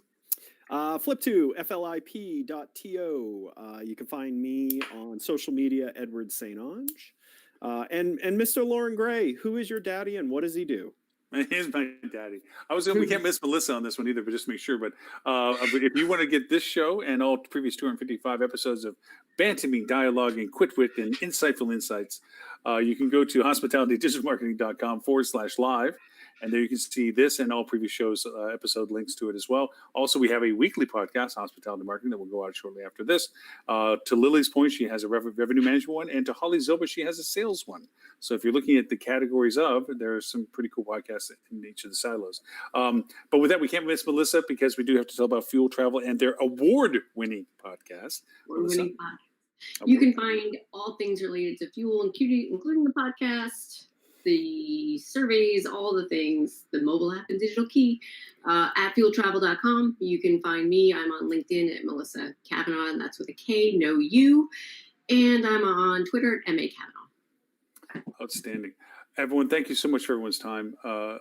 Flip2, flip.to. You can find me on social media, Edward St. Ange. And Mr. Lauren Gray, who is your daddy and what does he do? Here's my daddy. We can't miss Melissa on this one either, but just make sure. But if you want to get this show and all previous 255 episodes of bantaming, dialogue, and quit-wit and insightful insights, you can go to hospitalitydigitalmarketing.com/live. And there you can see this and all previous shows, episode links to it as well. Also, we have a weekly podcast, Hospitality Marketing, that will go out shortly after this. To Lily's point, she has a revenue management one. And to Holly Zilber, she has a sales one. So if you're looking at the categories there are some pretty cool podcasts in each of the silos. But with that, we can't miss Melissa because we do have to tell about Fuel Travel and their award-winning podcast. Award-winning podcast. You can find all things related to fuel, including the podcast, the surveys, all the things, the mobile app and digital key at fueltravel.com. You can find me. I'm on LinkedIn at Melissa Kavanaugh, and that's with a K, no U. And I'm on Twitter at MA Kavanaugh. Outstanding. Everyone, thank you so much for everyone's time.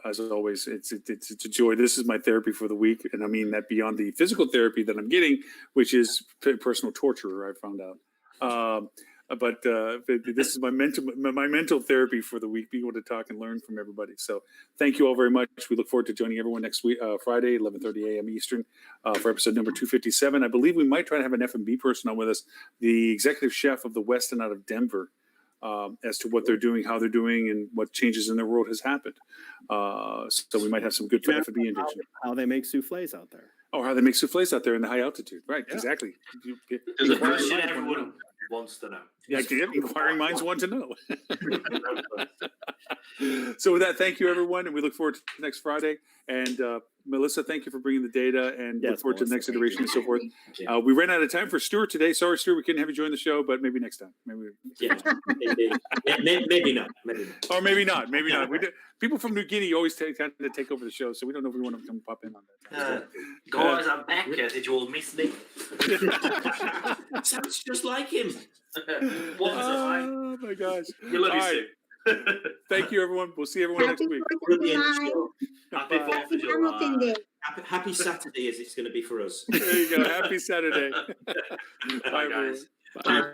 As always, it's a joy. This is my therapy for the week. And I mean that beyond the physical therapy that I'm getting, which is personal torture, I found out. But this is my mental therapy for the week, being able to talk and learn from everybody. So thank you all very much. We look forward to joining everyone next week, Friday, 11:30 a.m. Eastern, for episode number 257. I believe we might try to have an F&B person on with us, the executive chef of the Westin out of Denver, as to what they're doing, how they're doing, and what changes in their world has happened. So we might have some good F&B engagement. How they make souffles out there. Oh, how they make souffles out there in the high altitude. Right, exactly. There's a question everyone wants to know. Yeah, inquiring minds want to know. So with that, thank you, everyone, and we look forward to next Friday. And Melissa, thank you for bringing the data, and look forward to the next iteration and so forth. We ran out of time for Stuart today. Sorry, Stuart, we couldn't have you join the show, but maybe next time. Maybe not. Or maybe not. Maybe not. People from New Guinea always kind of take over the show, so we don't know if we want to come pop in on that. Guys, I'm back. Did you all miss me? Sounds just like him. Oh my gosh! You love you soon. Thank you, everyone. We'll see everyone next week. Happy 4th of Hamilton Day. Happy Saturday, as it's going to be for us. There you go. Happy Saturday. Bye, guys. Bye.